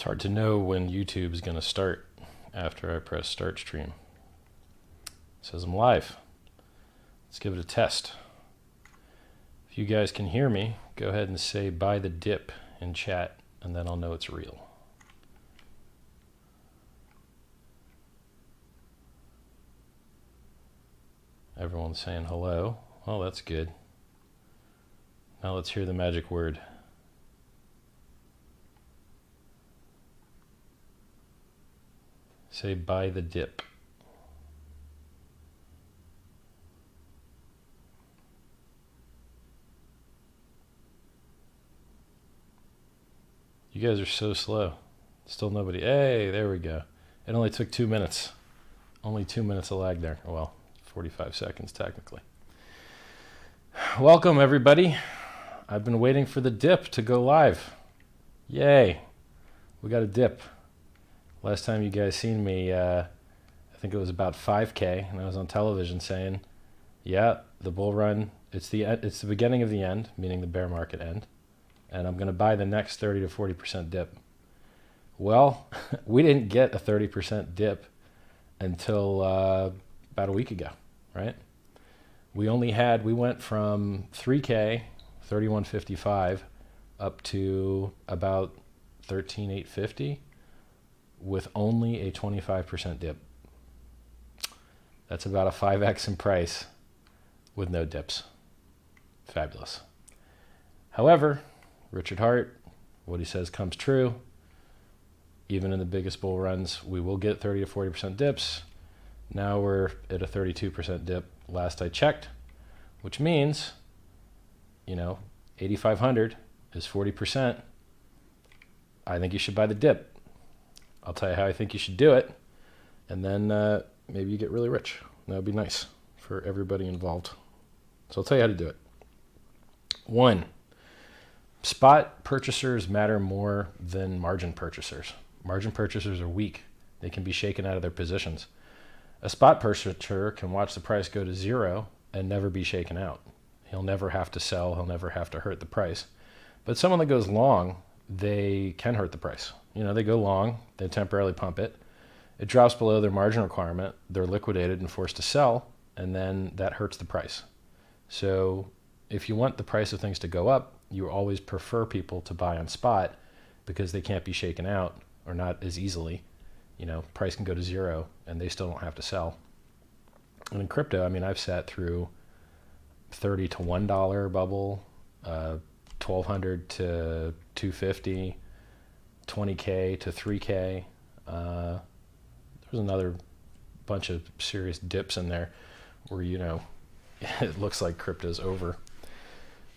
It's hard to know when YouTube is going to start after I press start stream. It says I'm live. Let's give it a test. If you guys can hear me, go ahead and say buy the dip in chat, and then I'll know it's real. Everyone's saying hello. Oh, that's good. Now let's hear the magic word. Say buy the dip. You guys are so slow. Still nobody. Hey, there we go. It only took 2 minutes. Only 2 minutes of lag there. Well, 45 seconds technically. Welcome everybody. I've been waiting for the dip to go live. Yay. We got a dip. Last time you guys seen me, I think it was about 5K, and I was on television saying, yeah, the bull run, it's the beginning of the end, meaning the bear market end, and I'm going to buy the next 30 to 40% dip. Well, we didn't get a 30% dip until about a week ago, right? We went from 3K, 31.55, up to about 13.850 with only a 25% dip. That's about a 5x in price with no dips. Fabulous. However, Richard Hart, what he says comes true. Even in the biggest bull runs, we will get 30 to 40% dips. Now we're at a 32% dip last I checked, which means, 8,500 is 40%. I think you should buy the dip. I'll tell you how I think you should do it, and then maybe you get really rich. That would be nice for everybody involved. So I'll tell you how to do it. 1, spot purchasers matter more than margin purchasers. Margin purchasers are weak. They can be shaken out of their positions. A spot purchaser can watch the price go to 0 and never be shaken out. He'll never have to sell. He'll never have to hurt the price. But someone that goes long, they can hurt the price. They go long, they temporarily pump it. It drops below their margin requirement. They're liquidated and forced to sell, and then that hurts the price. So if you want the price of things to go up, you always prefer people to buy on spot because they can't be shaken out or not as easily. Price can go to 0 and they still don't have to sell. And in crypto, I've sat through $30 to $1 bubble, 1,200 to 250, 20K to 3K. There's another bunch of serious dips in there where, it looks like crypto's over.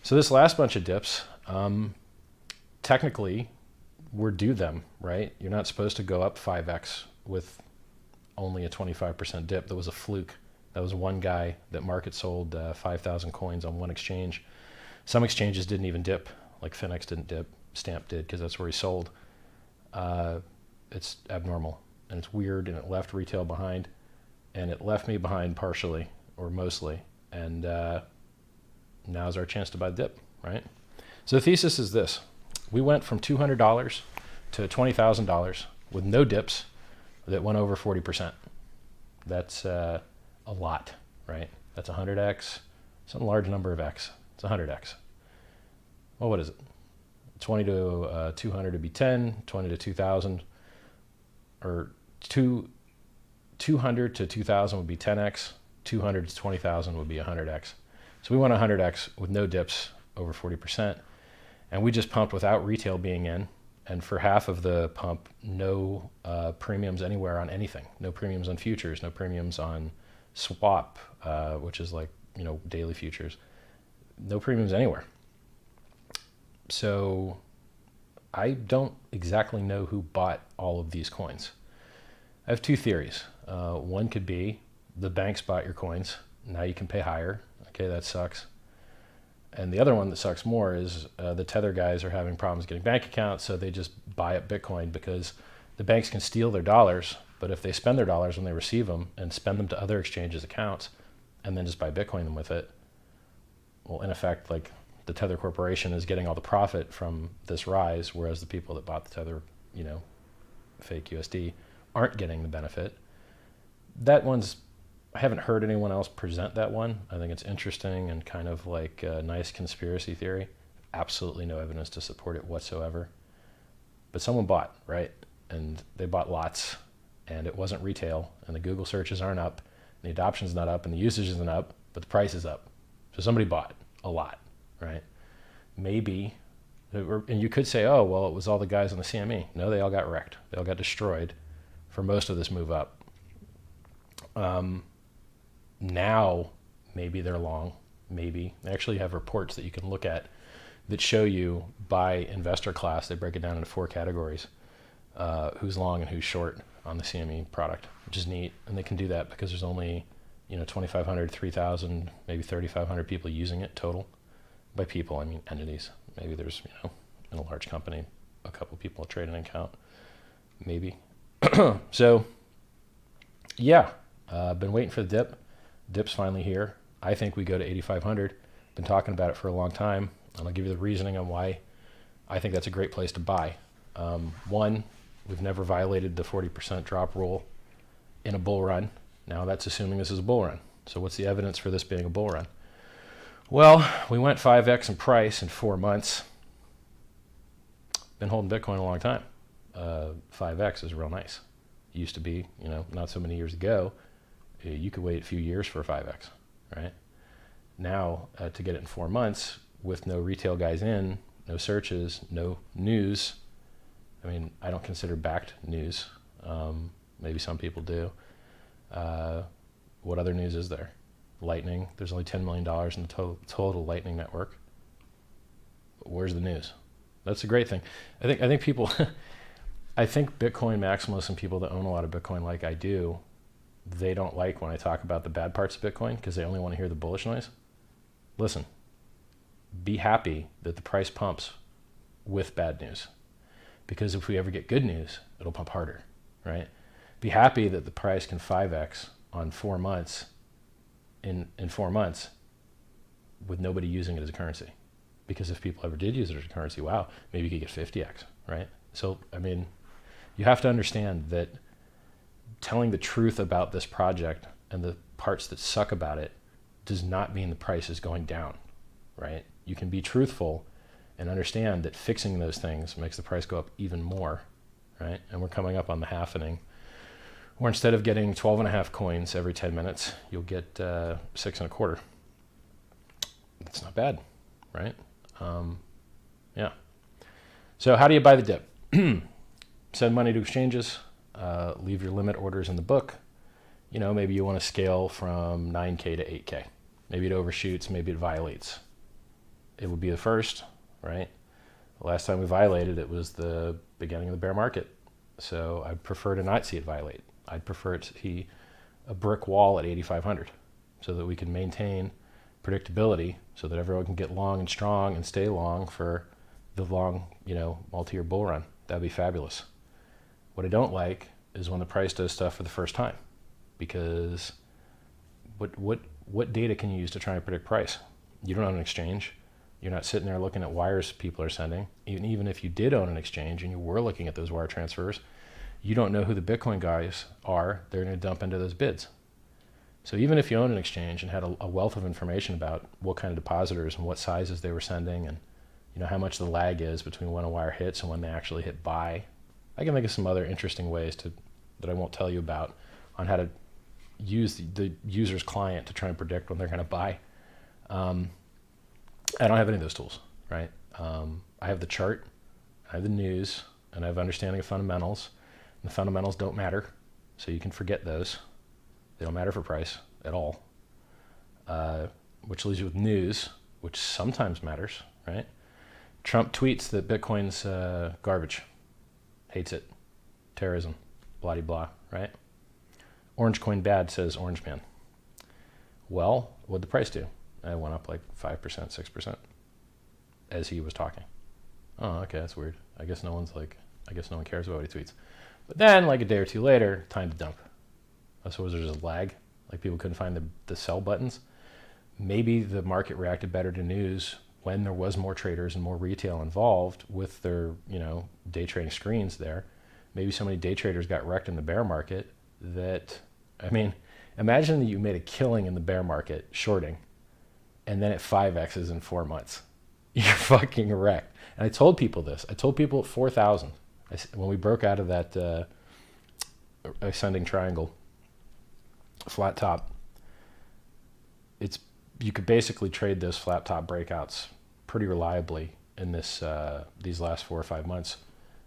So this last bunch of dips, technically, we're due them, right? You're not supposed to go up 5x with only a 25% dip. That was a fluke. That was one guy that market sold 5,000 coins on one exchange. Some exchanges didn't even dip, like Finex didn't dip, Stamp did, because that's where he sold. It's abnormal, and it's weird, and it left retail behind, and it left me behind partially, or mostly, and now's our chance to buy the dip, right? So the thesis is this. We went from $200 to $20,000 with no dips that went over 40%. That's a lot, right? That's 100x, some large number of x. It's 100x. Well, what is it? 20 to 200 would be 10, 20 to 2,000, or 200 to 2,000 would be 10x, 200 to 20,000 would be 100x. So we went 100x with no dips over 40%. And we just pumped without retail being in, and for half of the pump, no premiums anywhere on anything. No premiums on futures, no premiums on swap, which is like, daily futures. No premiums anywhere. So I don't exactly know who bought all of these coins. I have 2 theories. One could be the banks bought your coins. Now you can pay higher. Okay, that sucks. And the other one that sucks more is the Tether guys are having problems getting bank accounts, so they just buy up Bitcoin because the banks can steal their dollars, but if they spend their dollars when they receive them and spend them to other exchanges' accounts and then just buy Bitcoin them with it, well, in effect, like the Tether Corporation is getting all the profit from this rise, whereas the people that bought the Tether, fake USD, aren't getting the benefit. That one's, I haven't heard anyone else present that one. I think it's interesting and kind of like a nice conspiracy theory. Absolutely no evidence to support it whatsoever. But someone bought, right? And they bought lots, and it wasn't retail, and the Google searches aren't up, and the adoption's not up, and the usage isn't up, but the price is up. So somebody bought a lot, right? Maybe, and you could say, oh, well, it was all the guys on the CME. No, they all got wrecked. They all got destroyed for most of this move up. Now, maybe they're long, maybe. They actually have reports that you can look at that show you by investor class. They break it down into 4 categories, who's long and who's short on the CME product, which is neat. And they can do that because there's only, 2,500, 3,000, maybe 3,500 people using it total. By people, I mean entities. Maybe there's, in a large company, a couple people trade an account, maybe. So, yeah, been waiting for the dip. Dip's finally here. I think we go to 8,500. Been talking about it for a long time, and I'll give you the reasoning on why I think that's a great place to buy. One, we've never violated the 40% drop rule in a bull run. Now that's assuming this is a bull run. So what's the evidence for this being a bull run? Well, we went 5x in price in 4 months. Been holding Bitcoin a long time. 5x is real nice. It used to be, not so many years ago, you could wait a few years for a 5x, right? Now, to get it in 4 months with no retail guys in, no searches, no news. I mean, I don't consider backed news. Maybe some people do. What other news is there? Lightning. There's only $10 million in the total Lightning network. Where's the news? That's a great thing. I think people, I think Bitcoin maximalists and people that own a lot of Bitcoin like I do, they don't like when I talk about the bad parts of Bitcoin because they only want to hear the bullish noise. Listen, be happy that the price pumps with bad news, because if we ever get good news, it'll pump harder, right? Be happy that the price can 5x on 4 months, in 4 months, with nobody using it as a currency. Because if people ever did use it as a currency, wow, maybe you could get 50x, right? So, I mean, you have to understand that telling the truth about this project and the parts that suck about it does not mean the price is going down, right? You can be truthful and understand that fixing those things makes the price go up even more, right? And we're coming up on the halvening, where instead of getting 12.5 coins every 10 minutes, you'll get 6.25. That's not bad, right? Yeah. So how do you buy the dip? Send money to exchanges, leave your limit orders in the book. Maybe you want to scale from 9K to 8K. Maybe it overshoots, maybe it violates. It would be the first, right? The last time we violated, it was the beginning of the bear market. So I'd prefer to not see it violate. I'd prefer it to be a brick wall at 8,500 so that we can maintain predictability so that everyone can get long and strong and stay long for the long, multi-year bull run. That'd be fabulous. What I don't like is when the price does stuff for the first time, because what data can you use to try and predict price? You don't own an exchange. You're not sitting there looking at wires people are sending. Even if you did own an exchange and you were looking at those wire transfers, you don't know who the Bitcoin guys are. They're going to dump into those bids. So even if you own an exchange and had a wealth of information about what kind of depositors and what sizes they were sending, and how much the lag is between when a wire hits and when they actually hit buy, I can think of some other interesting ways that I won't tell you about on how to use the user's client to try and predict when they're going to buy. I don't have any of those tools, right? I have the chart, I have the news, and I have understanding of fundamentals. And the fundamentals don't matter, so you can forget those. They don't matter for price at all. Which leaves you with news, which sometimes matters, right? Trump tweets that Bitcoin's garbage, hates it, terrorism, blah-de-blah, right? Orange coin bad, says Orange Man. Well, what'd the price do? It went up like 5%, 6% as he was talking. Oh, okay, that's weird. I guess no one cares about what he tweets. But then, like a day or two later, time to dump. So was there just a lag? Like people couldn't find the sell buttons? Maybe the market reacted better to news when there was more traders and more retail involved with their, day trading screens there. maybe so many day traders got wrecked in the bear market that, I mean, imagine that you made a killing in the bear market shorting, and then it 5x's in 4 months. You're fucking wrecked. And I told people this. I told people at 4,000 when we broke out of that ascending triangle, flat top. You could basically trade those flat top breakouts pretty reliably in these last 4 or 5 months,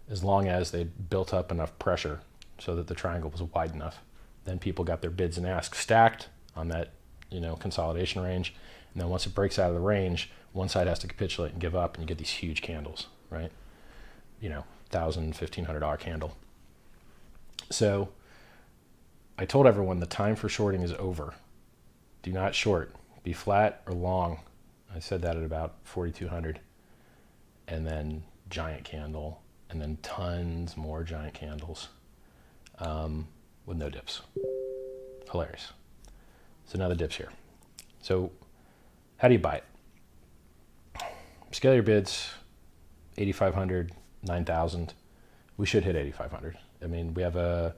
as long as they built up enough pressure so that the triangle was wide enough. Then people got their bids and asks stacked on that, consolidation range. And then once it breaks out of the range, one side has to capitulate and give up, and you get these huge candles, right? $1,000, $1,500 candle. So I told everyone the time for shorting is over. Do not short. Be flat or long. I said that at about 4,200. And then giant candle, and then tons more giant candles with no dips. Hilarious. So now the dips here. So how do you buy it? Scale your bids, 8,500, 9,000. We should hit 8,500. I mean, the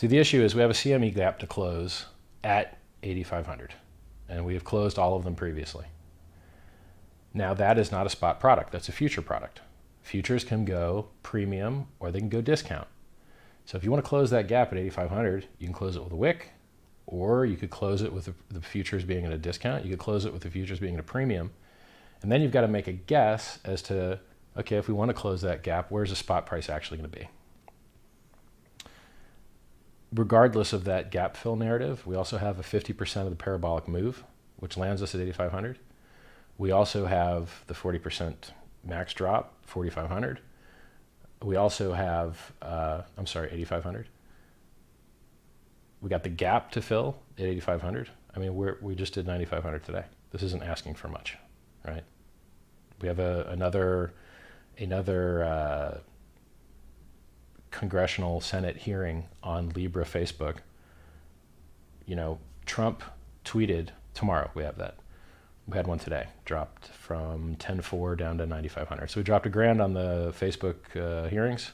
issue is we have a CME gap to close at 8,500, and we have closed all of them previously. Now that is not a spot product, that's a future product. Futures can go premium or they can go discount. So if you want to close that gap at 8,500, you can close it with a wick, or you could close it with the futures being at a discount. You could close it with the futures being at a premium. And then you've got to make a guess as to, okay, if we want to close that gap, where's the spot price actually going to be? Regardless of that gap fill narrative, we also have a 50% of the parabolic move, which lands us at 8,500. We also have the 40% max drop, 4,500. We also have, 8,500. We got the gap to fill at 8,500. I mean, we just did 9,500 today. This isn't asking for much, right? We have another congressional Senate hearing on Libra Facebook. Trump tweeted tomorrow. We have that. We had one today, dropped from 10.4 down to 9,500. So we dropped $1,000 on the Facebook hearings.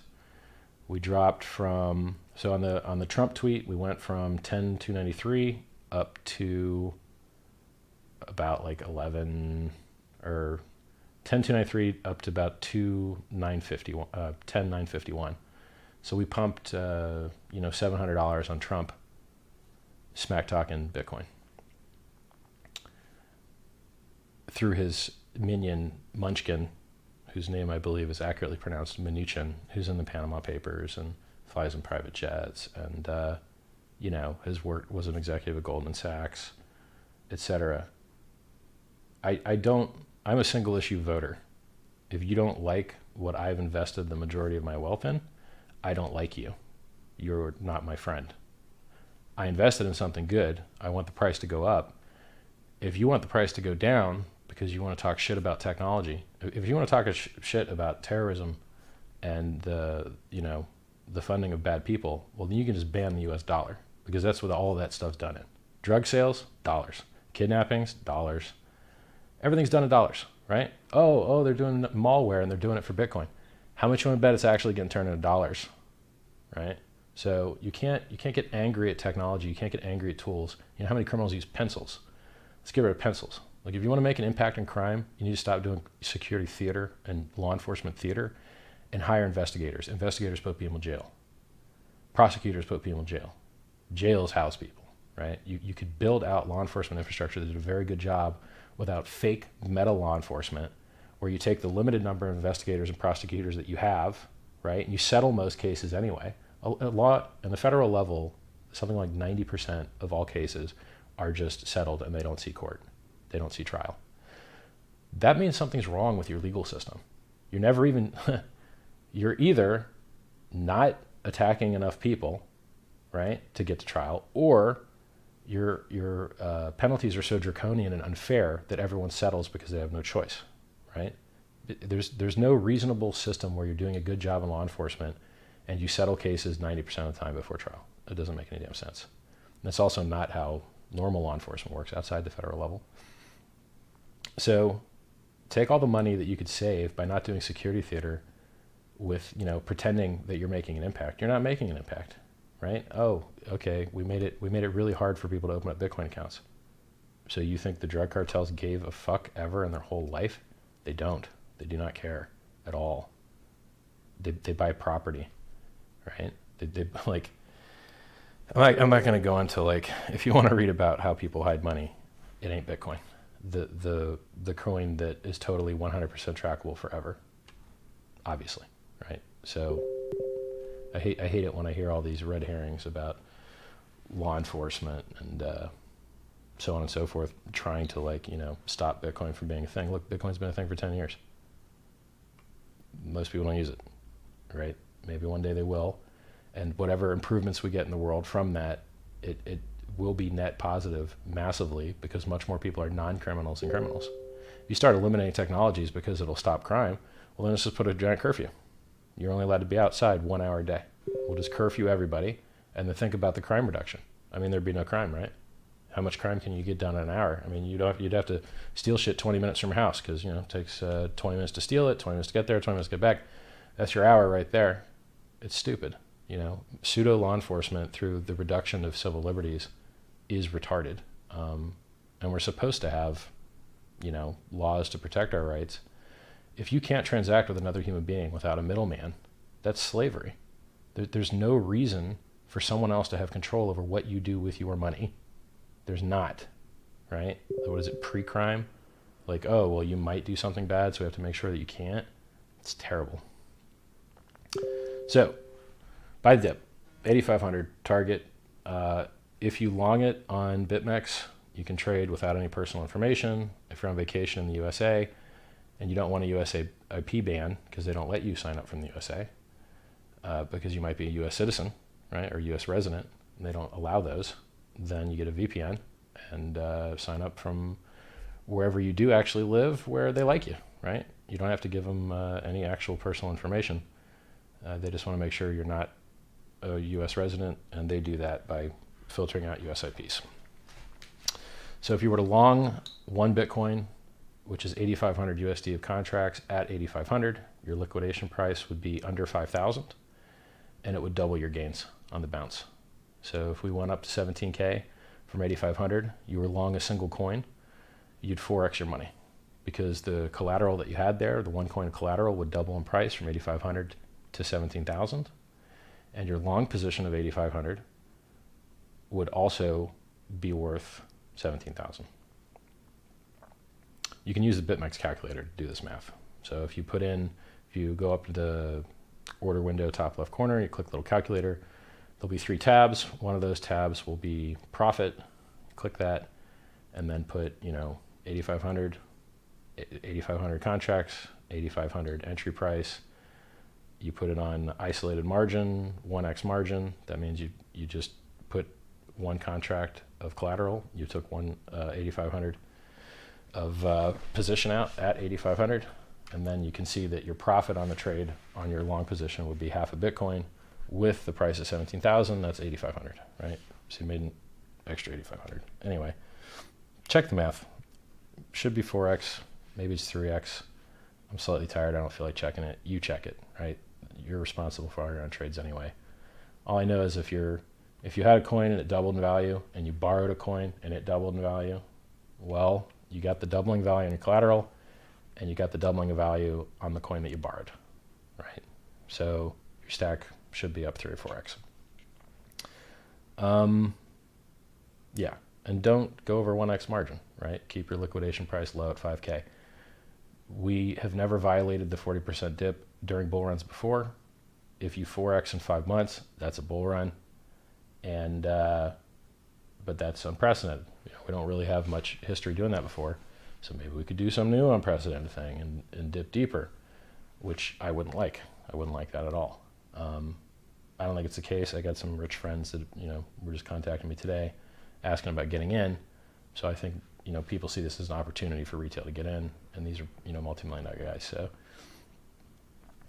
We dropped from, so on the Trump tweet, we went from 10,293 up to about like 11, or 10,293 up to about 10,951. So we pumped, $700 on Trump, smack talking Bitcoin, through his minion Munchkin, whose name I believe is accurately pronounced Mnuchin, who's in the Panama Papers and flies in private jets, and his work was an executive at Goldman Sachs, etc. I'm a single issue voter. If you don't like what I've invested the majority of my wealth in, I don't like you. You're not my friend. I invested in something good. I want the price to go up. If you want the price to go down because you want to talk shit about technology, if you want to talk shit about terrorism and the funding of bad people, well, then you can just ban the US dollar, because that's what all of that stuff's done in. Drug sales, dollars. Kidnappings, dollars. Everything's done in dollars, right? Oh, they're doing malware and they're doing it for Bitcoin. How much you want to bet it's actually getting turned into dollars, right? So you can't get angry at technology. You can't get angry at tools. You know how many criminals use pencils? Let's get rid of pencils. Like, if you want to make an impact in crime, you need to stop doing security theater and law enforcement theater and hire investigators. Investigators put people in jail. Prosecutors put people in jail. Jails house people, right? You could build out law enforcement infrastructure that did a very good job without fake meta law enforcement, where you take the limited number of investigators and prosecutors that you have, right? And you settle most cases anyway. A lot in the federal level, something like 90% of all cases are just settled and they don't see court. They don't see trial. That means something's wrong with your legal system. You're never even, you're either not attacking enough people, right, to get to trial, or your penalties are so draconian and unfair that everyone settles because they have no choice, right? There's no reasonable system where you're doing a good job in law enforcement and you settle cases 90% of the time before trial. It doesn't make any damn sense. And that's also not how normal law enforcement works outside the federal level. So take all the money that you could save by not doing security theater with, pretending that you're making an impact. You're not making an impact, right? Oh, okay, we made it really hard for people to open up Bitcoin accounts. So you think the drug cartels gave a fuck ever in their whole life? They don't. They do not care at all. They buy property, right? They like, I'm not going to go into, like, if you want to read about how people hide money, it ain't Bitcoin. The coin that is totally 100% trackable forever, obviously, right? So I hate it when I hear all these red herrings about law enforcement and so on and so forth, trying to, like, stop Bitcoin from being a thing. Look, Bitcoin's been a thing for 10 years. Most people don't use it, right? Maybe one day they will. And whatever improvements we get in the world from that, it will be net positive massively, because much more people are non-criminals than criminals. If you start eliminating technologies because it'll stop crime, well, then let's just put a giant curfew. You're only allowed to be outside 1 hour a day. We'll just curfew everybody, and then think about the crime reduction. I mean, there'd be no crime, right? How much crime can you get done in an hour? I mean, you'd have to steal shit 20 minutes from your house, because, it takes 20 minutes to steal it, 20 minutes to get there, 20 minutes to get back. That's your hour right there. It's stupid. Pseudo law enforcement through the reduction of civil liberties is retarded. And we're supposed to have, laws to protect our rights. If you can't transact with another human being without a middleman, that's slavery. There's no reason for someone else to have control over what you do with your money. There's not, right? What is it, pre-crime? Like, oh, well, you might do something bad, so we have to make sure that you can't. It's terrible. So, buy the dip, 8,500 target. If you long it on BitMEX, you can trade without any personal information. If you're on vacation in the USA and you don't want a USA IP ban because they don't let you sign up from the USA, because you might be a US citizen, right, or US resident, and they don't allow those, then you get a VPN and sign up from wherever you do actually live, where they like you, right? You don't have to give them any actual personal information. They just want to make sure you're not a US resident, and they do that by filtering out US IPs. So if you were to long one Bitcoin, which is 8,500 USD of contracts at 8,500, your liquidation price would be under 5,000, and it would double your gains on the bounce. So if we went up to 17K from 8,500, you were long a single coin, you'd 4x your money, because the collateral that you had there, the one coin collateral, would double in price from 8,500 to 17,000, and your long position of 8,500 would also be worth 17,000. You can use the BitMEX calculator to do this math. So if you go up to the order window, top left corner, you click the little calculator, there'll be 3 tabs. One of those tabs will be profit. Click that, and then put, 8,500 contracts, 8,500 entry price. You put it on isolated margin, 1x margin. That means you just put one contract of collateral. You took 8,500 of position out at 8,500, and then you can see that your profit on the trade on your long position would be half a Bitcoin. With the price of 17,000, that's 8,500, right? So you made an extra 8,500. Anyway, check the math. Should be 4x, maybe it's 3x. I'm slightly tired. I don't feel like checking it. You check it, right? You're responsible for all your own trades anyway. All I know is if you had a coin and it doubled in value, and you borrowed a coin and it doubled in value, well, you got the doubling value on your collateral, and you got the doubling of value on the coin that you borrowed, right? So your stack should be up 3 or 4x. Yeah, and don't go over 1x margin, right? Keep your liquidation price low at 5K. We have never violated the 40% dip during bull runs before. If you 4x in 5 months, that's a bull run, and but that's unprecedented. We don't really have much history doing that before, so maybe we could do some new unprecedented thing and dip deeper, which I wouldn't like. I wouldn't like that at all. I don't think it's the case. I got some rich friends that were just contacting me today, asking about getting in. So I think people see this as an opportunity for retail to get in, and these are multi-million-dollar guys. So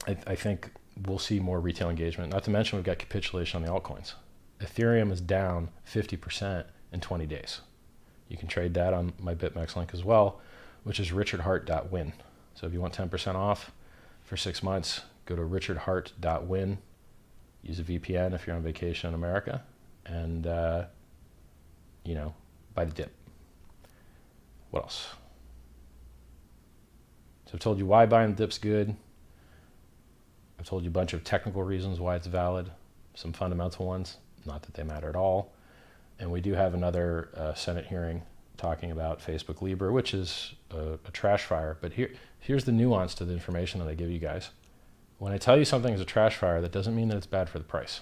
I think we'll see more retail engagement. Not to mention we've got capitulation on the altcoins. Ethereum is down 50% in 20 days. You can trade that on my BitMEX link as well, which is richardhart.win. So if you want 10% off for 6 months, go to richardhart.win. Use a VPN if you're on vacation in America, and buy the dip. What else? So I've told you why buying the dip's good. I've told you a bunch of technical reasons why it's valid, some fundamental ones, not that they matter at all. And we do have another Senate hearing talking about Facebook Libra, which is a trash fire. But here's the nuance to the information that I give you guys. When I tell you something is a trash fire, that doesn't mean that it's bad for the price.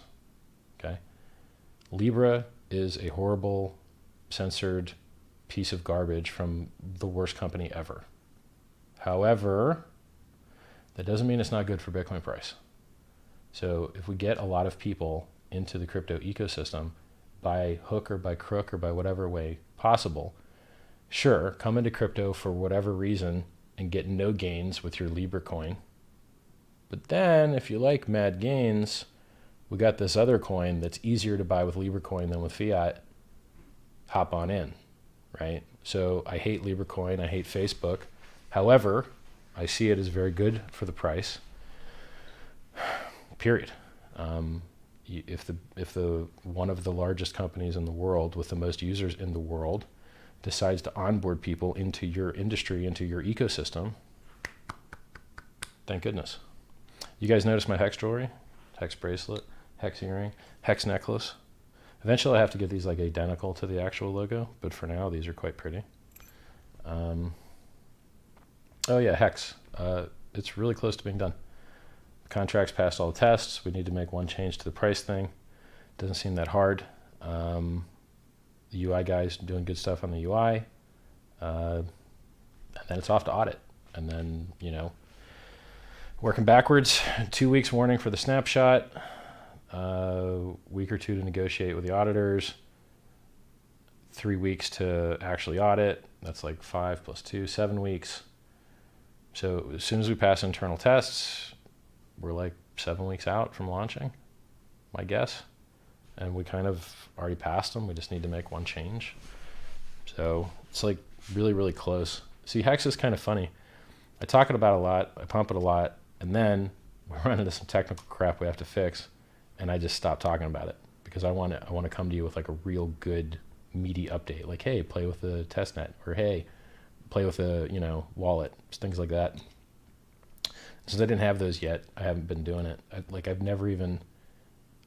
Okay? Libra is a horrible, censored piece of garbage from the worst company ever. However, that doesn't mean it's not good for Bitcoin price. So if we get a lot of people into the crypto ecosystem by hook or by crook or by whatever way possible, sure, come into crypto for whatever reason and get no gains with your Libra coin. But then if you like mad gains, we got this other coin that's easier to buy with Libra coin than with fiat. Hop on in, right? So I hate Libra coin, I hate Facebook. However, I see it as very good for the price. Period. If the one of the largest companies in the world with the most users in the world decides to onboard people into your industry, into your ecosystem, thank goodness. You guys notice my HEX jewelry? HEX bracelet, HEX earring, HEX necklace. Eventually I have to get these like identical to the actual logo, but for now these are quite pretty. Oh yeah, HEX. It's really close to being done. The contract's passed all the tests. We need to make one change to the price thing. Doesn't seem that hard. The UI guy's doing good stuff on the UI. And then it's off to audit. And then, working backwards, 2 weeks warning for the snapshot, week or two to negotiate with the auditors, 3 weeks to actually audit. That's like 5 + 2, 7 weeks. So as soon as we pass internal tests, we're like 7 weeks out from launching, my guess. And we kind of already passed them. We just need to make one change. So it's like really, really close. See, HEX is kind of funny. I talk it about a lot. I pump it a lot. And then we run into some technical crap we have to fix. And I just stop talking about it because I want to come to you with like a real good, meaty update. Like, hey, play with the testnet, or hey, play with a wallet, things like that. Since I didn't have those yet, I haven't been doing it. I've never even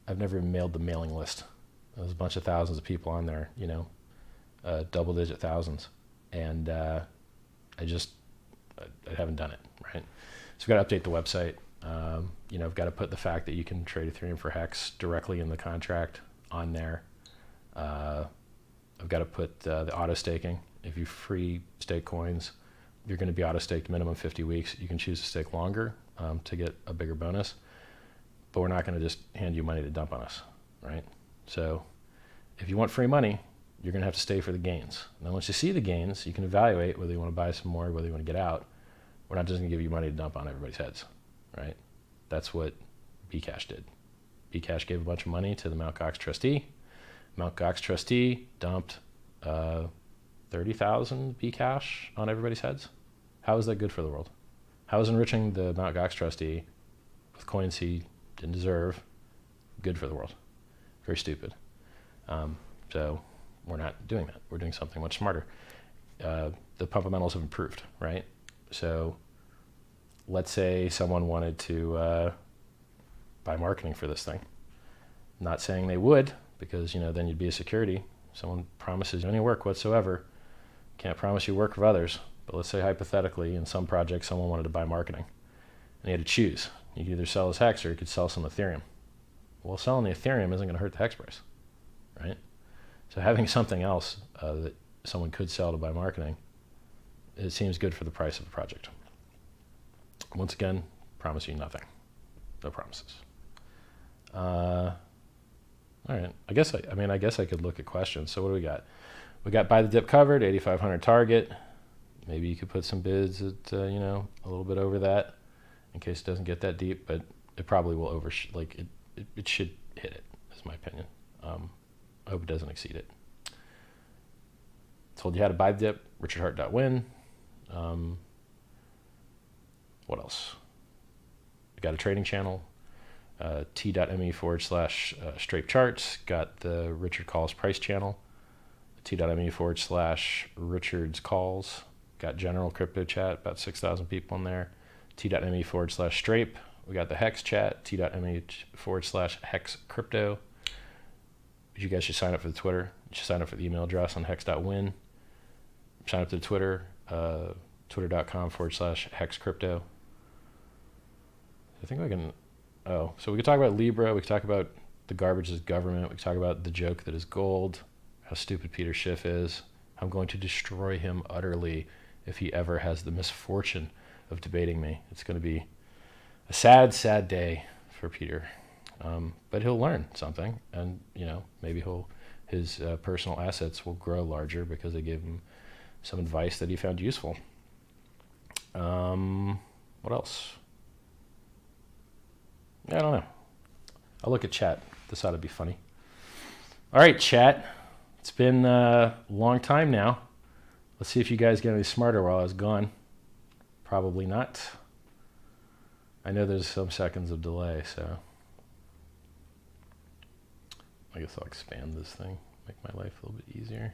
mailed the mailing list. There's a bunch of thousands of people on there, double-digit thousands, and I haven't done it, right? So we've got to update the website. I've got to put the fact that you can trade Ethereum for HEX directly in the contract on there. I've got to put the auto staking. If you free stake coins, you're going to be auto staked minimum 50 weeks. You can choose to stake longer to get a bigger bonus, but we're not going to just hand you money to dump on us, right? So if you want free money, you're going to have to stay for the gains. Now, once you see the gains, you can evaluate whether you want to buy some more, whether you want to get out. We're not just going to give you money to dump on everybody's heads, right? That's what Bcash did. Bcash gave a bunch of money to the Mt. Gox trustee. Mt. Gox trustee dumped 30,000 Bcash on everybody's heads. How is that good for the world? How is enriching the Mt. Gox trustee with coins he didn't deserve good for the world? Very stupid. So we're not doing that. We're doing something much smarter. The fundamentals have improved, right? So let's say someone wanted to buy marketing for this thing. Not saying they would, because then you'd be a security. Someone promises you any work whatsoever. Can't promise you work for others. But let's say hypothetically, in some project, someone wanted to buy marketing, and he had to choose. You could either sell his HEX or you could sell some Ethereum. Well, selling the Ethereum isn't going to hurt the HEX price, right? So having something else that someone could sell to buy marketing, it seems good for the price of the project. Once again, promise you nothing. No promises. All right. I guess I could look at questions. So what do we got? We got buy the dip covered, 8,500 target. Maybe you could put some bids at a little bit over that, in case it doesn't get that deep. But it probably will it should hit it. Is my opinion. I hope it doesn't exceed it. Told you how to buy the dip. RichardHart.win. What else? We got a trading channel, t.me/Strape Charts. Got the Richard Calls price channel, t.me/Richard's Calls. Got general crypto chat, about 6,000 people in there. t.me/Strape. We got the Hex chat, t.me/Hex Crypto. You guys should sign up for the Twitter. You should sign up for the email address on hex.win. Sign up to the Twitter, twitter.com/Hex Crypto. I think I can, so we could talk about Libra. We could talk about the garbage is government. We could talk about the joke that is gold, how stupid Peter Schiff is. I'm going to destroy him utterly if he ever has the misfortune of debating me. It's going to be a sad, sad day for Peter. But he'll learn something, and maybe his personal assets will grow larger because they gave him some advice that he found useful. What else? I don't know. I'll look at chat. This ought to be funny. All right, chat. It's been a long time now. Let's see if you guys get any smarter while I was gone. Probably not. I know there's some seconds of delay, so I guess I'll expand this thing, make my life a little bit easier.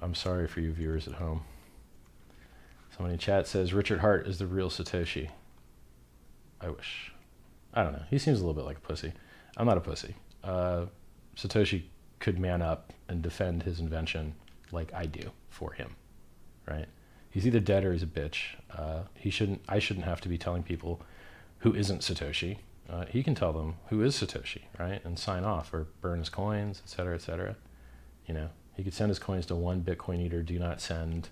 I'm sorry for you viewers at home. Somebody in chat says Richard Hart is the real Satoshi. I wish. I don't know. He seems a little bit like a pussy. I'm not a pussy. Satoshi could man up and defend his invention like I do for him, right? He's either dead or he's a bitch. I shouldn't have to be telling people who isn't Satoshi. He can tell them who is Satoshi, right? And sign off or burn his coins, et cetera, et cetera. He could send his coins to one Bitcoin eater, do not send,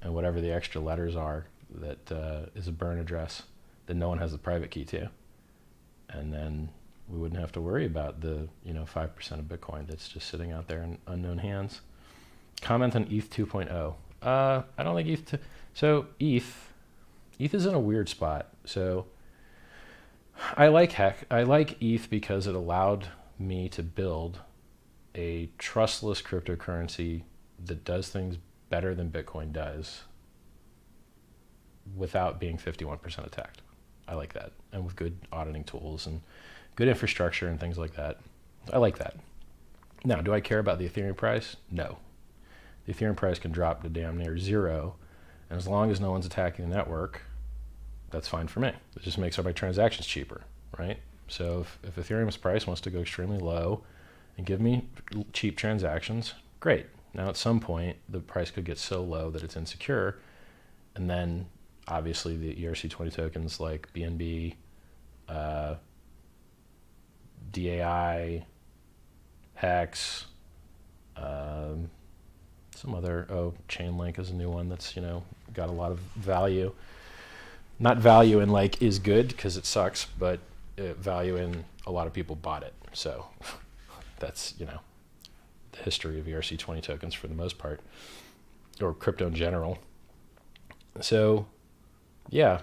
and whatever the extra letters are that is a burn address that no one has the private key to. And then we wouldn't have to worry about the 5% of Bitcoin that's just sitting out there in unknown hands. Comment on ETH 2.0. I don't think ETH. So ETH is in a weird spot. So I like ETH because it allowed me to build a trustless cryptocurrency that does things better than Bitcoin does without being 51% attacked. I like that. And with good auditing tools and good infrastructure and things like that. I like that. Now, do I care about the Ethereum price? No. The Ethereum price can drop to damn near zero. And as long as no one's attacking the network, that's fine for me. It just makes all my transactions cheaper, right? So if Ethereum's price wants to go extremely low and give me cheap transactions, great. Now at some point, the price could get so low that it's insecure. And then obviously the ERC20 tokens like BNB, DAI, HEX, some other, Chainlink is a new one that's, got a lot of value. Not value in like is good because it sucks, but value in a lot of people bought it. So that's, the history of ERC20 tokens for the most part, or crypto in general. So yeah,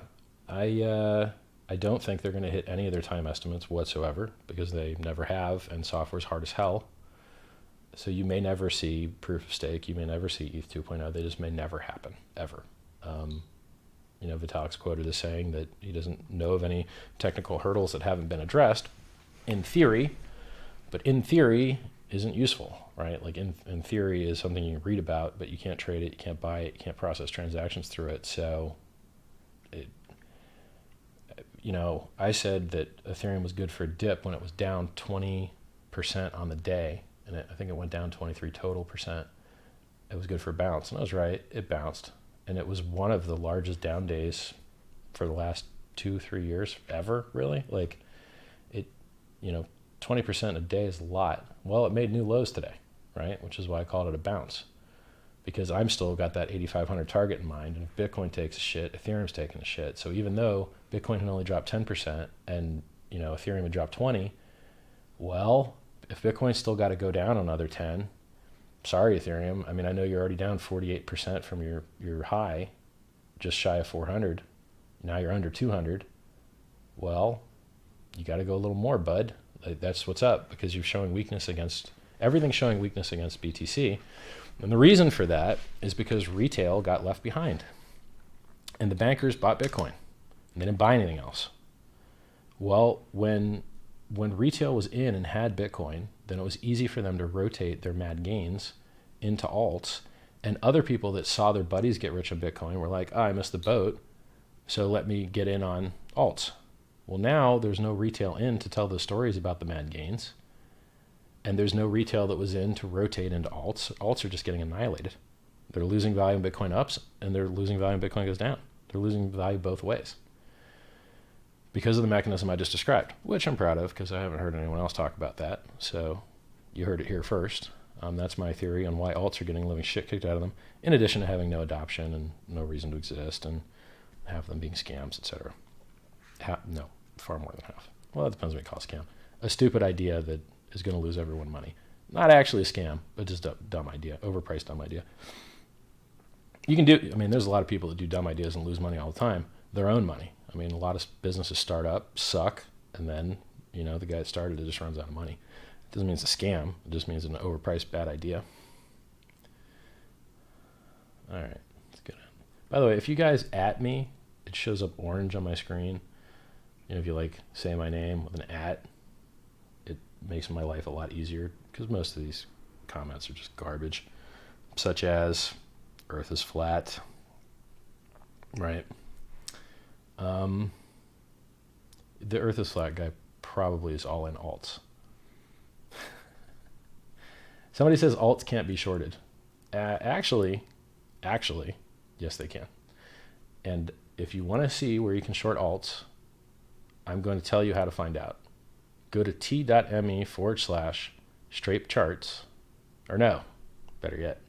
I don't think they're going to hit any of their time estimates whatsoever because they never have, and software's hard as hell. So you may never see proof of stake. You may never see ETH 2.0. They just may never happen, ever. Vitalik's quoted as saying that he doesn't know of any technical hurdles that haven't been addressed in theory, but in theory isn't useful, right? Like in theory is something you can read about, but you can't trade it, you can't buy it, you can't process transactions through it. So I said that Ethereum was good for a dip when it was down 20% on the day, and I think it went down 23 total percent. It was good for a bounce, and I was right. It bounced, and it was one of the largest down days for the last 2-3 years ever, really. Like, 20% a day is a lot. Well, it made new lows today, right? Which is why I called it a bounce, because I'm still got that 8,500 target in mind, and if Bitcoin takes a shit, Ethereum's taking a shit. So even though Bitcoin had only dropped 10% and Ethereum had dropped 20, well, if Bitcoin's still got to go down another 10, sorry Ethereum. I mean, I know you're already down 48% from your high, just shy of 400. Now you're under 200. Well, you got to go a little more, bud. That's what's up, because you're showing weakness against everything's showing weakness against BTC. And the reason for that is because retail got left behind. And the bankers bought Bitcoin. And they didn't buy anything else. Well, when retail was in and had Bitcoin, then it was easy for them to rotate their mad gains into alts. And other people that saw their buddies get rich on Bitcoin were like, I missed the boat, so let me get in on alts. Well, now there's no retail in to tell the stories about the mad gains. And there's no retail that was in to rotate into alts. Alts are just getting annihilated. They're losing value in Bitcoin ups, and they're losing value in Bitcoin goes down. They're losing value both ways because of the mechanism I just described, which I'm proud of because I haven't heard anyone else talk about that. So you heard it here first. That's my theory on why alts are getting living shit kicked out of them, in addition to having no adoption and no reason to exist and half of them being scams, etc. No, far more than half. Well, that depends what you call a scam. A stupid idea that is going to lose everyone money. Not actually a scam, but just a dumb idea, overpriced dumb idea. You can do, I mean, there's a lot of people that do dumb ideas and lose money all the time, their own money. I mean, a lot of businesses start up, suck, and then, the guy that started it just runs out of money. It doesn't mean it's a scam. It just means it's an overpriced bad idea. All right, let's get it. By the way, if you guys at me, it shows up orange on my screen. If you say my name with an at, it makes my life a lot easier because most of these comments are just garbage, such as Earth is flat, right? The Earth is flat guy probably is all in alts. Somebody says alts can't be shorted. Actually, yes, they can. And if you want to see where you can short alts, I'm going to tell you how to find out. Go to t.me/straight charts, or no, better yet,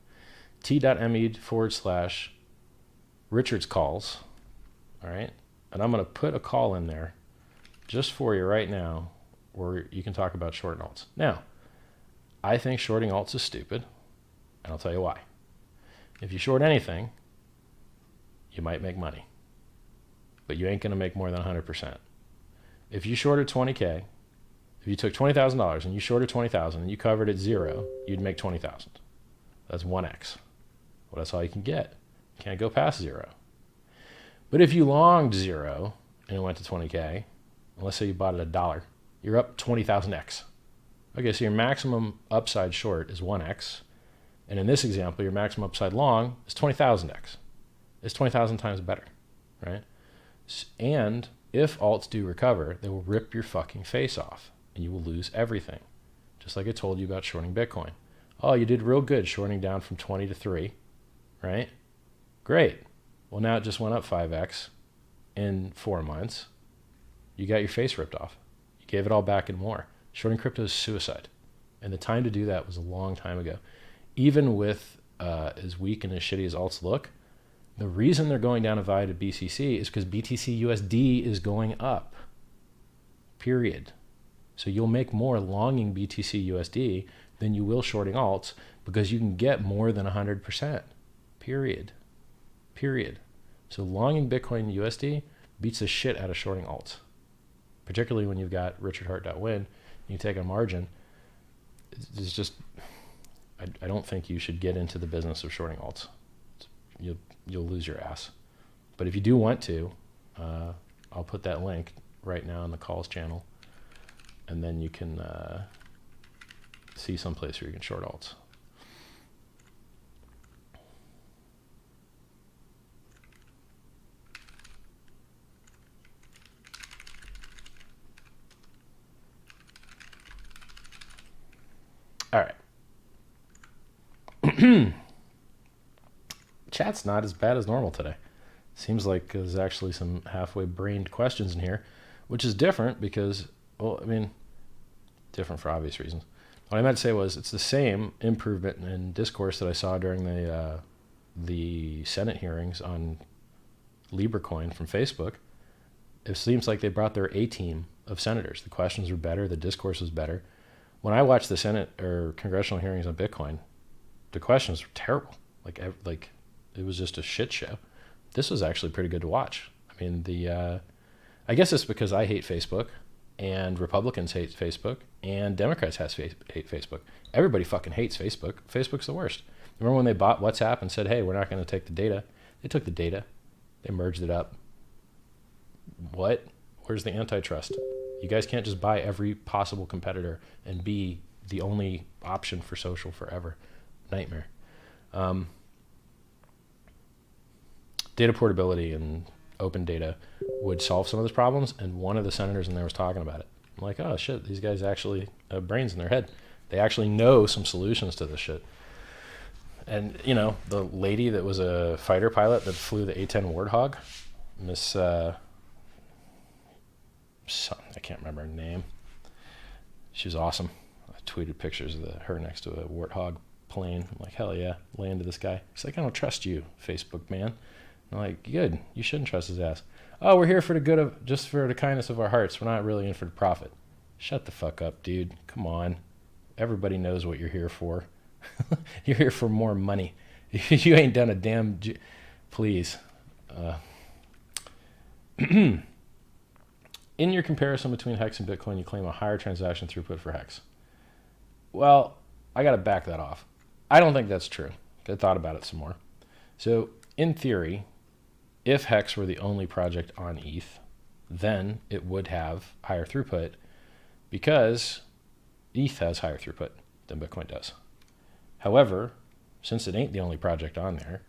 t.me/Richard's calls, all right? And I'm going to put a call in there just for you right now where you can talk about shorting alts. Now, I think shorting alts is stupid, and I'll tell you why. If you short anything, you might make money, but you ain't going to make more than 100%. If you shorted 20K, if you took $20,000 and you shorted 20,000 and you covered at zero, you'd make 20,000. That's 1x. Well, that's all you can get. You can't go past zero. But if you longed zero and it went to 20K, and let's say you bought it $1, you're up 20,000x. Okay, so your maximum upside short is 1x. And in this example, your maximum upside long is 20,000x. It's 20,000 times better, right? And if alts do recover, they will rip your fucking face off and you will lose everything. Just like I told you about shorting Bitcoin. Oh, you did real good shorting down from 20 to 3, right? Great. Well, now it just went up 5x in 4 months. You got your face ripped off. You gave it all back and more. Shorting crypto is suicide. And the time to do that was a long time ago. Even with as weak and as shitty as alts look, the reason they're going down a value to BCC is because BTC USD is going up. Period. So you'll make more longing BTC USD than you will shorting alts because you can get more than 100%. Period. So longing Bitcoin USD beats the shit out of shorting alts. Particularly when you've got richardhart.win and you take a margin. It's just, I don't think you should get into the business of shorting alts. You'll lose your ass. But if you do want to, I'll put that link right now in the calls channel, and then you can see someplace where you can short alts. All right. Chat's not as bad as normal today. Seems like there's actually some halfway brained questions in here, which is different because, well, I mean, different for obvious reasons. What I meant to say was it's the same improvement in discourse that I saw during the Senate hearings on LibraCoin from Facebook. It seems like they brought their A-team of senators. The questions were better. The discourse was better. When I watched the Senate or congressional hearings on Bitcoin, the questions were terrible. Like it was just a shit show. This was actually pretty good to watch. I mean, I guess it's because I hate Facebook, and Republicans hate Facebook, and Democrats hate Facebook. Everybody fucking hates Facebook. Facebook's the worst. Remember when they bought WhatsApp and said, hey, we're not going to take the data? They took the data. They merged it up. What? Where's the antitrust? You guys can't just buy every possible competitor and be the only option for social forever. Nightmare. Data portability and open data would solve some of those problems, and one of the senators in there was talking about it. I'm like, oh shit, these guys actually have brains in their head. They actually know some solutions to this shit. And, you know, the lady that was a fighter pilot that flew the A-10 Warthog, Miss, I can't remember her name. She was awesome. I tweeted pictures of her next to a Warthog plane. I'm like, hell yeah, land to this guy. He's like, I don't trust you, Facebook man. I'm like, good, you shouldn't trust his ass. Oh, we're here for the good of, just for the kindness of our hearts. We're not really in for the profit. Shut the fuck up, dude. Come on. Everybody knows what you're here for. You're here for more money. You ain't done a damn... Please. In your comparison between HEX and Bitcoin, you claim a higher transaction throughput for HEX. Well, I got to back that off. I don't think that's true. I thought about it some more. So, in theory, if HEX were the only project on ETH, then it would have higher throughput because ETH has higher throughput than Bitcoin does. However, since it ain't the only project on there,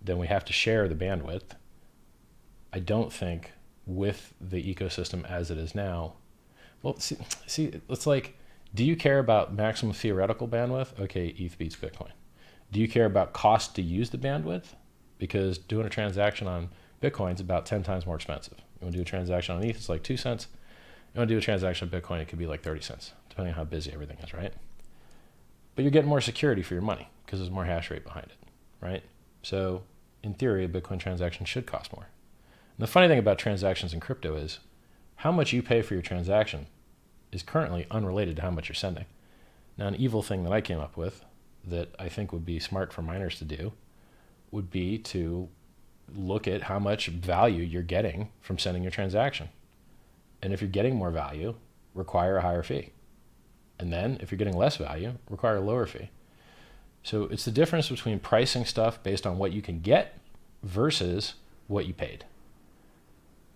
then we have to share the bandwidth. I don't think with the ecosystem as it is now, well, see, it's like, do you care about maximum theoretical bandwidth? Okay, ETH beats Bitcoin. Do you care about cost to use the bandwidth? Because doing a transaction on Bitcoin is about 10 times more expensive. You want to do a transaction on ETH, it's like 2 cents. You want to do a transaction on Bitcoin, it could be like 30 cents, depending on how busy everything is, right? But you're getting more security for your money because there's more hash rate behind it, right? So in theory, a Bitcoin transaction should cost more. And the funny thing about transactions in crypto is how much you pay for your transaction is currently unrelated to how much you're sending. Now, an evil thing that I came up with that I think would be smart for miners to do would be to look at how much value you're getting from sending your transaction. And if you're getting more value, require a higher fee. And then if you're getting less value, require a lower fee. So it's the difference between pricing stuff based on what you can get versus what you paid.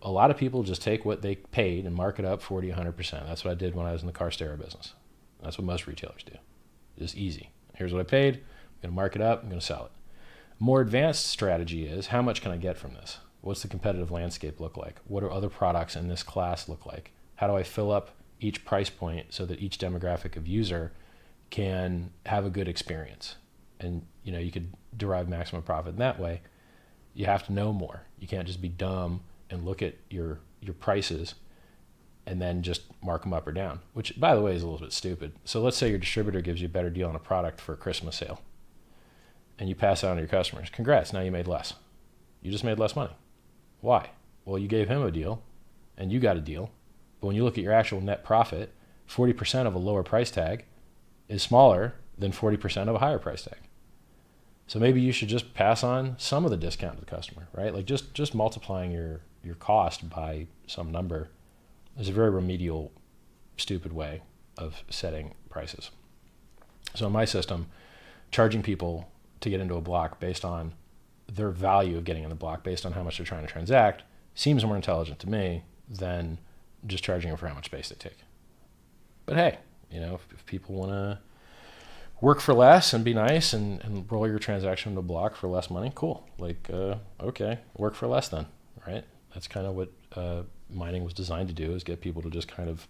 A lot of people just take what they paid and mark it up 40, 100%. That's what I did when I was in the car stereo business. That's what most retailers do. It's easy. Here's what I paid. I'm going to mark it up. I'm going to sell it. More advanced strategy is how much can I get from this? What's the competitive landscape look like? What do other products in this class look like? How do I fill up each price point so that each demographic of user can have a good experience? And you know, you could derive maximum profit in that way. You have to know more. You can't just be dumb and look at your prices and then just mark them up or down, which by the way is a little bit stupid. So let's say your distributor gives you a better deal on a product for a Christmas sale and you pass it on to your customers. Congrats, now you made less. You just made less money. Why? Well, you gave him a deal and you got a deal. But when you look at your actual net profit, 40% of a lower price tag is smaller than 40% of a higher price tag. So maybe you should just pass on some of the discount to the customer, right? Like just multiplying your cost by some number is a very remedial, stupid way of setting prices. So in my system, charging people to get into a block based on their value of getting in the block, based on how much they're trying to transact, seems more intelligent to me than just charging them for how much space they take. But hey, you know, if people want to work for less and be nice and roll your transaction into a block for less money, cool. Like, okay, work for less then, right? That's kind of what mining was designed to do, is get people to just kind of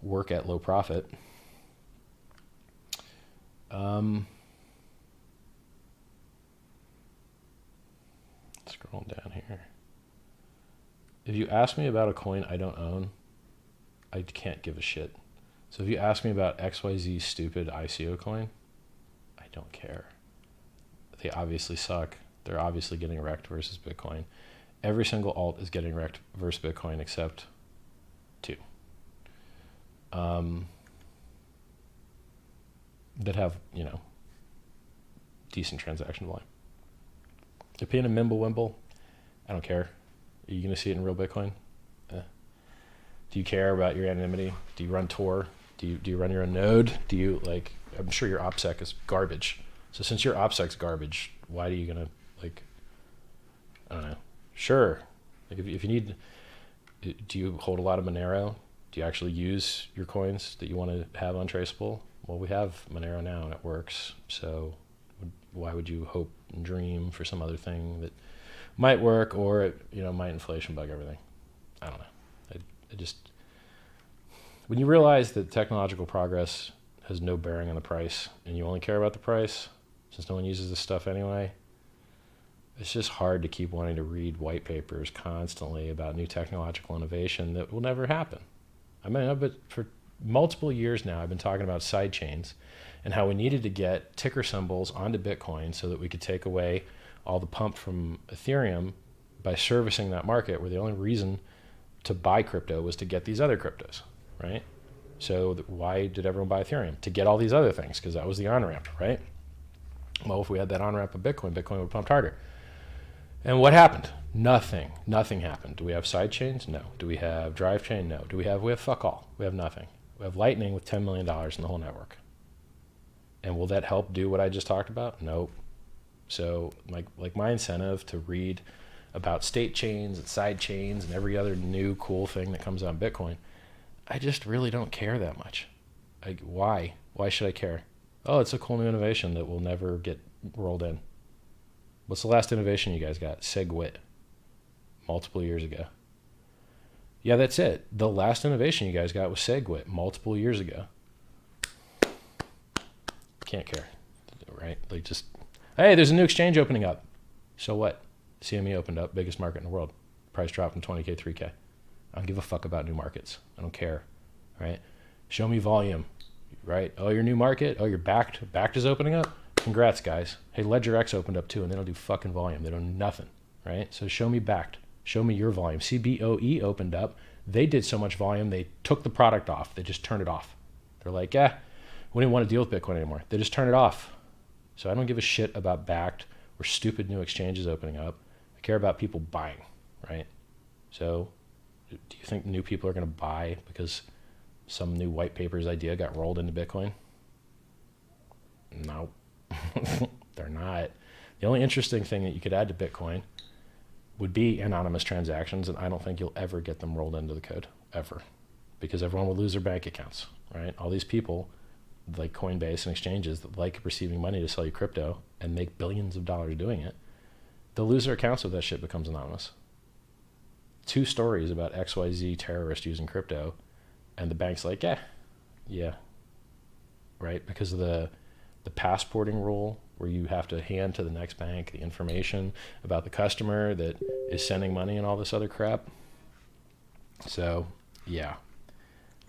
work at low profit. Scroll down here. If you ask me about a coin I don't own, I can't give a shit. So if you ask me about XYZ stupid ICO coin, I don't care. They obviously suck. They're obviously getting wrecked versus Bitcoin. Every single alt is getting wrecked versus Bitcoin except 2. That have, you know, decent transaction volume. They're paying a Mimblewimble. I don't care. Are you going to see it in real Bitcoin? Do you care about your anonymity? Do you run Tor? Do you run your own node? Do you, like, I'm sure your OPSEC is garbage. So since your OPSEC's garbage, why are you gonna like? I don't know. Sure, like if you need, do you hold a lot of Monero? Do you actually use your coins that you want to have untraceable? Well, we have Monero now and it works. So why would you hope and dream for some other thing that might work, or it, might inflation bug everything? I don't know. I just, when you realize that technological progress has no bearing on the price and you only care about the price, since no one uses this stuff anyway, it's just hard to keep wanting to read white papers constantly about new technological innovation that will never happen. I mean, but for multiple years now, I've been talking about side chains and how we needed to get ticker symbols onto Bitcoin so that we could take away all the pump from Ethereum by servicing that market, where the only reason to buy crypto was to get these other cryptos, right? So why did everyone buy Ethereum? To get all these other things, because that was the on-ramp, right? Well, if we had that on-ramp of Bitcoin, Bitcoin would pump harder. And what happened? Nothing happened. Do we have side chains? No. Do we have drive chain? No. We have fuck all. We have nothing. We have Lightning with $10 million in the whole network. And will that help do what I just talked about? Nope. So like my incentive to read about state chains and side chains and every other new cool thing that comes on Bitcoin, I just really don't care that much. Why? Why should I care? Oh, it's a cool new innovation that will never get rolled in. What's the last innovation you guys got? SegWit. Multiple years ago. Yeah, that's it. The last innovation you guys got was SegWit multiple years ago. Can't care, right? Like just, hey, there's a new exchange opening up. So what? CME opened up, biggest market in the world. Price dropped from 20K, 3K. I don't give a fuck about new markets. I don't care, right? Show me volume, right? Oh, your new market? Oh, you're backed. Backed is opening up? Congrats, guys. Hey, Ledger X opened up too, and they don't do fucking volume. They don't do nothing, right? So show me backed. Show me your volume. CBOE opened up. They did so much volume, they took the product off. They just turned it off. They're like, we didn't want to deal with Bitcoin anymore. They just turned it off. So I don't give a shit about backed or stupid new exchanges opening up. I care about people buying, right? So do you think new people are going to buy because some new white paper's idea got rolled into Bitcoin? No, they're not. The only interesting thing that you could add to Bitcoin would be anonymous transactions, and I don't think you'll ever get them rolled into the code, ever, because everyone will lose their bank accounts, right? All these people, like Coinbase and exchanges that like receiving money to sell you crypto and make billions of dollars doing it, they'll lose their accounts if that shit becomes anonymous. 2 stories about XYZ terrorist using crypto, and the bank's like, yeah, right? Because of the passporting rule, where you have to hand to the next bank the information about the customer that is sending money and all this other crap. So yeah,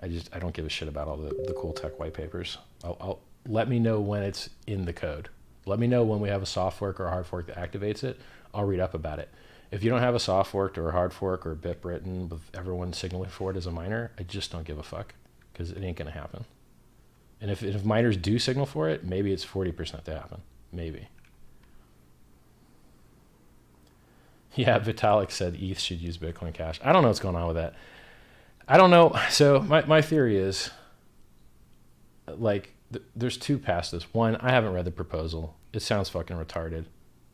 I don't give a shit about all the cool tech white papers. I'll let me know when it's in the code. Let me know when we have a soft fork or a hard fork that activates it. I'll read up about it. If you don't have a soft fork or a hard fork or a bit written with everyone signaling for it as a miner, I just don't give a fuck, because it ain't gonna happen. And if miners do signal for it, maybe it's 40% to happen. Maybe. Yeah, Vitalik said ETH should use Bitcoin Cash. I don't know what's going on with that. I don't know. So my theory is, like, there's 2 past this. One, I haven't read the proposal. It sounds fucking retarded.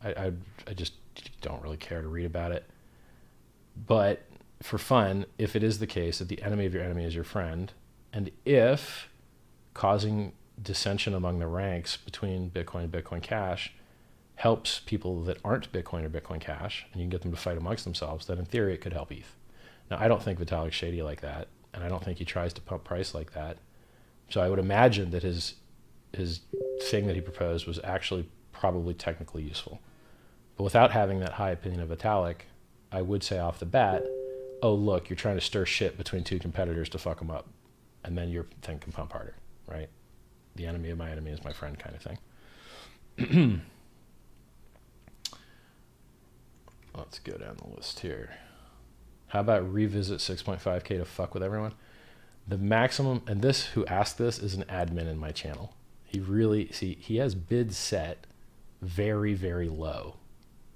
I just don't really care to read about it. But for fun, if it is the case that the enemy of your enemy is your friend, and if causing dissension among the ranks between Bitcoin and Bitcoin Cash helps people that aren't Bitcoin or Bitcoin Cash, and you can get them to fight amongst themselves, then in theory it could help ETH. Now, I don't think Vitalik's shady like that, and I don't think he tries to pump price like that. So I would imagine that his thing that he proposed was actually probably technically useful. But without having that high opinion of Vitalik, I would say off the bat, oh, look, you're trying to stir shit between 2 competitors to fuck them up, and then your thing can pump harder, right? The enemy of my enemy is my friend kind of thing. Let's go down the list here. How about revisit 6.5K to fuck with everyone? The maximum, and this, who asked this, is an admin in my channel. He has bids set very, very low,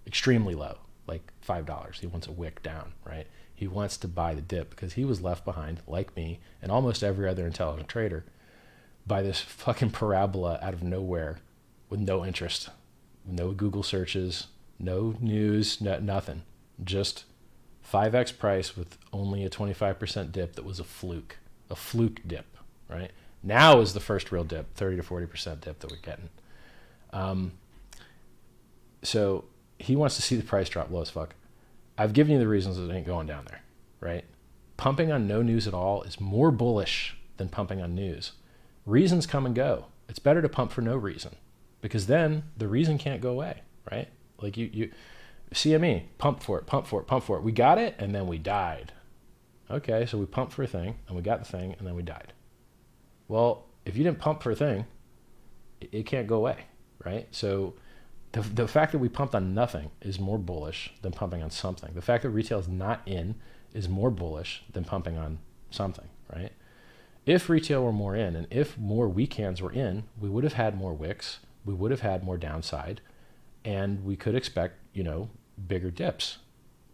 extremely low, like $5. He wants a wick down, right? He wants to buy the dip because he was left behind, like me, and almost every other intelligent trader, by this fucking parabola out of nowhere with no interest, no Google searches, no news, nothing. Just 5x price with only a 25% dip that was a fluke dip, right? Now is the first real dip, 30 to 40% dip that we're getting. So he wants to see the price drop low as fuck. I've given you the reasons that it ain't going down there, right? Pumping on no news at all is more bullish than pumping on news. Reasons come and go. It's better to pump for no reason, because then the reason can't go away, right? Like you CME, pump for it. We got it, and then we died. Okay, so we pumped for a thing, and we got the thing, and then we died. Well, if you didn't pump for a thing, it can't go away, right? So the fact that we pumped on nothing is more bullish than pumping on something. The fact that retail is not in is more bullish than pumping on something, right? If retail were more in, and if more weak hands were in, we would have had more wicks, we would have had more downside, and we could expect, bigger dips.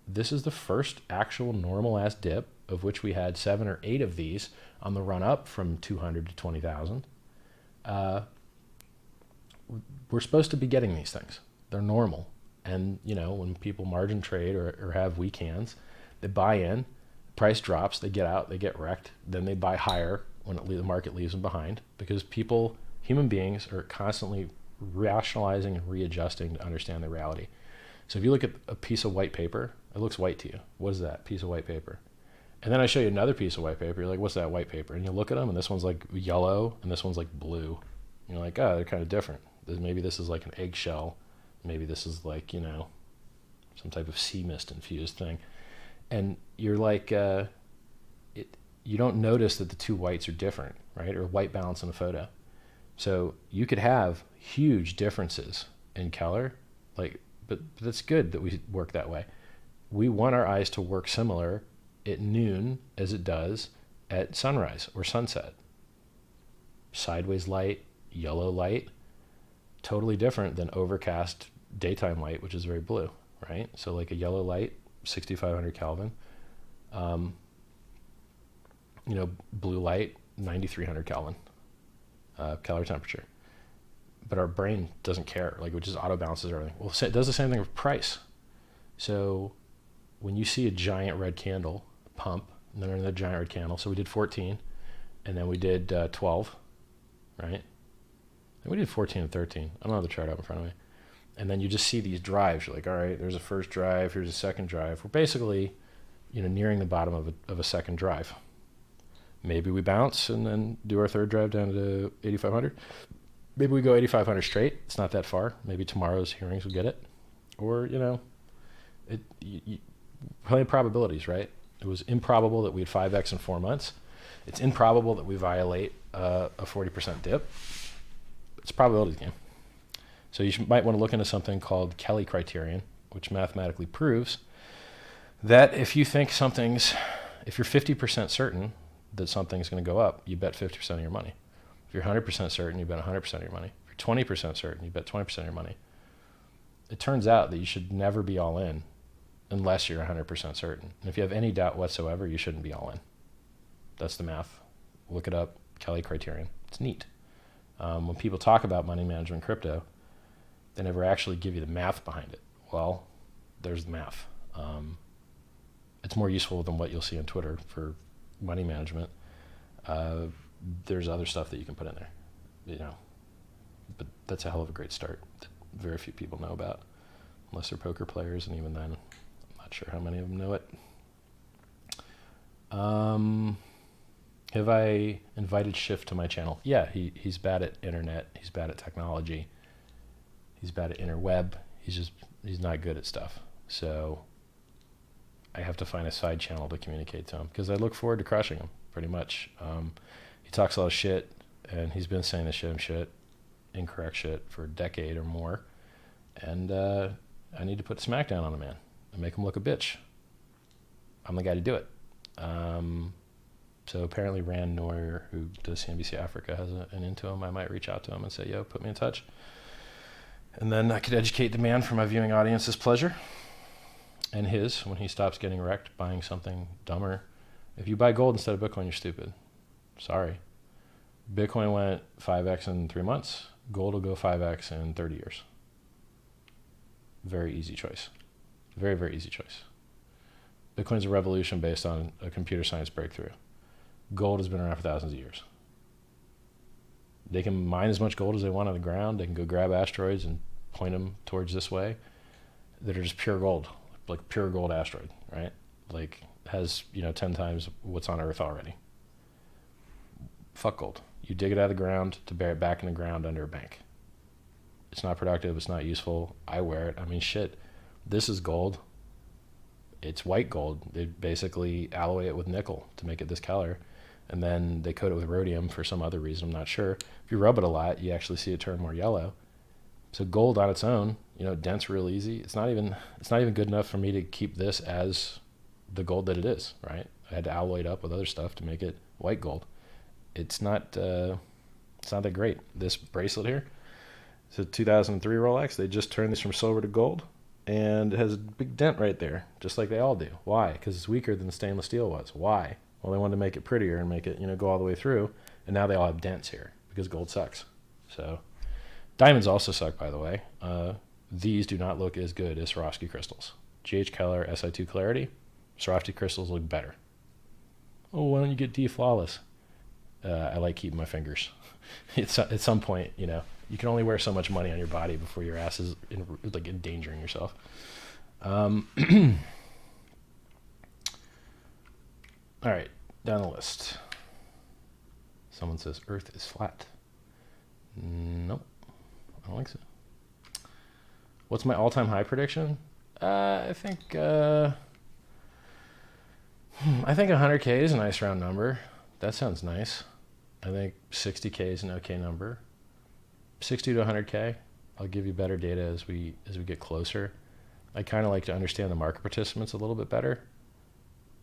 This is the first actual normal ass dip, of which we had 7 or 8 of these on the run up from 200 to 20,000. We're supposed to be getting these things. They're normal. And, when people margin trade or have weak hands, they buy in, price drops, they get out, they get wrecked, then they buy higher when the market leaves them behind, because human beings are constantly rationalizing and readjusting to understand the reality. So if you look at a piece of white paper, it looks white to you. What is that? Piece of white paper. And then I show you another piece of white paper. You're like, what's that white paper? And you look at them, and this one's like yellow, and this one's like blue. And you're like, oh, they're kind of different. Maybe this is like an eggshell. Maybe this is like, some type of sea mist infused thing. And you're like, you don't notice that the two whites are different, right? Or white balance in a photo. So you could have huge differences in color, but that's good that we work that way. We want our eyes to work similar at noon as it does at sunrise or sunset. Sideways light, yellow light, totally different than overcast daytime light, which is very blue, right? So like a yellow light, 6,500 Kelvin, blue light, 9,300 Kelvin, color temperature. But our brain doesn't care, it just auto balances everything. Well, it does the same thing with price. So when you see a giant red candle pump, and then another giant red candle, so we did 14, and then we did 12, right? And we did 14 and 13. I don't have the chart up in front of me. And then you just see these drives. You're like, all right, there's a first drive, here's a second drive. We're basically, nearing the bottom of a second drive. Maybe we bounce and then do our third drive down to 8,500. Maybe we go 8,500 straight. It's not that far. Maybe tomorrow's hearings will get it. Or, plenty of probabilities, right? It was improbable that we had 5x in 4 months. It's improbable that we violate a 40% dip. It's a probability game. So you might want to look into something called Kelly criterion, which mathematically proves that if you're 50% certain that something's going to go up, you bet 50% of your money. If you're 100% certain, you bet 100% of your money. If you're 20% certain, you bet 20% of your money. It turns out that you should never be all in unless you're 100% certain. And if you have any doubt whatsoever, you shouldn't be all in. That's the math. Look it up, Kelly criterion. It's neat. When people talk about money management crypto, they never actually give you the math behind it. Well, there's the math. It's more useful than what you'll see on Twitter for money management. There's other stuff that you can put in there, but that's a hell of a great start that very few people know about, unless they're poker players, and even then, I'm not sure how many of them know it. Have I invited Schiff to my channel? Yeah, he's bad at internet, he's bad at technology, he's bad at interweb, he's not good at stuff. So I have to find a side channel to communicate to him, because I look forward to crushing him, pretty much. He talks a lot of shit, and he's been saying the same shit, incorrect shit, for a decade or more. And I need to put smackdown on the man and make him look a bitch. I'm the guy to do it. So apparently Rand Neuer, who does CNBC Africa, has an into him. I might reach out to him and say, yo, put me in touch. And then I could educate the man for my viewing audience's pleasure and his, when he stops getting wrecked buying something dumber. If you buy gold instead of Bitcoin, you're stupid. Sorry. Bitcoin went 5x in 3 months. Gold will go 5x in 30 years. Very easy choice. Very, very easy choice. Bitcoin's a revolution based on a computer science breakthrough. Gold has been around for thousands of years. They can mine as much gold as they want on the ground. They can go grab asteroids and point them towards this way that are just pure gold, like pure gold asteroid, right? Like has, 10 times what's on Earth already. Fuck gold. You dig it out of the ground to bury it back in the ground under a bank. It's not productive. It's not useful. I wear it. I mean, shit. This is gold. It's white gold. They basically alloy it with nickel to make it this color. And then they coat it with rhodium for some other reason. I'm not sure. If you rub it a lot, you actually see it turn more yellow. So gold on its own, dents real easy. It's not even good enough for me to keep this as the gold that it is, right? I had to alloy it up with other stuff to make it white gold. It's not that great. This bracelet here, it's a 2003 Rolex. They just turned this from silver to gold, and it has a big dent right there, just like they all do. Why? Because it's weaker than stainless steel was. Why? Well, they wanted to make it prettier and make it, go all the way through, and now they all have dents here because gold sucks. So diamonds also suck, by the way. These do not look as good as Swarovski crystals. GH Keller Si2 Clarity, Swarovski crystals look better. Oh, why don't you get D Flawless? I like keeping my fingers. At some point, you can only wear so much money on your body before your ass is endangering yourself. All right, down the list. Someone says Earth is flat. Nope, I don't think so. What's my all-time high prediction? I think 100K is a nice round number. That sounds nice. I think 60K is an okay number. 60 to 100K. I'll give you better data as we get closer. I kind of like to understand the market participants a little bit better.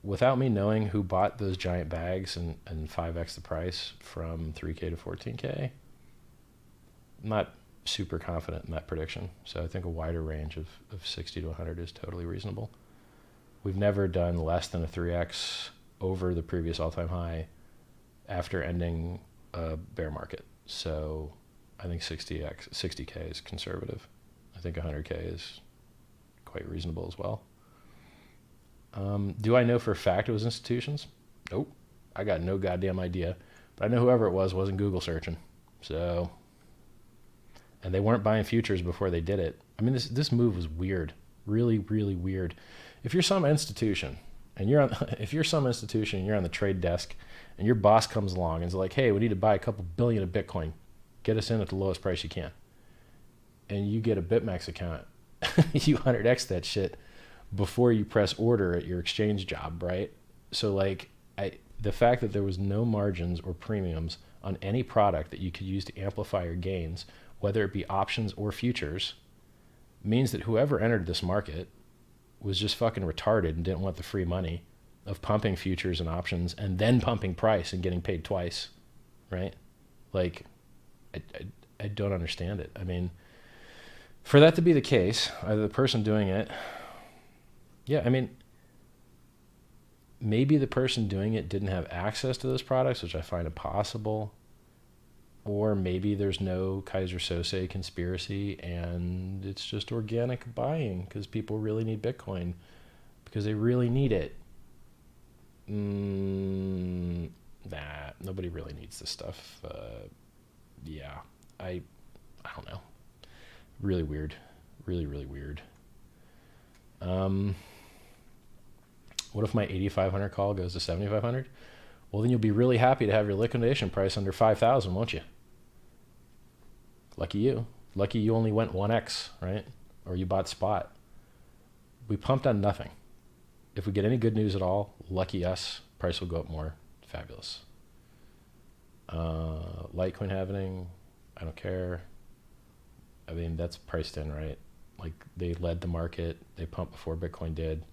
Without me knowing who bought those giant bags and 5x the price from 3K to 14K, I'm not super confident in that prediction. So I think a wider range of 60 to 100 is totally reasonable. We've never done less than a 3x over the previous all-time high after ending a bear market. So I think 60K is conservative. I think 100K is quite reasonable as well. Do I know for a fact it was institutions? Nope. I got no goddamn idea. But I know whoever it was wasn't Google searching. So, and they weren't buying futures before they did it. I mean, this move was weird. Really, really weird. If you're some institution and you're on the trade desk and your boss comes along and is like, hey, we need to buy a couple billion of Bitcoin. Get us in at the lowest price you can. And you get a BitMEX account. You 100x that shit before you press order at your exchange job, right? So the fact that there was no margins or premiums on any product that you could use to amplify your gains, whether it be options or futures, means that whoever entered this market was just fucking retarded and didn't want the free money of pumping futures and options and then pumping price and getting paid twice, right? I don't understand it. I mean, for that to be the case, either the person doing it, maybe the person doing it didn't have access to those products, which I find impossible. Or maybe there's no Kaiser Sose conspiracy and it's just organic buying because people really need Bitcoin because they really need it. Nah, nobody really needs this stuff. I don't know. Really weird. Really, really weird. What if my 8,500 call goes to 7,500? Well, then you'll be really happy to have your liquidation price under 5,000, won't you? Lucky you. Lucky you only went 1x, right? Or you bought spot. We pumped on nothing. If we get any good news at all, lucky us, price will go up more. Fabulous. Litecoin halving, I don't care. I mean, that's priced in, right? Like they led the market, they pumped before Bitcoin did,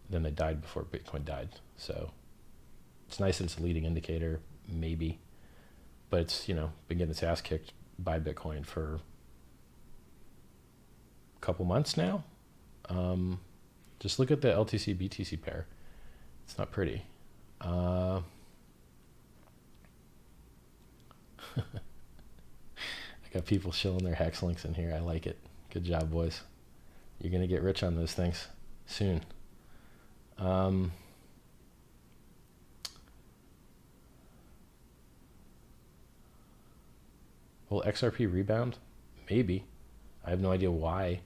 then they died before Bitcoin died. So it's nice that it's a leading indicator, maybe, but it's, been getting its ass kicked by Bitcoin for a couple months now. Just look at the LTC BTC pair. It's not pretty. I Got people shilling their hex links in here. I like it. Good job, boys. You're going to get rich on those things soon. Will XRP rebound? Maybe. I have no idea why.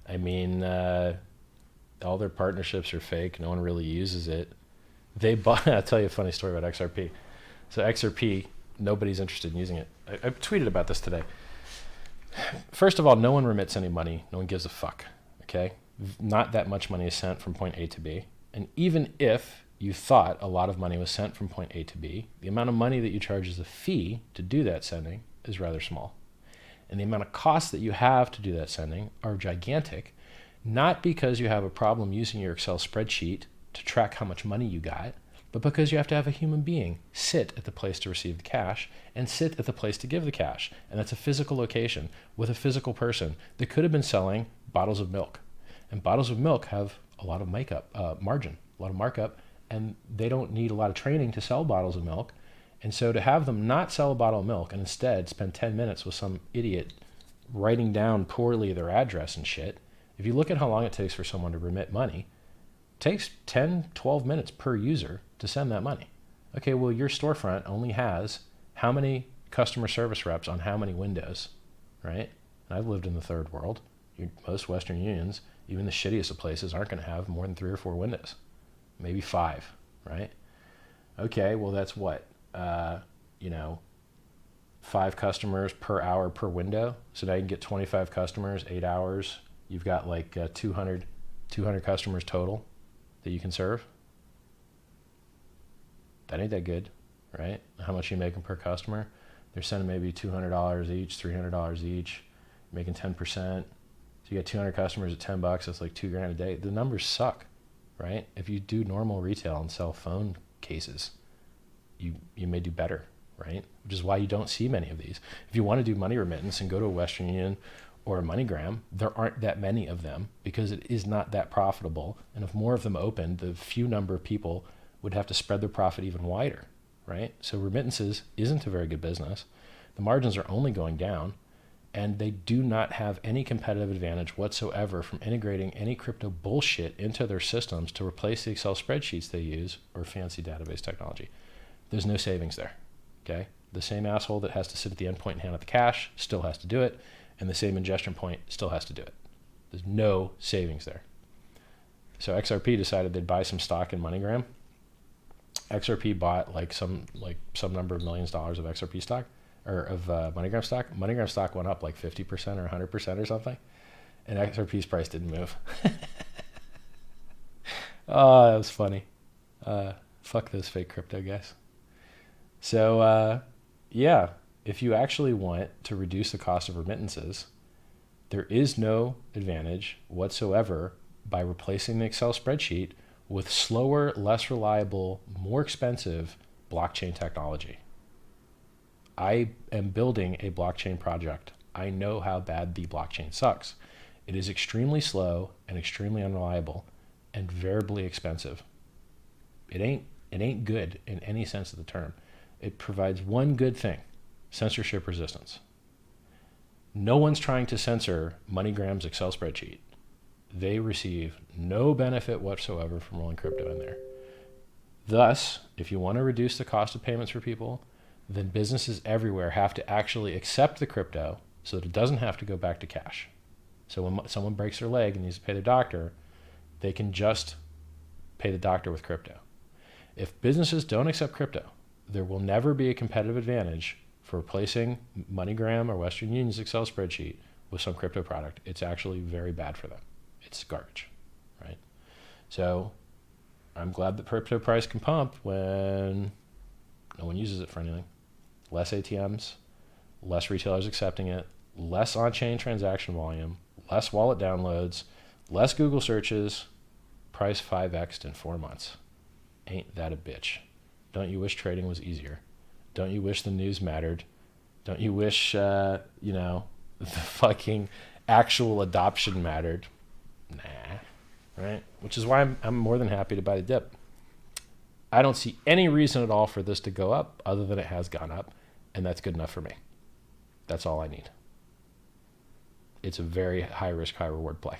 I mean, all their partnerships are fake. No one really uses it. They bought. I'll tell you a funny story about XRP. So XRP, nobody's interested in using it. I tweeted about this today. First of all, no one remits any money. No one gives a fuck. Okay? Not that much money is sent from point A to B. And even if you thought a lot of money was sent from point A to B, the amount of money that you charge as a fee to do that sending is rather small. And the amount of costs that you have to do that sending are gigantic, not because you have a problem using your Excel spreadsheet to track how much money you got, but because you have to have a human being sit at the place to receive the cash and sit at the place to give the cash. And that's a physical location with a physical person that could have been selling bottles of milk. And bottles of milk have a lot of margin, a lot of markup, and they don't need a lot of training to sell bottles of milk. And so to have them not sell a bottle of milk and instead spend 10 minutes with some idiot writing down poorly their address and shit, if you look at how long it takes for someone to remit money, it takes 10, 12 minutes per user to send that money. Okay, well, your storefront only has how many customer service reps on how many windows, right? And I've lived in the third world. Most Western Unions, even the shittiest of places, aren't going to have more than 3 or 4 windows, maybe 5, right? Okay, well, that's what? 5 customers per hour per window. So now you can get 25 customers, 8 hours. You've got like 200 customers total that you can serve. That ain't that good, right? How much are you making per customer? They're sending maybe $200 each, $300 each, making 10%. So you get 200 customers at $10, that's like $2,000 a day. The numbers suck, right? If you do normal retail and sell phone cases, you may do better, right? Which is why you don't see many of these. If you want to do money remittance and go to a Western Union or a MoneyGram, there aren't that many of them because it is not that profitable. And if more of them opened, the few number of people would have to spread their profit even wider, right? So remittances isn't a very good business. The margins are only going down, and they do not have any competitive advantage whatsoever from integrating any crypto bullshit into their systems to replace the Excel spreadsheets they use or fancy database technology. There's no savings there, okay? The same asshole that has to sit at the endpoint and hand out the cash still has to do it, and the same ingestion point still has to do it. There's no savings there. So XRP decided they'd buy some stock in MoneyGram. XRP bought like some number of millions of dollars of XRP stock, or of MoneyGram stock. MoneyGram stock went up like 50% or 100% or something, and XRP's price didn't move. Oh, that was funny. Fuck those fake crypto guys. So, yeah, if you actually want to reduce the cost of remittances, there is no advantage whatsoever by replacing the Excel spreadsheet with slower, less reliable, more expensive blockchain technology. I am building a blockchain project. I know how bad the blockchain sucks. It is extremely slow and extremely unreliable and variably expensive. It ain't good in any sense of the term. It provides one good thing: censorship resistance. No one's trying to censor MoneyGram's Excel spreadsheet. They receive no benefit whatsoever from rolling crypto in there. Thus, if you want to reduce the cost of payments for people, then businesses everywhere have to actually accept the crypto so that it doesn't have to go back to cash. So when someone breaks their leg and needs to pay their doctor, they can just pay the doctor with crypto. If businesses don't accept crypto, there will never be a competitive advantage for replacing MoneyGram or Western Union's Excel spreadsheet with some crypto product. It's actually very bad for them. It's garbage, right? So I'm glad that crypto price can pump when no one uses it for anything. Less ATMs, less retailers accepting it, less on-chain transaction volume, less wallet downloads, less Google searches, price 5x'd in 4 months. Ain't that a bitch? Don't you wish trading was easier? Don't you wish the news mattered? Don't you wish, the fucking actual adoption mattered? Nah, right? Which is why I'm more than happy to buy the dip. I don't see any reason at all for this to go up other than it has gone up, and that's good enough for me. That's all I need. it's a very high risk, high reward play.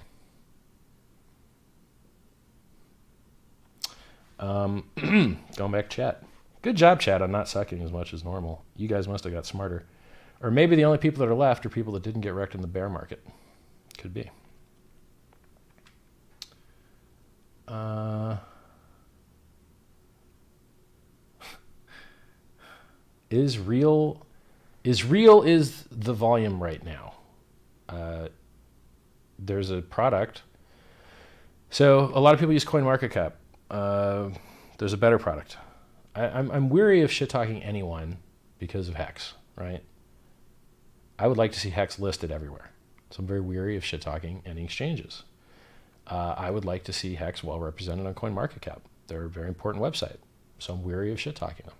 Going back to chat. Good job, chat, on not sucking as much as normal. You guys must have got smarter. Or maybe the only people that are left are people that didn't get wrecked in the bear market. Could be. Is real the volume right now? There's a product. So a lot of people use CoinMarketCap. There's a better product. I'm weary of shit talking anyone because of HEX, right? I would like to see HEX listed everywhere. So I'm very weary of shit talking any exchanges. I would like to see HEX well represented on CoinMarketCap. They're a very important website. So I'm weary of shit talking them.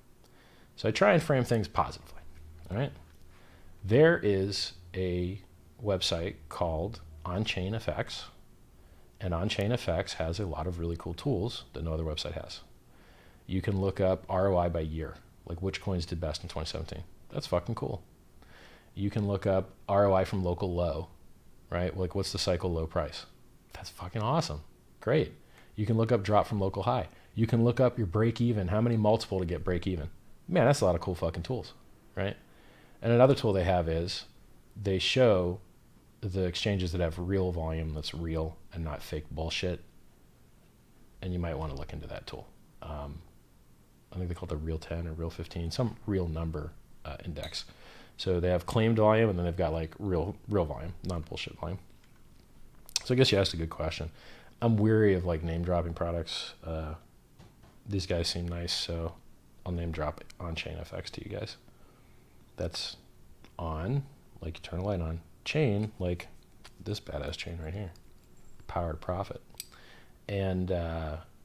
So I try and frame things positively. All right. There is a website called On-Chain FX, and On-Chain FX has a lot of really cool tools that no other website has. You can look up ROI by year, like which coins did best in 2017. That's fucking cool. You can look up ROI from local low, right? Like what's the cycle low price? That's fucking awesome. Great. You can look up drop from local high. You can look up your break even, how many multiple to get break even. Man, that's a lot of cool fucking tools, right? And another tool they have is they show the exchanges that have real volume that's real and not fake bullshit. And you might want to look into that tool. I think they call it the Real 10 or Real 15, some real number index. So they have claimed volume, and then they've got like real volume, non-bullshit volume. So I guess you asked a good question. I'm weary of like name dropping products. These guys seem nice, so I'll name drop On-Chain FX to you guys. That's on, like you turn a light on. Chain, like this badass chain right here. Power to profit. And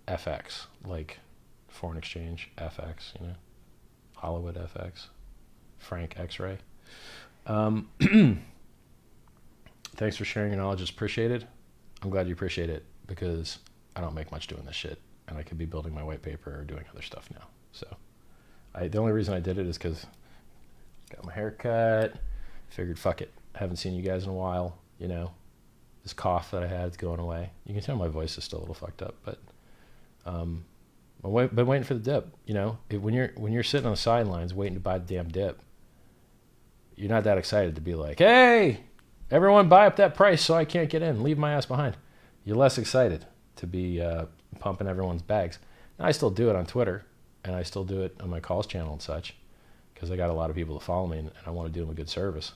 FX, like foreign exchange, FX, you know. Hollywood FX. Frank X-Ray. Thanks for sharing your knowledge. It's appreciated. I'm glad you appreciate it because I don't make much doing this shit, and I could be building my white paper or doing other stuff now. So the only reason I did it is because got my hair cut, figured fuck it. I haven't seen you guys in a while, you know. This cough that I had is going away. You can tell my voice is still a little fucked up, but I've been waiting for the dip, you know. When you're sitting on the sidelines waiting to buy the damn dip, you're not that excited to be like, hey, everyone buy up that price so I can't get in, leave my ass behind. You're less excited to be pumping everyone's bags. Now, I still do it on Twitter, and I still do it on my calls channel and such, because I got a lot of people to follow me, and I want to do them a good service.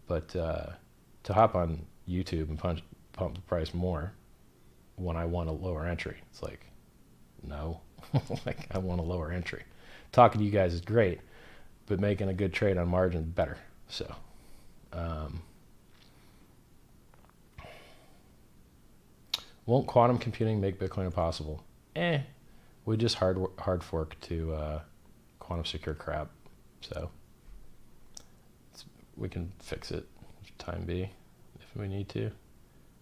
But to hop on YouTube and pump the price more when I want a lower entry, it's like, no. Like, I want a lower entry. Talking to you guys is great, but making a good trade on margin is better. So, won't quantum computing make Bitcoin impossible? We just hard fork to quantum secure crap. So, we can fix it if time be, if we need to.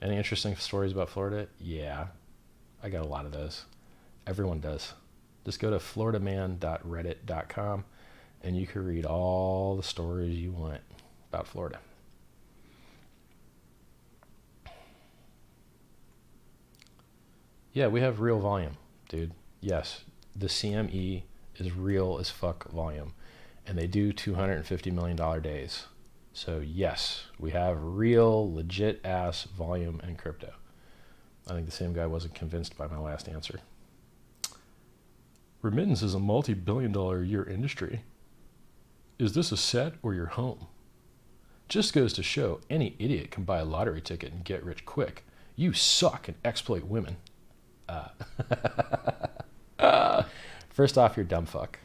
Any interesting stories about Florida? Yeah, I got a lot of those. Everyone does. Just go to floridaman.reddit.com and you can read all the stories you want about Florida. Yeah, we have real volume, dude. Yes, the CME is real as fuck volume, and they do $250 million days. So yes, we have real, legit ass volume in crypto. I think the same guy wasn't convinced by my last answer. Remittance is a multi-billion-dollar a year industry. Is this a set or your home? Just goes to show any idiot can buy a lottery ticket and get rich quick. You suck and exploit women. First off, you're dumb fuck.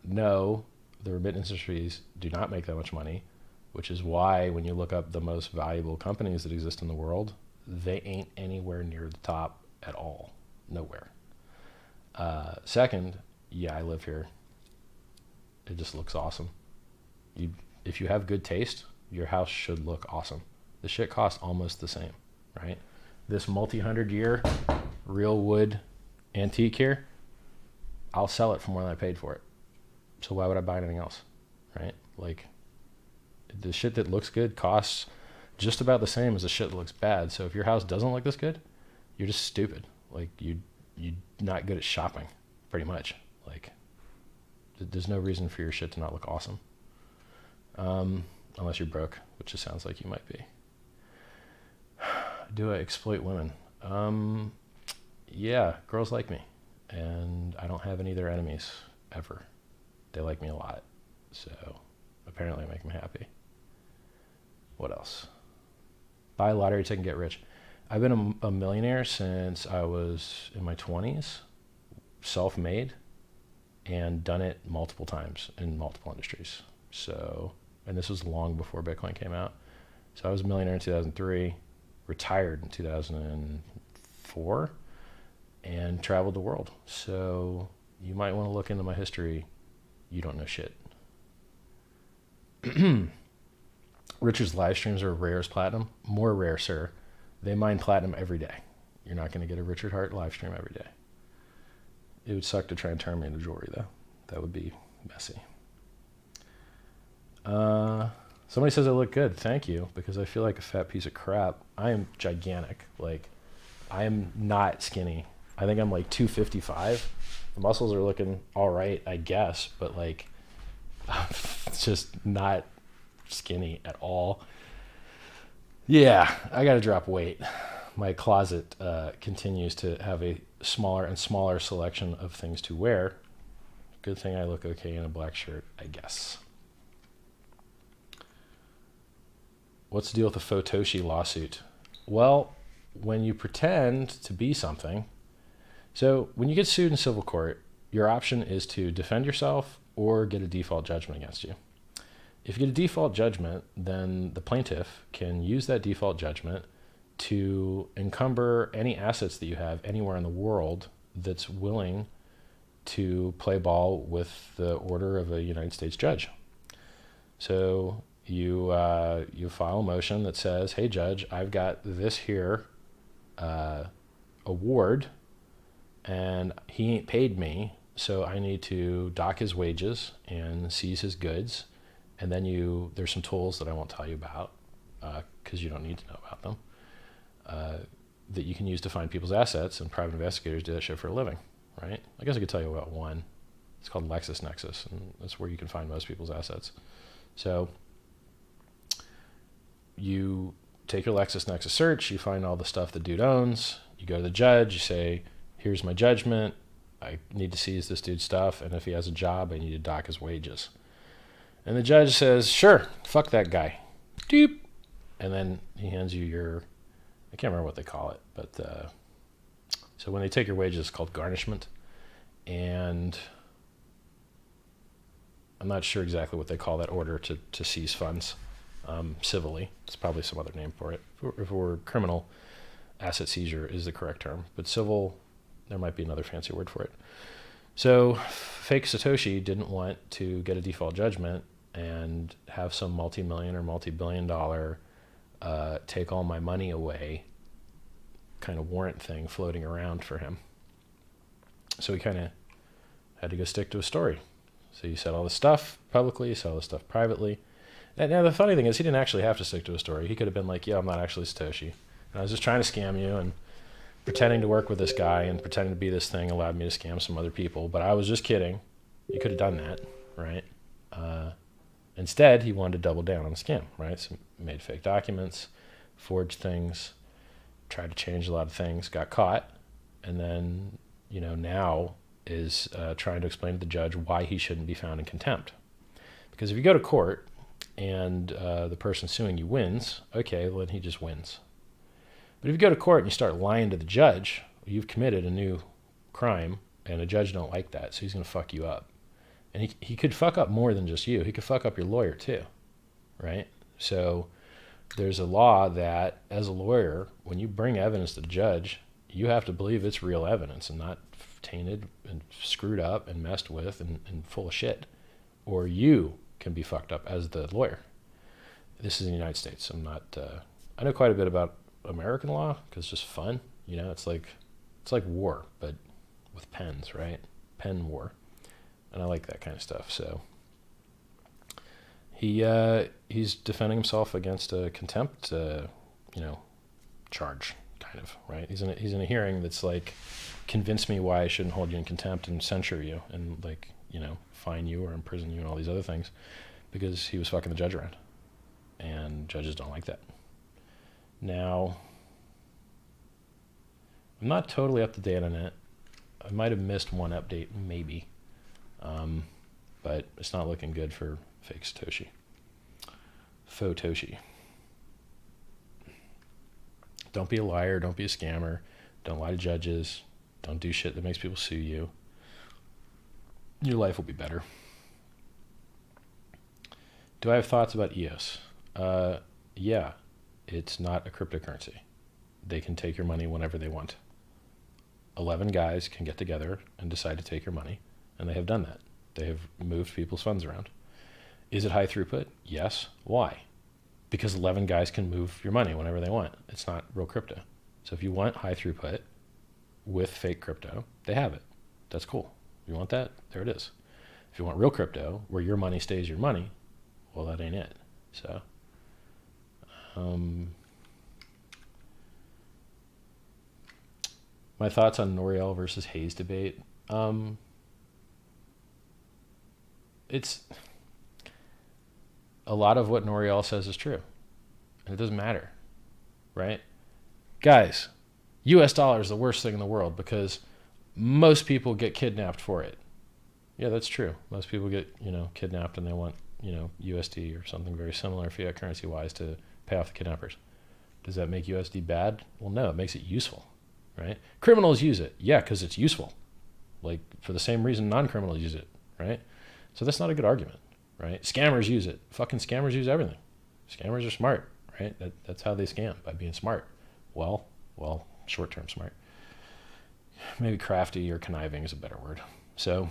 No, the remittance industries do not make that much money, which is why when you look up the most valuable companies that exist in the world, they ain't anywhere near the top at all. Nowhere. Second, yeah, I live here. It just looks awesome. If you have good taste, your house should look awesome. The shit costs almost the same, right? This multi-hundred year real wood antique here, I'll sell it for more than I paid for it. So why would I buy anything else, right? Like, the shit that looks good costs just about the same as the shit that looks bad. So if your house doesn't look this good, you're just stupid. Like you're not good at shopping, pretty much. Like there's no reason for your shit to not look awesome. Unless you're broke, which it sounds like you might be. Do I exploit women? Yeah, girls like me. And I don't have any of their enemies, ever. They like me a lot. So, apparently I make them happy. What else? Buy a lottery ticket and get rich. I've been a millionaire since I was in my 20s, self-made, and done it multiple times in multiple industries. So, and this was long before Bitcoin came out. So I was a millionaire in 2003, retired in 2004, and traveled the world. So you might want to look into my history. You don't know shit. Richard's live streams are rare as platinum. More rare, sir. They mine platinum every day. You're not going to get a Richard Hart live stream every day. It would suck to try and turn me into jewelry, though. That would be messy. Somebody says I look good. Thank you, because I feel like a fat piece of crap. I am gigantic. Like, I am not skinny. I think I'm like 255. The muscles are looking all right, I guess, but like, it's just not skinny at all. Yeah, I got to drop weight. My closet continues to have a smaller and smaller selection of things to wear. Good thing I look okay in a black shirt, I guess. What's the deal with the Photoshi lawsuit? Well, when you pretend to be something, so when you get sued in civil court, your option is to defend yourself or get a default judgment against you. If you get a default judgment, then the plaintiff can use that default judgment to encumber any assets that you have anywhere in the world that's willing to play ball with the order of a United States judge. So you file a motion that says, hey judge, I've got this here award and he ain't paid me, so I need to dock his wages and seize his goods. And then there's some tools that I won't tell you about because you don't need to know about them that you can use to find people's assets, and private investigators do that shit for a living, right? I guess I could tell you about one. It's called LexisNexis, and that's where you can find most people's assets. So you take your LexisNexis search, you find all the stuff the dude owns, you go to the judge, you say, here's my judgment, I need to seize this dude's stuff, and if he has a job, I need to dock his wages. And the judge says, sure, fuck that guy. Doop. And then he hands you your, I can't remember what they call it, but so when they take your wages, it's called garnishment. And I'm not sure exactly what they call that order to seize funds civilly. It's probably some other name for it. If it were criminal, asset seizure is the correct term. But civil, there might be another fancy word for it. So fake Satoshi didn't want to get a default judgment and have some multi-million or multi-billion dollar take all my money away kind of warrant thing floating around for him. So he kind of had to go stick to a story. So you said all this stuff publicly, you said all this stuff privately. And now the funny thing is he didn't actually have to stick to a story. He could have been like, yeah, I'm not actually Satoshi. And I was just trying to scam you, and pretending to work with this guy and pretending to be this thing allowed me to scam some other people. But I was just kidding. You could have done that, right? Instead, he wanted to double down on the scam, right? So made fake documents, forged things, tried to change a lot of things, got caught, and then, now is trying to explain to the judge why he shouldn't be found in contempt. Because if you go to court and the person suing you wins, okay, well, then he just wins. But if you go to court and you start lying to the judge, you've committed a new crime, and the judge don't like that, so he's going to fuck you up. And he could fuck up more than just you. He could fuck up your lawyer too, right? So there's a law that as a lawyer, when you bring evidence to the judge, you have to believe it's real evidence and not tainted and screwed up and messed with and full of shit. Or you can be fucked up as the lawyer. This is in the United States. I know quite a bit about American law because it's just fun. It's like war, but with pens, right? Pen war. And I like that kind of stuff. So He's defending himself against a contempt, charge, kind of, right? He's in a hearing that's like, convince me why I shouldn't hold you in contempt and censure you and like, fine you or imprison you and all these other things, because he was fucking the judge around, and judges don't like that. Now, I'm not totally up to date on it. I might have missed one update, maybe, but it's not looking good for fake Satoshi. Faux Toshi. Don't be a liar. Don't be a scammer. Don't lie to judges. Don't do shit that makes people sue you. Your life will be better. Do I have thoughts about EOS? Yeah, it's not a cryptocurrency. They can take your money whenever they want. 11 guys can get together and decide to take your money, and they have done that. They have moved people's funds around. Is it high throughput? Yes. Why? Because 11 guys can move your money whenever they want. It's not real crypto. So if you want high throughput with fake crypto, they have it. That's cool. If you want that, there it is. If you want real crypto, where your money stays your money, well, that ain't it. So, my thoughts on Noriel versus Hayes debate. It's a lot of what Noriel says is true, and it doesn't matter, right? Guys, US dollar is the worst thing in the world because most people get kidnapped for it. Yeah, that's true. Most people get, kidnapped and they want, USD or something very similar fiat currency wise to pay off the kidnappers. Does that make USD bad? Well, no, it makes it useful, right? Criminals use it. Yeah, because it's useful. Like for the same reason non-criminals use it, right? So that's not a good argument, right? Scammers use it. Fucking scammers use everything. Scammers are smart, right? That's how they scam, by being smart. Well, short-term smart. Maybe crafty or conniving is a better word. So,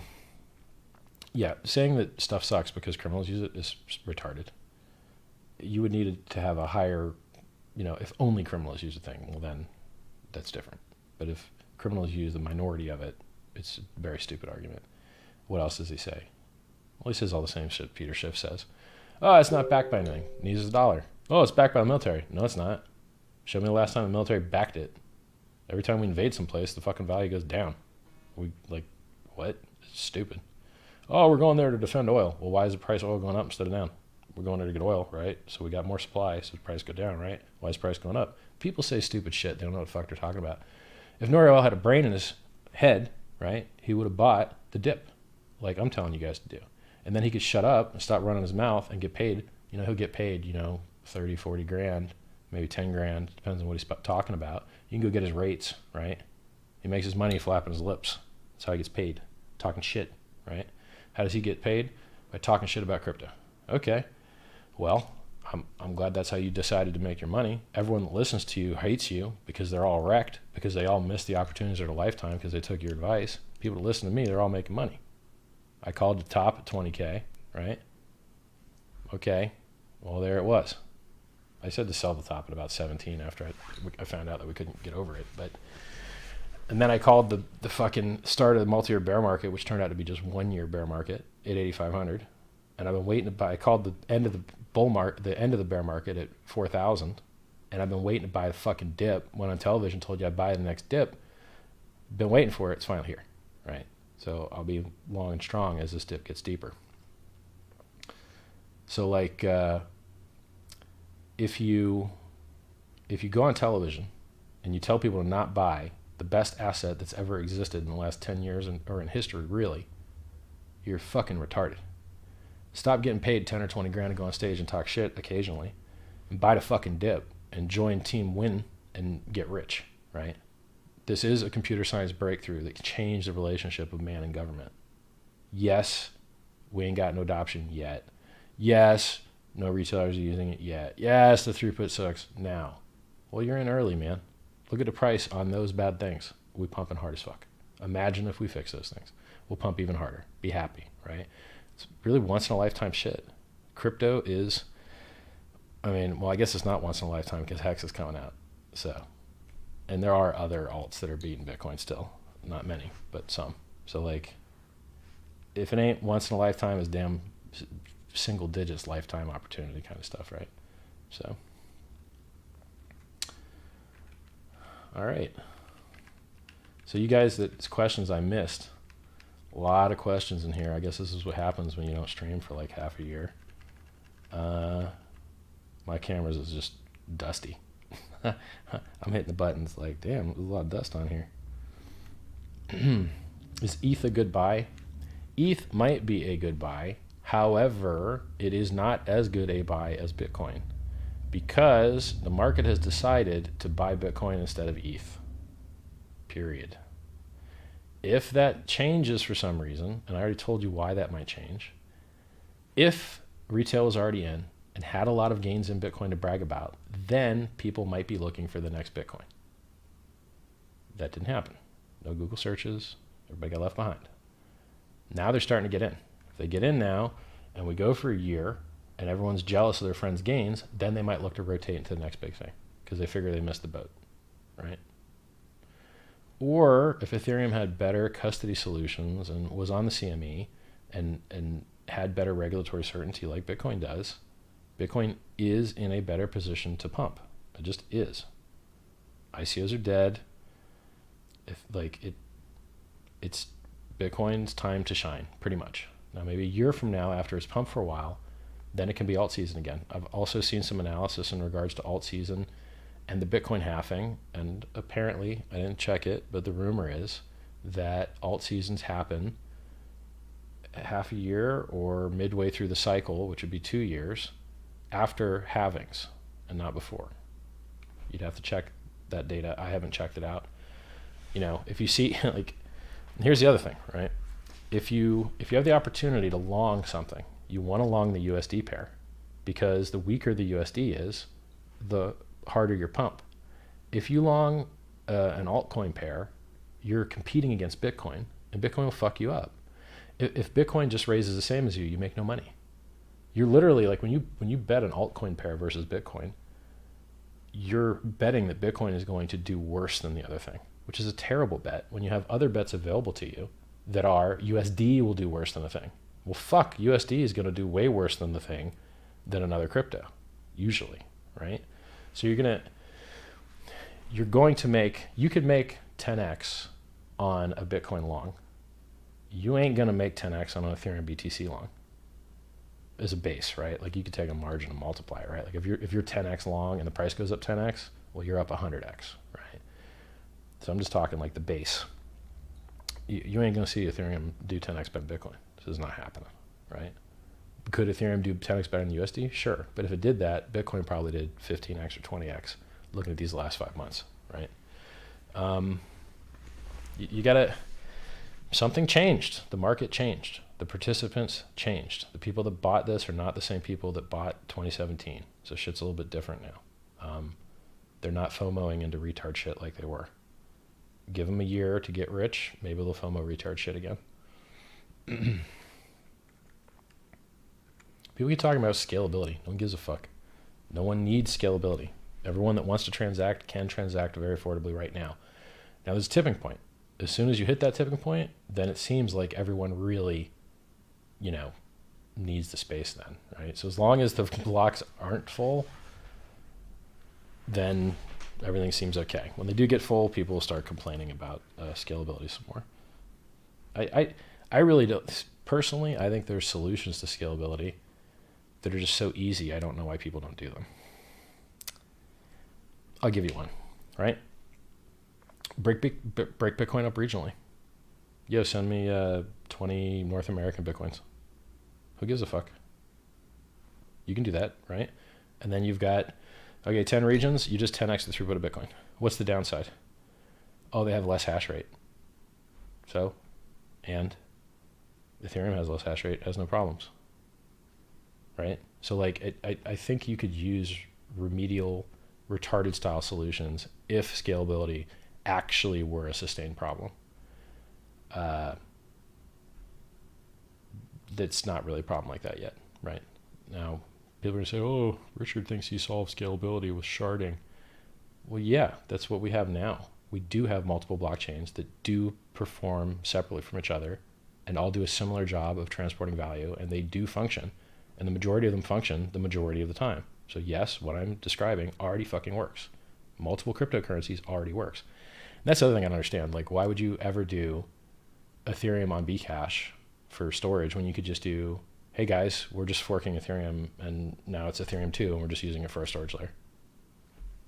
yeah, saying that stuff sucks because criminals use it is retarded. You would need to have a higher, if only criminals use a thing, well then that's different. But if criminals use the minority of it, it's a very stupid argument. What else does he say? Well, he says all the same shit Peter Schiff says. Oh, it's not backed by anything. Neither is the dollar. Oh, it's backed by the military. No, it's not. Show me the last time the military backed it. Every time we invade someplace, the fucking value goes down. What? It's stupid. Oh, we're going there to defend oil. Well, why is the price of oil going up instead of down? We're going there to get oil, right? So we got more supply, so the price go down, right? Why is the price going up? People say stupid shit. They don't know what the fuck they're talking about. If Noriel had a brain in his head, right, he would have bought the dip, like I'm telling you guys to do. And then he could shut up and stop running his mouth and get paid. He'll get paid, 30, 40 grand, maybe 10 grand, depends on what he's talking about. You can go get his rates, right? He makes his money flapping his lips. That's how he gets paid, talking shit, right? How does he get paid? By talking shit about crypto. Okay, well, I'm glad that's how you decided to make your money. Everyone that listens to you hates you because they're all wrecked, because they all missed the opportunities of their lifetime because they took your advice. People that listen to me, they're all making money. I called the top at 20K, right? Okay, well, there it was. I said to sell the top at about 17 after I found out that we couldn't get over it. And then I called the fucking start of the multi-year bear market, which turned out to be just 1 year bear market at 8,500. And I've been waiting to buy. I called the end of the end of the bear market at 4,000, and I've been waiting to buy the fucking dip. Went on television, told you I'd buy the next dip. Been waiting for it. It's finally here, right? So I'll be long and strong as this dip gets deeper. So if you go on television and you tell people to not buy the best asset that's ever existed in the last 10 years or in history, really, you're fucking retarded. Stop getting paid 10 or 20 grand to go on stage and talk shit occasionally and buy the fucking dip and join Team Win and get rich, right? This is a computer science breakthrough that can change the relationship of man and government. Yes, we ain't got no adoption yet. Yes, no retailers are using it yet. Yes, the throughput sucks now. Well, you're in early, man. Look at the price on those bad things. We pumping hard as fuck. Imagine if we fix those things. We'll pump even harder. Be happy, right? It's really once in a lifetime shit. Crypto is, I guess it's not once in a lifetime because HEX is coming out. So, and there are other alts that are beating Bitcoin still. Not many, but some. So if it ain't once in a lifetime, it's damn single digits lifetime opportunity kind of stuff, right? So, all right. So you guys, that's questions I missed. A lot of questions in here. I guess this is what happens when you don't stream for like half a year. My cameras is just dusty. I'm hitting the buttons like, damn, there's a lot of dust on here. Is ETH a good buy? ETH might be a good buy. However, it is not as good a buy as Bitcoin because the market has decided to buy Bitcoin instead of ETH. Period. If that changes for some reason, and I already told you why that might change, if retail was already in and had a lot of gains in Bitcoin to brag about, then people might be looking for the next Bitcoin. That didn't happen. No Google searches. Everybody got left behind. Now they're starting to get in. If they get in now and we go for a year and everyone's jealous of their friends' gains, then they might look to rotate into the next big thing because they figure they missed the boat, right? Or if Ethereum had better custody solutions and was on the CME and had better regulatory certainty like Bitcoin does, Bitcoin is in a better position to pump. It just is. ICOs are dead. It's Bitcoin's time to shine, pretty much. Now, maybe a year from now, after it's pumped for a while, then it can be alt season again. I've also seen some analysis in regards to alt season and the Bitcoin halving, and apparently, I didn't check it, but the rumor is that alt seasons happen half a year or midway through the cycle, which would be 2 years, after halvings and not before. You'd have to check that data. I haven't checked it out. You know, if you see, like, here's the other thing, right? If you have the opportunity to long something, you want to long the USD pair because the weaker the USD is, the harder your pump. If you long an altcoin pair, you're competing against Bitcoin, and Bitcoin will fuck you up. If Bitcoin just raises the same as you, you make no money. You're literally like when you bet an altcoin pair versus Bitcoin, you're betting that Bitcoin is going to do worse than the other thing, which is a terrible bet when you have other bets available to you that are USD will do worse than the thing. Well, fuck, USD is going to do way worse than the thing than another crypto, usually, right? So you could make 10x on a Bitcoin long. You ain't going to make 10x on an Ethereum BTC long as a base, right? Like you could take a margin and multiply it, right? Like if you're 10x long and the price goes up 10x, well, you're up 100x, right? So I'm just talking like the base. You ain't going to see Ethereum do 10x better than Bitcoin. This is not happening, right? Could Ethereum do 10x better than USD? Sure. But if it did that, Bitcoin probably did 15x or 20x looking at these last 5 months, right? You got to, something changed. The market changed. The participants changed. The people that bought this are not the same people that bought 2017. So shit's a little bit different now. They're not FOMOing into retard shit like they were. Give them a year to get rich. Maybe they'll FOMO retard shit again. People keep talking about scalability. No one gives a fuck. No one needs scalability. Everyone that wants to transact can transact very affordably right now. Now there's a tipping point. As soon as you hit that tipping point, then it seems like everyone really, needs the space then, right? So as long as the blocks aren't full, then everything seems okay. When they do get full, people will start complaining about scalability some more. I really don't, personally, I think there's solutions to scalability that are just so easy, I don't know why people don't do them. I'll give you one, right? Break Bitcoin up regionally. Yo, send me 20 North American Bitcoins. Who gives a fuck? You can do that, right? And then you've got, 10 regions, you just 10x the throughput of Bitcoin. What's the downside? Oh, they have less hash rate. So, and Ethereum has less hash rate, has no problems, right? So like, I think you could use remedial, retarded style solutions if scalability actually were a sustained problem. That's not really a problem like that yet, right? Now, people are going to say, oh, Richard thinks he solved scalability with sharding. Well, yeah, that's what we have now. We do have multiple blockchains that do perform separately from each other and all do a similar job of transporting value, and they do function. And the majority of them function the majority of the time. So yes, what I'm describing already fucking works. Multiple cryptocurrencies already works. And that's the other thing I don't understand. Like, why would you ever do Ethereum on Bcash for storage when you could just do, hey guys, we're just forking Ethereum and now it's Ethereum 2 and we're just using it for our storage layer?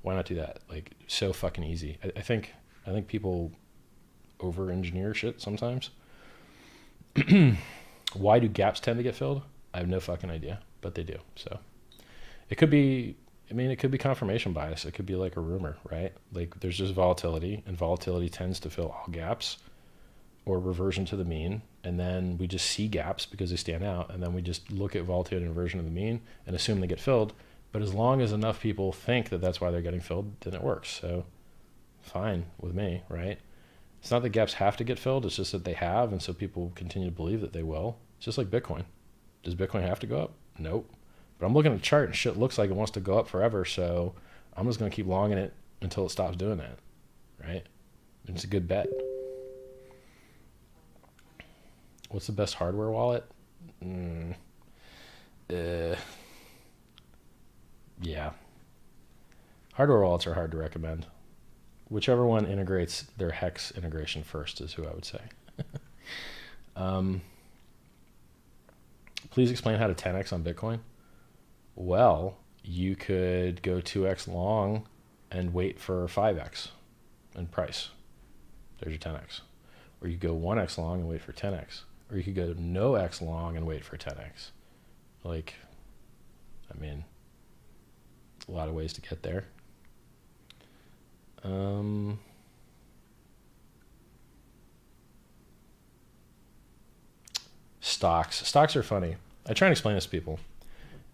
Why not do that? Like, so fucking easy. I think people over-engineer shit sometimes. Why do gaps tend to get filled? I have no fucking idea, but they do. So it could be, it could be confirmation bias. It could be like a rumor, right? Like there's just volatility, and volatility tends to fill all gaps or reversion to the mean. And then we just see gaps because they stand out. And then we just look at volatility and reversion to the mean and assume they get filled. But as long as enough people think that that's why they're getting filled, then it works. So fine with me, right? It's not that gaps have to get filled. It's just that they have. And so people continue to believe that they will. It's just like Bitcoin. Does Bitcoin have to go up? Nope. But I'm looking at the chart and shit looks like it wants to go up forever. So I'm just going to keep longing it until it stops doing that, right? And it's a good bet. What's the best hardware wallet? Yeah. Hardware wallets are hard to recommend. Whichever one integrates their HEX integration first is who I would say. Please explain how to 10x on Bitcoin. Well, you could go 2x long and wait for 5x in price. There's your 10x. Or you go 1x long and wait for 10x. Or you could go no x long and wait for 10x. Like, a lot of ways to get there. Stocks are funny. I try and explain this to people.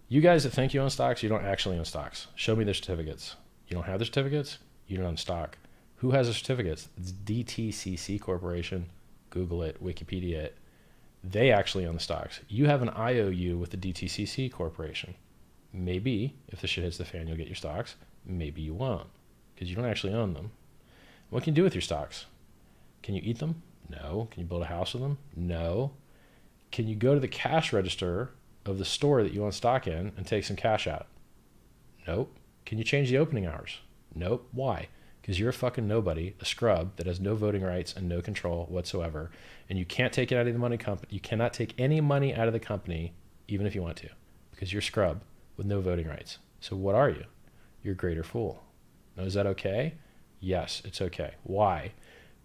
You guys that think you own stocks, you don't actually own stocks. Show me the certificates. You don't have the certificates, you don't own stock. Who has the certificates? It's DTCC Corporation. Google it, Wikipedia it. They actually own the stocks. You have an IOU with the DTCC Corporation. Maybe, if the shit hits the fan, you'll get your stocks. Maybe you won't, because you don't actually own them. What can you do with your stocks? Can you eat them? No. Can you build a house with them? No. Can you go to the cash register of the store that you own stock in and take some cash out? Nope. Can you change the opening hours? Nope. Why? Because you're a fucking nobody, a scrub that has no voting rights and no control whatsoever, and you can't take it out of the money company. You cannot take any money out of the company, even if you want to, because you're a scrub with no voting rights. So what are you? You're a greater fool. Now, is that okay? Yes, it's okay. Why?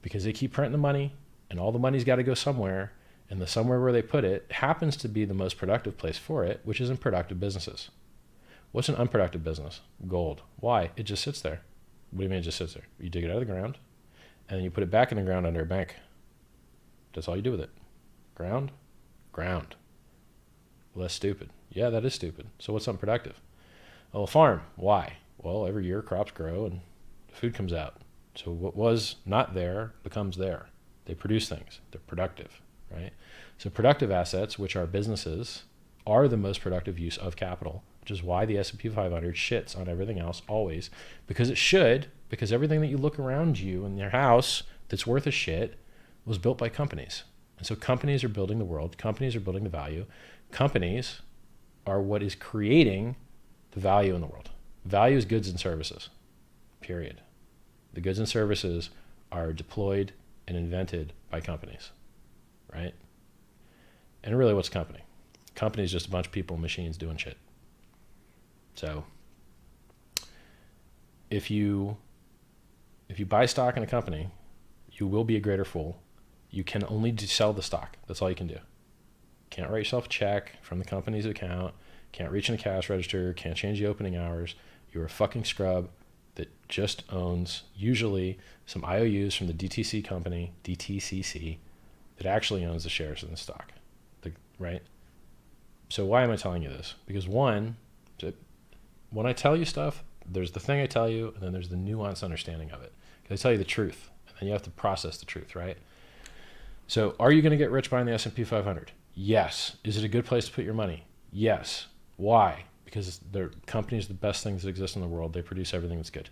Because they keep printing the money, and all the money's got to go somewhere, and the somewhere where they put it happens to be the most productive place for it, which is in productive businesses. What's an unproductive business? Gold. Why? It just sits there. What do you mean it just sits there? You dig it out of the ground, and then you put it back in the ground under a bank. That's all you do with it. Ground. Well, that's stupid. Yeah, that is stupid. So what's unproductive? Well, a farm. Why? Well, every year crops grow and food comes out. So what was not there becomes there. They produce things. They're productive, right? So productive assets, which are businesses, are the most productive use of capital, which is why the S&P 500 shits on everything else always, because it should, because everything that you look around you in your house that's worth a shit was built by companies. And so companies are building the world. Companies are building the value. Companies are what is creating the value in the world. Value is goods and services, period. The goods and services are deployed and invented by companies, right? And really, what's a company? Company is just a bunch of people and machines doing shit. So if you buy stock in a company, you will be a greater fool. You can only sell the stock. That's all you can do. Can't write yourself a check from the company's account. Can't reach in the cash register. Can't change the opening hours. You're a fucking scrub that just owns usually some IOUs from the DTC company, DTCC, that actually owns the shares in the stock, right? So why am I telling you this? Because one, when I tell you stuff, there's the thing I tell you, and then there's the nuanced understanding of it. Because I tell you the truth, and then you have to process the truth, right? So are you going to get rich buying the S&P 500? Yes. Is it a good place to put your money? Yes. Why? Because their company is the best things that exist in the world. They produce everything that's good,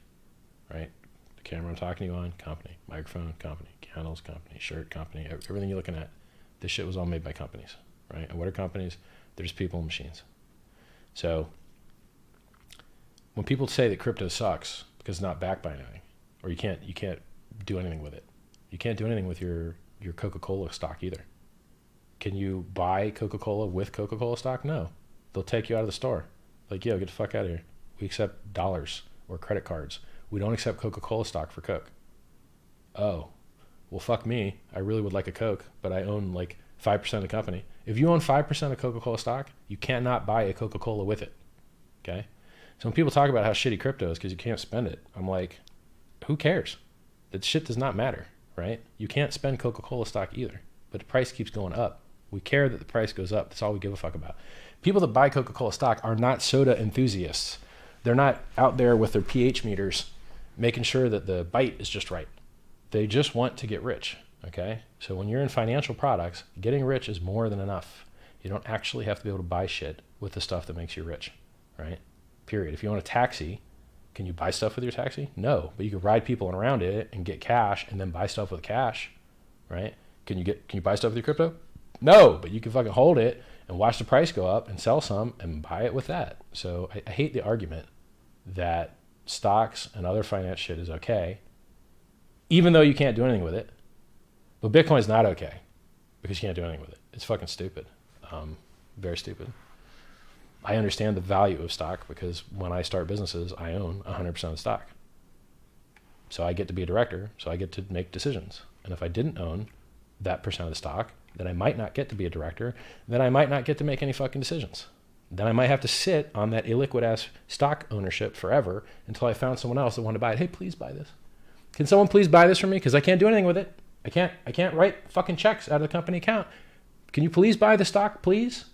right? The camera I'm talking to you on, company. Microphone, company. Candles, company. Shirt, company. Everything you're looking at, this shit was all made by companies, right? And what are companies? They're just people and machines. So when people say that crypto sucks because it's not backed by anything, or you can't do anything with it. You can't do anything with your Coca-Cola stock either. Can you buy Coca-Cola with Coca-Cola stock? No. They'll take you out of the store. Like, yo, get the fuck out of here. We accept dollars or credit cards. We don't accept Coca-Cola stock for Coke. Oh, well, fuck me. I really would like a Coke, but I own like 5% of the company. If you own 5% of Coca-Cola stock, you cannot buy a Coca-Cola with it. Okay? So when people talk about how shitty crypto is because you can't spend it, I'm like, who cares? That shit does not matter, right? You can't spend Coca-Cola stock either, but the price keeps going up. We care that the price goes up. That's all we give a fuck about. People that buy Coca-Cola stock are not soda enthusiasts. They're not out there with their pH meters making sure that the bite is just right. They just want to get rich, okay? So when you're in financial products, getting rich is more than enough. You don't actually have to be able to buy shit with the stuff that makes you rich, right? Period. If you own a taxi, can you buy stuff with your taxi? No, but you can ride people around it and get cash and then buy stuff with cash, right? Can you buy stuff with your crypto? No, but you can fucking hold it and watch the price go up and sell some and buy it with that. So I hate the argument that stocks and other finance shit is okay, even though you can't do anything with it. But Bitcoin's not okay because you can't do anything with it. It's fucking stupid. Very stupid. I understand the value of stock because when I start businesses, I own 100% of stock. So I get to be a director, so I get to make decisions. And if I didn't own that percent of the stock, then I might not get to be a director, then I might not get to make any fucking decisions. Then I might have to sit on that illiquid ass stock ownership forever until I found someone else that wanted to buy it. Hey, please buy this. Can someone please buy this for me? Because I can't do anything with it. I can't write fucking checks out of the company account. Can you please buy the stock, please?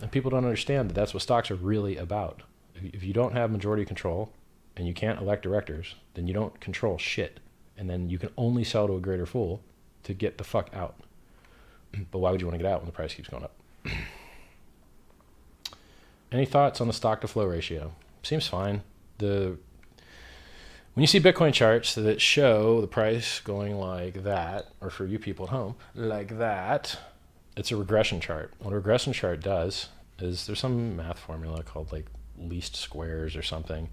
And people don't understand that that's what stocks are really about. If you don't have majority control and you can't elect directors, then you don't control shit. And then you can only sell to a greater fool to get the fuck out. But why would you want to get out when the price keeps going up? Any thoughts on the stock to flow ratio? Seems fine. When you see Bitcoin charts that show the price going like that, or for you people at home, like that, it's a regression chart. What a regression chart does is there's some math formula called like least squares or something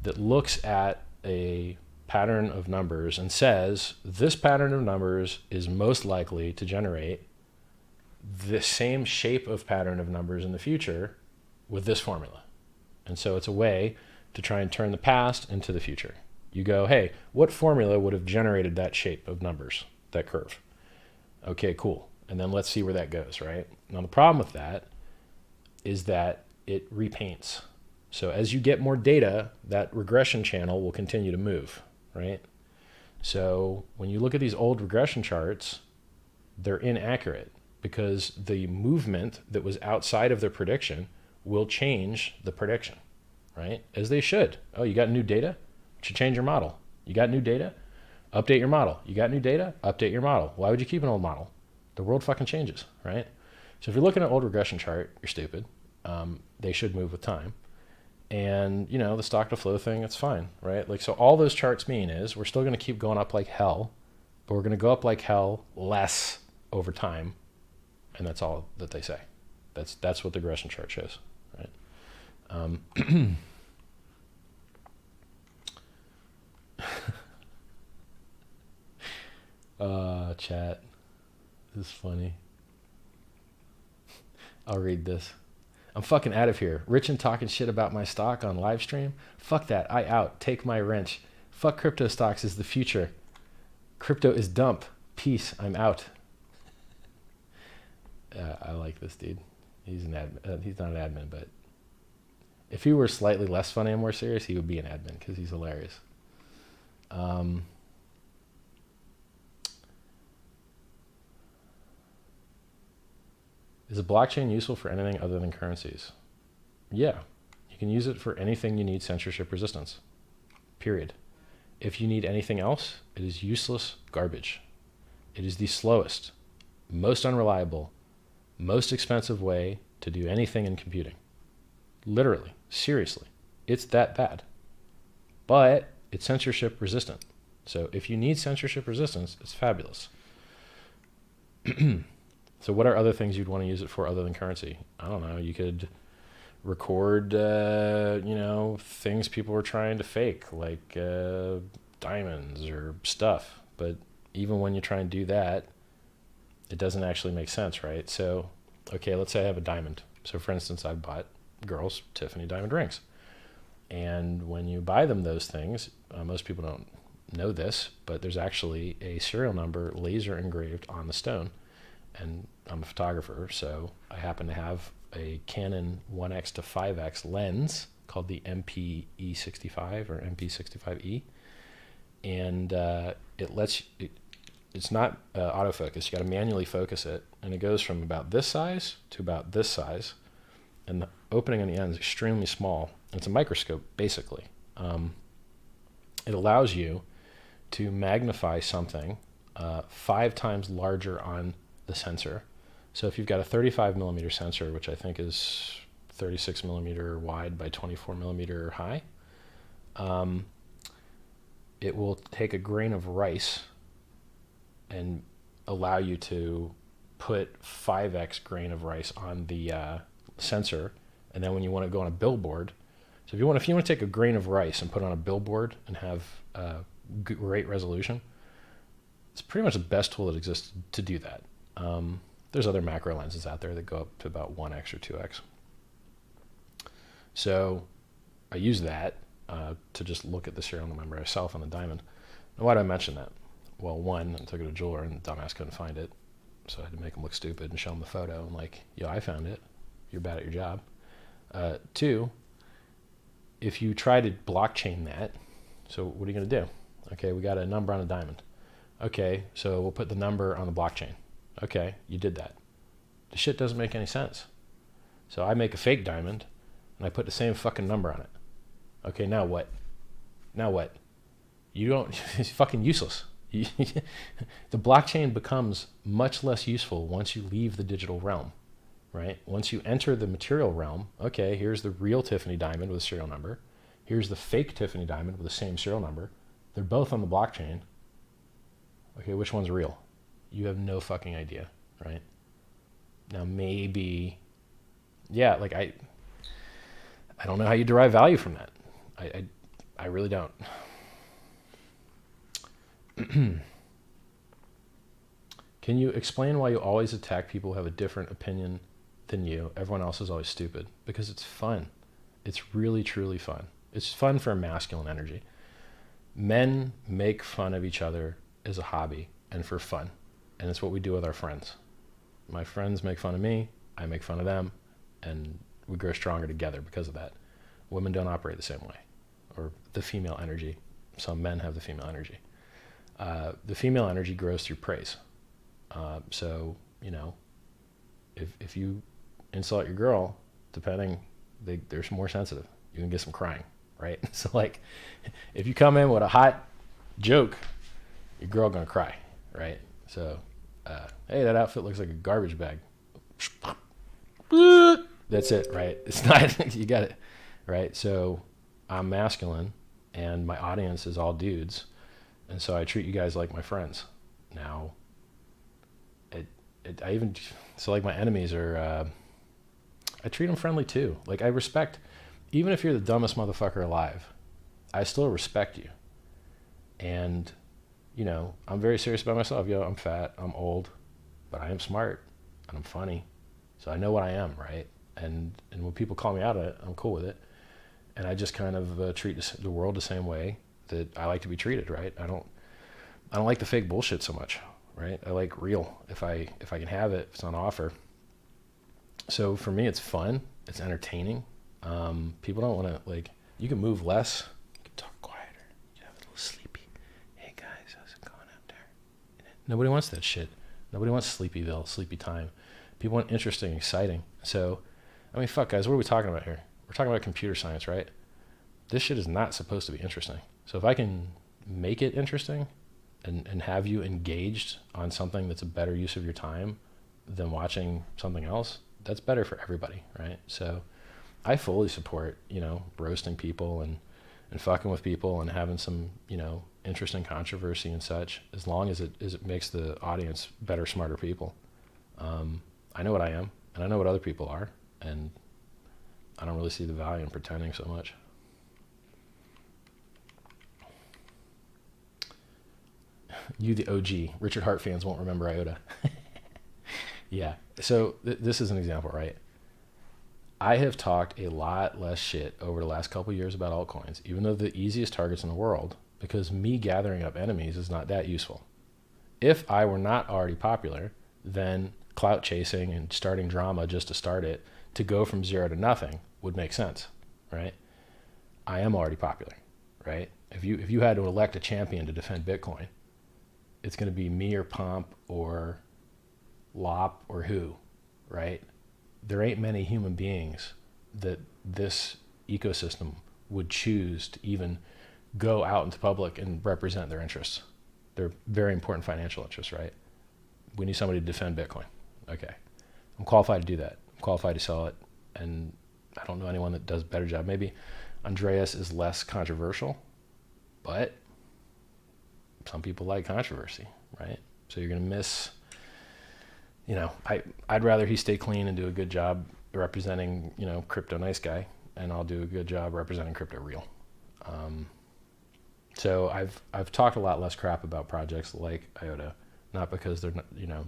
that looks at a pattern of numbers and says this pattern of numbers is most likely to generate the same shape of pattern of numbers in the future with this formula. And so it's a way to try and turn the past into the future. You go, hey, what formula would have generated that shape of numbers, that curve? Okay, cool. And then let's see where that goes, right? Now the problem with that is that it repaints. So as you get more data, that regression channel will continue to move, right? So when you look at these old regression charts, they're inaccurate because the movement that was outside of their prediction will change the prediction, right? As they should. Oh, you got new data? You should change your model. You got new data? Update your model. You got new data? Update your model. Why would you keep an old model? The world fucking changes, right? So if you're looking at an old regression chart, you're stupid. They should move with time. And, you know, the stock to flow thing, it's fine, right? Like, so all those charts mean is we're still going to keep going up like hell, but we're going to go up like hell less over time. And that's all that they say. That's what the regression chart shows, right? Chat. This is funny. I'll read this. I'm fucking out of here. Rich and talking shit about my stock on live stream? Fuck that. I out. Take my wrench. Fuck crypto stocks is the future. Crypto is dump. Peace. I'm out. I like this dude. He's an admin. He's not an admin, but if he were slightly less funny and more serious, he would be an admin because he's hilarious. Is a blockchain useful for anything other than currencies? Yeah, you can use it for anything you need censorship resistance, period. If you need anything else, it is useless garbage. It is the slowest, most unreliable, most expensive way to do anything in computing. Literally, seriously, it's that bad. But it's censorship resistant. So if you need censorship resistance, it's fabulous. So what are other things you'd want to use it for other than currency? I don't know. You could record, things people were trying to fake, like diamonds or stuff. But even when you try and do that, it doesn't actually make sense, right? So, okay, let's say I have a diamond. So, for instance, I bought girls Tiffany diamond rings. And when you buy them those things, most people don't know this, but there's actually a serial number laser engraved on the stone. And I'm a photographer, so I happen to have a Canon 1x to 5x lens called the MP-E65 or MP65E. And it's not autofocus. You got to manually focus it. And it goes from about this size to about this size. And the opening on the end is extremely small. It's a microscope, basically. It allows you to magnify something 5 times larger on the sensor. So if you've got a 35 millimeter sensor, which I think is 36 millimeter wide by 24 millimeter high, it will take a grain of rice and allow you to put 5x grain of rice on the sensor. And then when you want to go on a billboard, so if you want to take a grain of rice and put it on a billboard and have great resolution, it's pretty much the best tool that exists to do that. There's other macro lenses out there that go up to about 1x or 2x. So I use that to just look at the serial number itself on the diamond. Now, why do I mention that? Well, one, I took it to a jeweler and the dumbass couldn't find it. So I had to make him look stupid and show him the photo. I'm like, yo, I found it. You're bad at your job. 2, if you try to blockchain that, so what are you going to do? Okay, we got a number on a diamond. Okay, so we'll put the number on the blockchain. Okay, you did that. The shit doesn't make any sense. So I make a fake diamond and I put the same fucking number on it. Okay, now what? Now what? You don't, it's fucking useless. The blockchain becomes much less useful once you leave the digital realm, right? Once you enter the material realm, okay, here's the real Tiffany diamond with a serial number. Here's the fake Tiffany diamond with the same serial number. They're both on the blockchain. Okay, which one's real? You have no fucking idea, right? Now maybe, yeah, like I don't know how you derive value from that. I really don't. Can you explain why you always attack people who have a different opinion than you? Everyone else is always stupid. Because it's fun. It's really, truly fun. It's fun for a masculine energy. Men make fun of each other as a hobby and for fun. And it's what we do with our friends. My friends make fun of me, I make fun of them, and we grow stronger together because of that. Women don't operate the same way, or the female energy. Some men have the female energy. The female energy grows through praise. So, if you insult your girl, they're more sensitive. You can get some crying, right? So like, if you come in with a hot joke, your girl gonna cry, right? So, hey, that outfit looks like a garbage bag. That's it, right? It's not, you got it, right? So I'm masculine and my audience is all dudes. And so I treat you guys like my friends. Now, so like my enemies are, I treat them friendly too. Like I respect, even if you're the dumbest motherfucker alive, I still respect you. And, I'm very serious about myself. I'm fat, I'm old, but I am smart and I'm funny. So I know what I am, right? And when people call me out on it, I'm cool with it. And I just kind of treat the world the same way that I like to be treated, right? I don't like the fake bullshit so much, right? I like real. If I can have it, if it's on offer. So for me, it's fun. It's entertaining. People don't want to, you can move less. You can talk quieter. You can have a little sleepy. Hey guys, how's it going out there? Nobody wants that shit. Nobody wants Sleepyville, sleepy time. People want interesting, exciting. So, fuck guys, what are we talking about here? We're talking about computer science, right? This shit is not supposed to be interesting. So if I can make it interesting and have you engaged on something that's a better use of your time than watching something else, that's better for everybody, right? So I fully support, roasting people and fucking with people and having some, interesting controversy and such, as long as it makes the audience better, smarter people. I know what I am and I know what other people are, and I don't really see the value in pretending so much. You, the OG. Richard Hart fans won't remember IOTA. Yeah. So this is an example, right? I have talked a lot less shit over the last couple of years about altcoins, even though the easiest targets in the world, because me gathering up enemies is not that useful. If I were not already popular, then clout chasing and starting drama just to start it, to go from 0 to nothing, would make sense, right? I am already popular, right? If you had to elect a champion to defend Bitcoin, it's going to be me or Pomp or Lop or who, right? There ain't many human beings that this ecosystem would choose to even go out into public and represent their interests. They're very important financial interests, right? We need somebody to defend Bitcoin. Okay. I'm qualified to do that. I'm qualified to sell it. And I don't know anyone that does a better job. Maybe Andreas is less controversial, but some people like controversy, right? So you're going to miss, I'd rather he stay clean and do a good job representing, crypto nice guy, and I'll do a good job representing crypto real. So I've talked a lot less crap about projects like IOTA, not because they're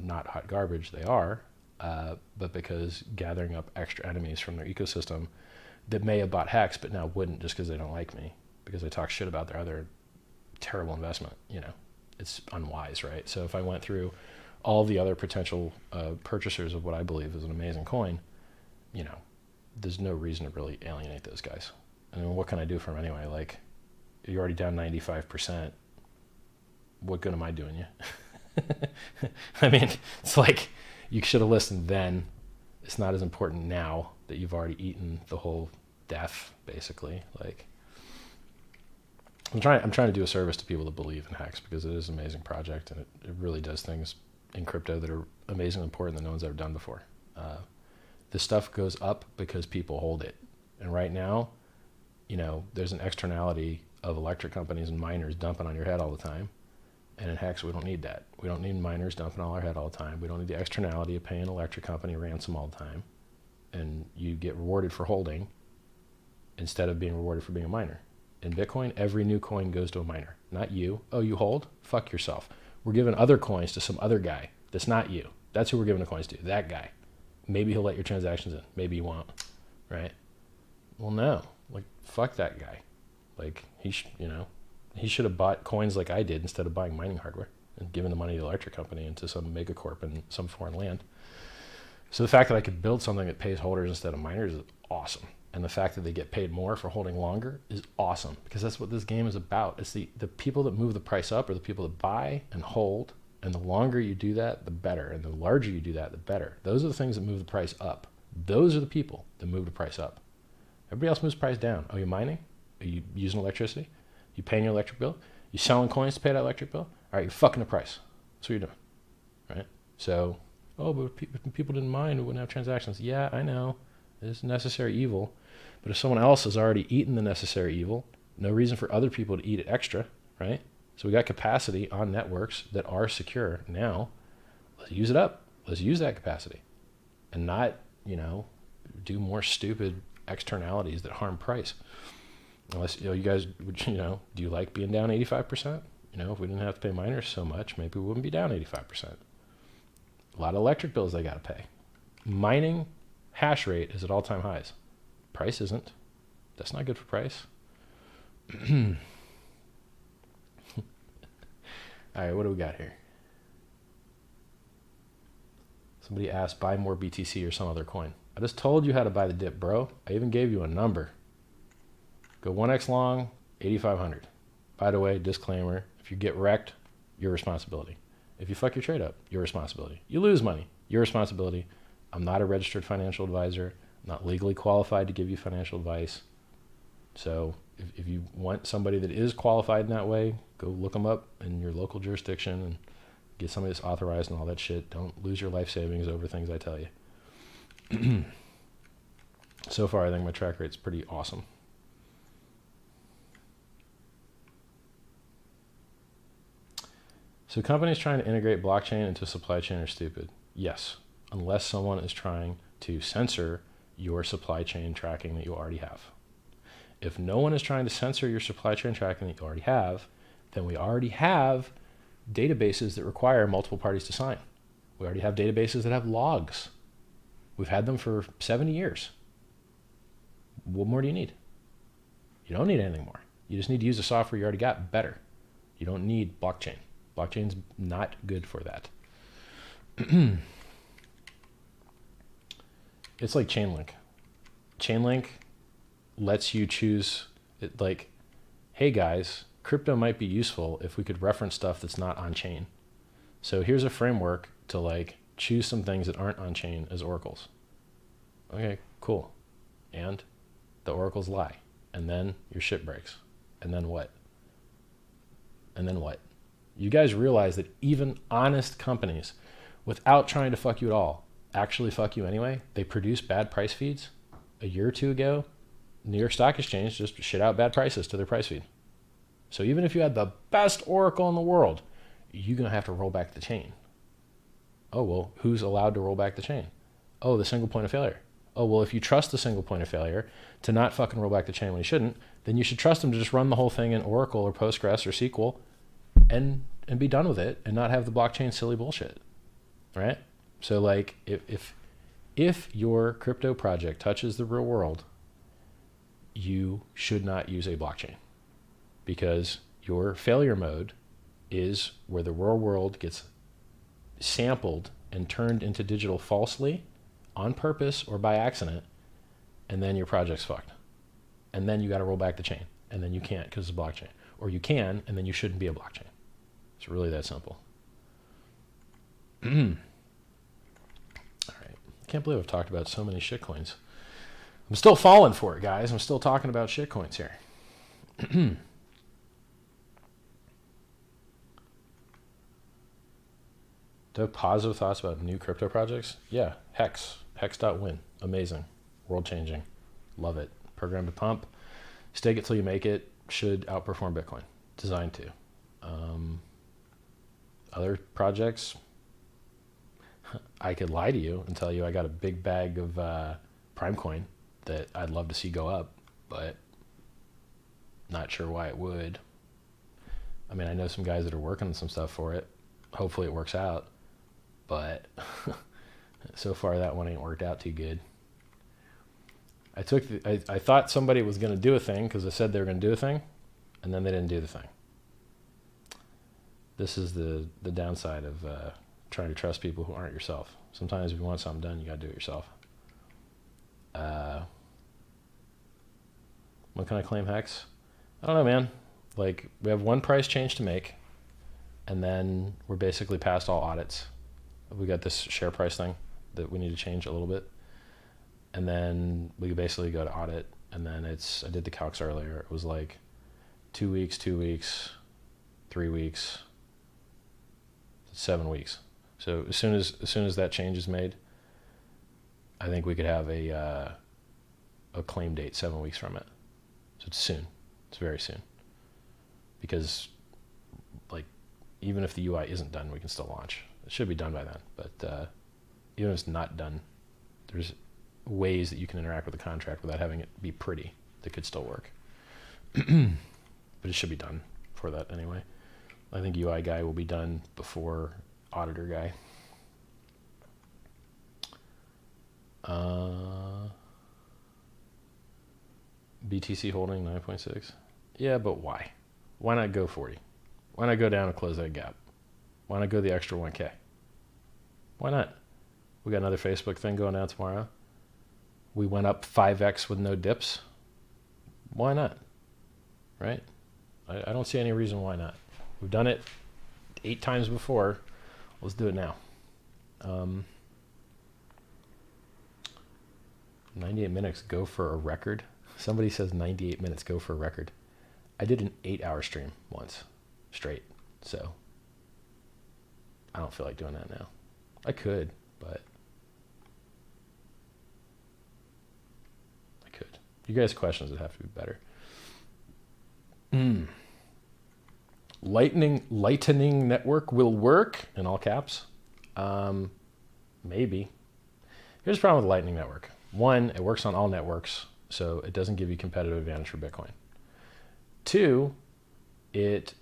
not hot garbage, they are, but because gathering up extra enemies from their ecosystem that may have bought HEX but now wouldn't just because they don't like me, because I talk shit about their other terrible investment, it's unwise, right? So if I went through all the other potential purchasers of what I believe is an amazing coin, there's no reason to really alienate those guys. I mean, what can I do for them anyway? Like, you're already down 95%. What good am I doing you? I mean, it's like, you should have listened then. It's not as important now that you've already eaten the whole death, basically. Like, I'm trying to do a service to people that believe in HEX, because it is an amazing project, and it really does things in crypto that are amazingly important that no one's ever done before. This stuff goes up because people hold it. And right now, there's an externality of electric companies and miners dumping on your head all the time. And in HEX, we don't need that. We don't need miners dumping on our head all the time. We don't need the externality of paying an electric company ransom all the time. And you get rewarded for holding instead of being rewarded for being a miner. In Bitcoin, every new coin goes to a miner, not you. Oh, you hold? Fuck yourself. We're giving other coins to some other guy that's not you. That's who we're giving the coins to, that guy. Maybe he'll let your transactions in. Maybe he won't, right? Well, no. Like, fuck that guy. Like, he should have bought coins like I did instead of buying mining hardware and giving the money to the electric company and to some megacorp in some foreign land. So the fact that I could build something that pays holders instead of miners is awesome. And the fact that they get paid more for holding longer is awesome, because that's what this game is about. It's the people that move the price up are the people that buy and hold. And the longer you do that, the better. And the larger you do that, the better. Those are the things that move the price up. Those are the people that move the price up. Everybody else moves the price down. Oh, you're mining? Are you using electricity? You paying your electric bill? You selling coins to pay that electric bill? All right, you're fucking the price. That's what you're doing, right? So, but if people didn't mind, we wouldn't have transactions. Yeah, I know. It's necessary evil. But if someone else has already eaten the necessary evil, no reason for other people to eat it extra, right? So we got capacity on networks that are secure now. Let's use it up. Let's use that capacity and not, do more stupid externalities that harm price. Unless, you guys, do you like being down 85%? If we didn't have to pay miners so much, maybe we wouldn't be down 85%. A lot of electric bills they got to pay. Mining hash rate is at all-time highs. Price isn't. That's not good for price. All right, what do we got here? Somebody asked, buy more BTC or some other coin. I just told you how to buy the dip, bro. I even gave you a number. Go 1x long, 8,500. By the way, disclaimer, if you get wrecked, your responsibility. If you fuck your trade up, your responsibility. You lose money, your responsibility. I'm not a registered financial advisor. I'm not legally qualified to give you financial advice. So if you want somebody that is qualified in that way, go look them up in your local jurisdiction and get somebody that's authorized and all that shit. Don't lose your life savings over things I tell you. So far, I think my track rate's pretty awesome. So companies trying to integrate blockchain into supply chain are stupid. Yes, unless someone is trying to censor your supply chain tracking that you already have. If no one is trying to censor your supply chain tracking that you already have, then we already have databases that require multiple parties to sign. We already have databases that have logs. We've had them for 70 years. What more do you need? You don't need anything more. You just need to use the software you already got better. You don't need blockchain. Blockchain's not good for that. It's like Chainlink. Chainlink lets you choose, it like, hey guys, crypto might be useful if we could reference stuff that's not on chain. So here's a framework to like choose some things that aren't on chain as oracles. Okay, cool. And the oracles lie. And then your shit breaks. And then what? And then what? You guys realize that even honest companies, without trying to fuck you at all, actually fuck you anyway. They produce bad price feeds. A year or two ago, New York Stock Exchange just shit out bad prices to their price feed. So even if you had the best oracle in the world, you're going to have to roll back the chain. Oh, well, who's allowed to roll back the chain? Oh, the single point of failure. Oh, well, if you trust the single point of failure to not fucking roll back the chain when you shouldn't, then you should trust them to just run the whole thing in Oracle or Postgres or SQL and be done with it and not have the blockchain silly bullshit, right? So like if your crypto project touches the real world, you should not use a blockchain because your failure mode is where the real world gets sampled and turned into digital falsely on purpose or by accident, and then your project's fucked. And then you got to roll back the chain, and then you can't because it's a blockchain. Or you can, and then you shouldn't be a blockchain. It's really that simple. All right. I can't believe I've talked about so many shitcoins. I'm still falling for it, guys. I'm still talking about shitcoins here. Do I have positive thoughts about new crypto projects? Yeah, HEX. Hex.win. Amazing. World-changing. Love it. Program to pump. Stake it till you make it. Should outperform Bitcoin. Designed to. Other projects, I could lie to you and tell you I got a big bag of Primecoin that I'd love to see go up, but not sure why it would. I mean, I know some guys that are working on some stuff for it. Hopefully it works out, but so far that one ain't worked out too good. I thought somebody was going to do a thing because I said they were going to do a thing, and then they didn't do the thing. This is the downside of trying to trust people who aren't yourself. Sometimes if you want something done, you got to do it yourself. When can I claim HEX? I don't know, man. Like, we have one price change to make, and then we're basically past all audits. We got this share price thing that we need to change a little bit. And then we basically go to audit, and then I did the calcs earlier. It was like 2 weeks, 3 weeks, 7 weeks. So as soon as that change is made, I think we could have a claim date 7 weeks from it. So it's soon. It's very soon. Because like even if the UI isn't done, we can still launch. It should be done by then. But even if it's not done, there's ways that you can interact with the contract without having it be pretty that could still work. But it should be done for that anyway. I think UI guy will be done before auditor guy. BTC holding 9.6. Yeah, but why? Why not go 40? Why not go down and close that gap? Why not go the extra 1K? Why not? We got another Facebook thing going down tomorrow. We went up 5x with no dips. Why not? Right? I don't see any reason why not. We've done it 8 times before. Let's do it now. 98 minutes go for a record. Somebody says 98 minutes go for a record. I did an 8-hour stream once straight. So I don't feel like doing that now. I could, but I could. You guys' questions would have to be better. Lightning network will work in all caps. Maybe. Here's the problem with the Lightning network. One, it works on all networks, so it doesn't give you competitive advantage for Bitcoin. Two, if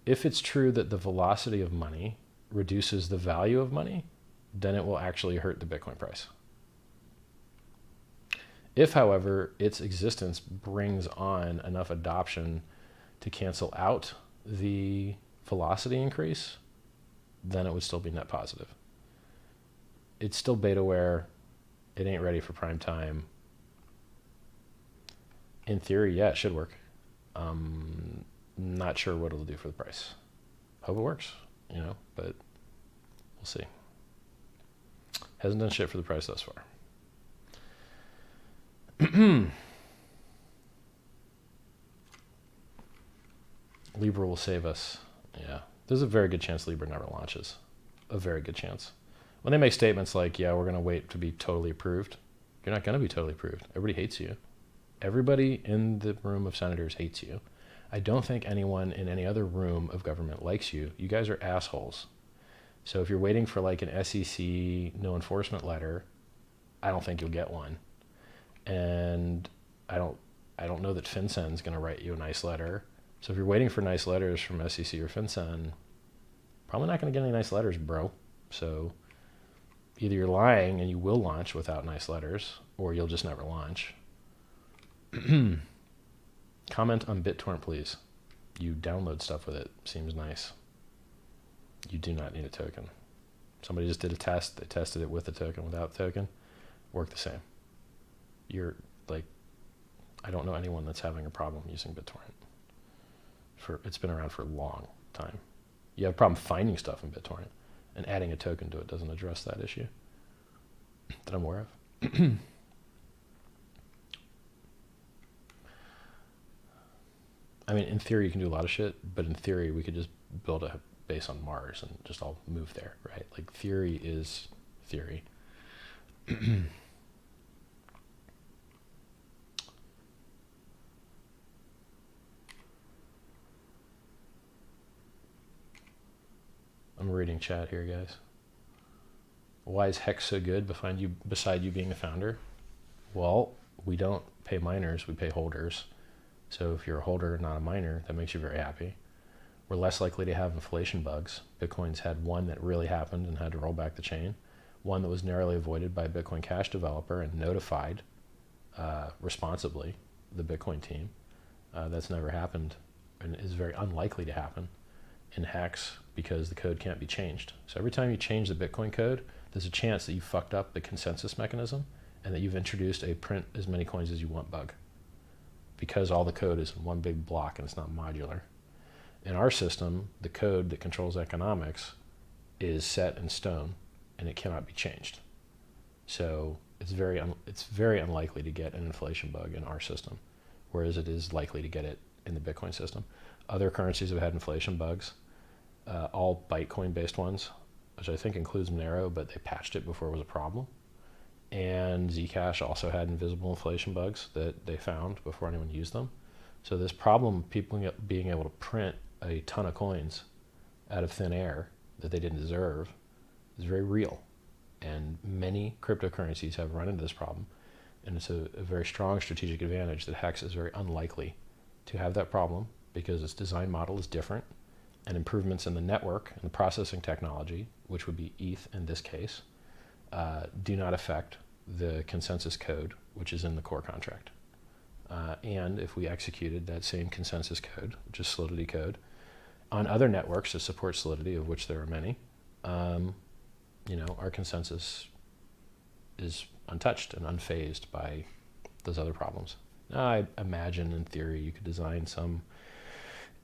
it's true that the velocity of money reduces the value of money, then it will actually hurt the Bitcoin price. If, however, its existence brings on enough adoption to cancel out the velocity increase, then it would still be net positive. It's still betaware. It ain't ready for prime time. In theory, yeah, it should work. Not sure what it'll do for the price. Hope it works, but we'll see. Hasn't done shit for the price thus far. Libra will save us. Yeah, there's a very good chance Libra never launches. A very good chance. When they make statements like, yeah, we're going to wait to be totally approved, you're not going to be totally approved. Everybody hates you. Everybody in the room of senators hates you. I don't think anyone in any other room of government likes you. You guys are assholes. So if you're waiting for like an SEC no enforcement letter, I don't think you'll get one. And I don't know that FinCEN's going to write you a nice letter. So if you're waiting for nice letters from SEC or FinCEN, probably not going to get any nice letters, bro. So either you're lying and you will launch without nice letters, or you'll just never launch. Comment on BitTorrent, please. You download stuff with it. Seems nice. You do not need a token. Somebody just did a test. They tested it with a token, without the token. Worked the same. You're like, I don't know anyone that's having a problem using BitTorrent. It's been around for a long time. You have a problem finding stuff in BitTorrent, and adding a token to it doesn't address that issue that I'm aware of. I mean, in theory, you can do a lot of shit, but in theory, we could just build a base on Mars and just all move there, right? Like, theory is theory. I'm reading chat here, guys. Why is HEX so good beside you being a founder? Well, we don't pay miners, we pay holders. So if you're a holder, not a miner, that makes you very happy. We're less likely to have inflation bugs. Bitcoin's had one that really happened and had to roll back the chain. One that was narrowly avoided by a Bitcoin Cash developer and notified responsibly the Bitcoin team. That's never happened and is very unlikely to happen in HEX because the code can't be changed. So every time you change the Bitcoin code, there's a chance that you fucked up the consensus mechanism and that you've introduced a print as many coins as you want bug, because all the code is in one big block and it's not modular. In our system, the code that controls economics is set in stone and it cannot be changed. So it's very unlikely to get an inflation bug in our system, whereas it is likely to get it in the Bitcoin system. Other currencies have had inflation bugs, all Bytecoin-based ones, which I think includes Monero, but they patched it before it was a problem. And Zcash also had invisible inflation bugs that they found before anyone used them. So this problem of people being able to print a ton of coins out of thin air that they didn't deserve is very real. And many cryptocurrencies have run into this problem. And it's a very strong strategic advantage that HEX is very unlikely to have that problem because its design model is different, and improvements in the network and the processing technology, which would be ETH in this case, do not affect the consensus code, which is in the core contract. And if we executed that same consensus code, which is Solidity code, on other networks that support Solidity, of which there are many, our consensus is untouched and unfazed by those other problems. Now, I imagine in theory you could design some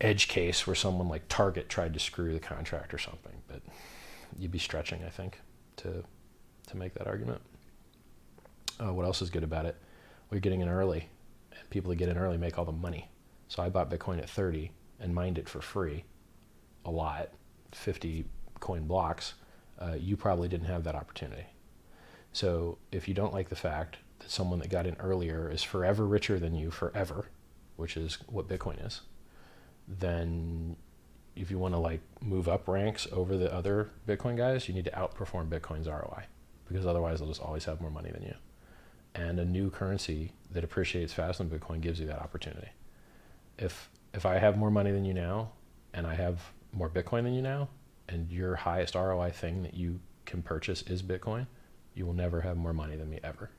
edge case where someone like Target tried to screw the contract or something, but you'd be stretching, I think, to make that argument. What else is good about it? We're getting in early, and people that get in early make all the money. So I bought Bitcoin at 30 and mined it for free, a lot, 50 coin blocks. You probably didn't have that opportunity. So if you don't like the fact that someone that got in earlier is forever richer than you forever, which is what Bitcoin is, then if you want to like move up ranks over the other Bitcoin guys, you need to outperform Bitcoin's ROI, because otherwise they'll just always have more money than you. And a new currency that appreciates faster than Bitcoin gives you that opportunity. If I have more money than you now, and I have more Bitcoin than you now, and your highest ROI thing that you can purchase is Bitcoin, you will never have more money than me ever.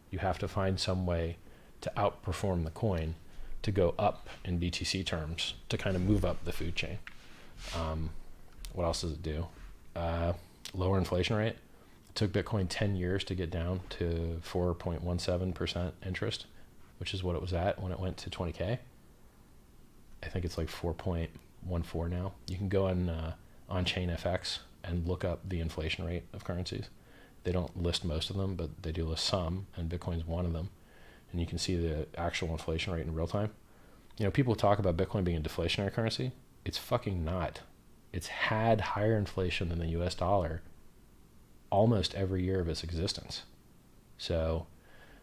You have to find some way to outperform the coin to go up in BTC terms, to kind of move up the food chain. What else does it do? Lower inflation rate. It took Bitcoin 10 years to get down to 4.17% interest, which is what it was at when it went to 20K. I think it's like 4.14 now. You can go on chain FX and look up the inflation rate of currencies. They don't list most of them, but they do list some, and Bitcoin's one of them. And you can see the actual inflation rate in real time. You know, people talk about Bitcoin being a deflationary currency. It's fucking not. It's had higher inflation than the US dollar almost every year of its existence. So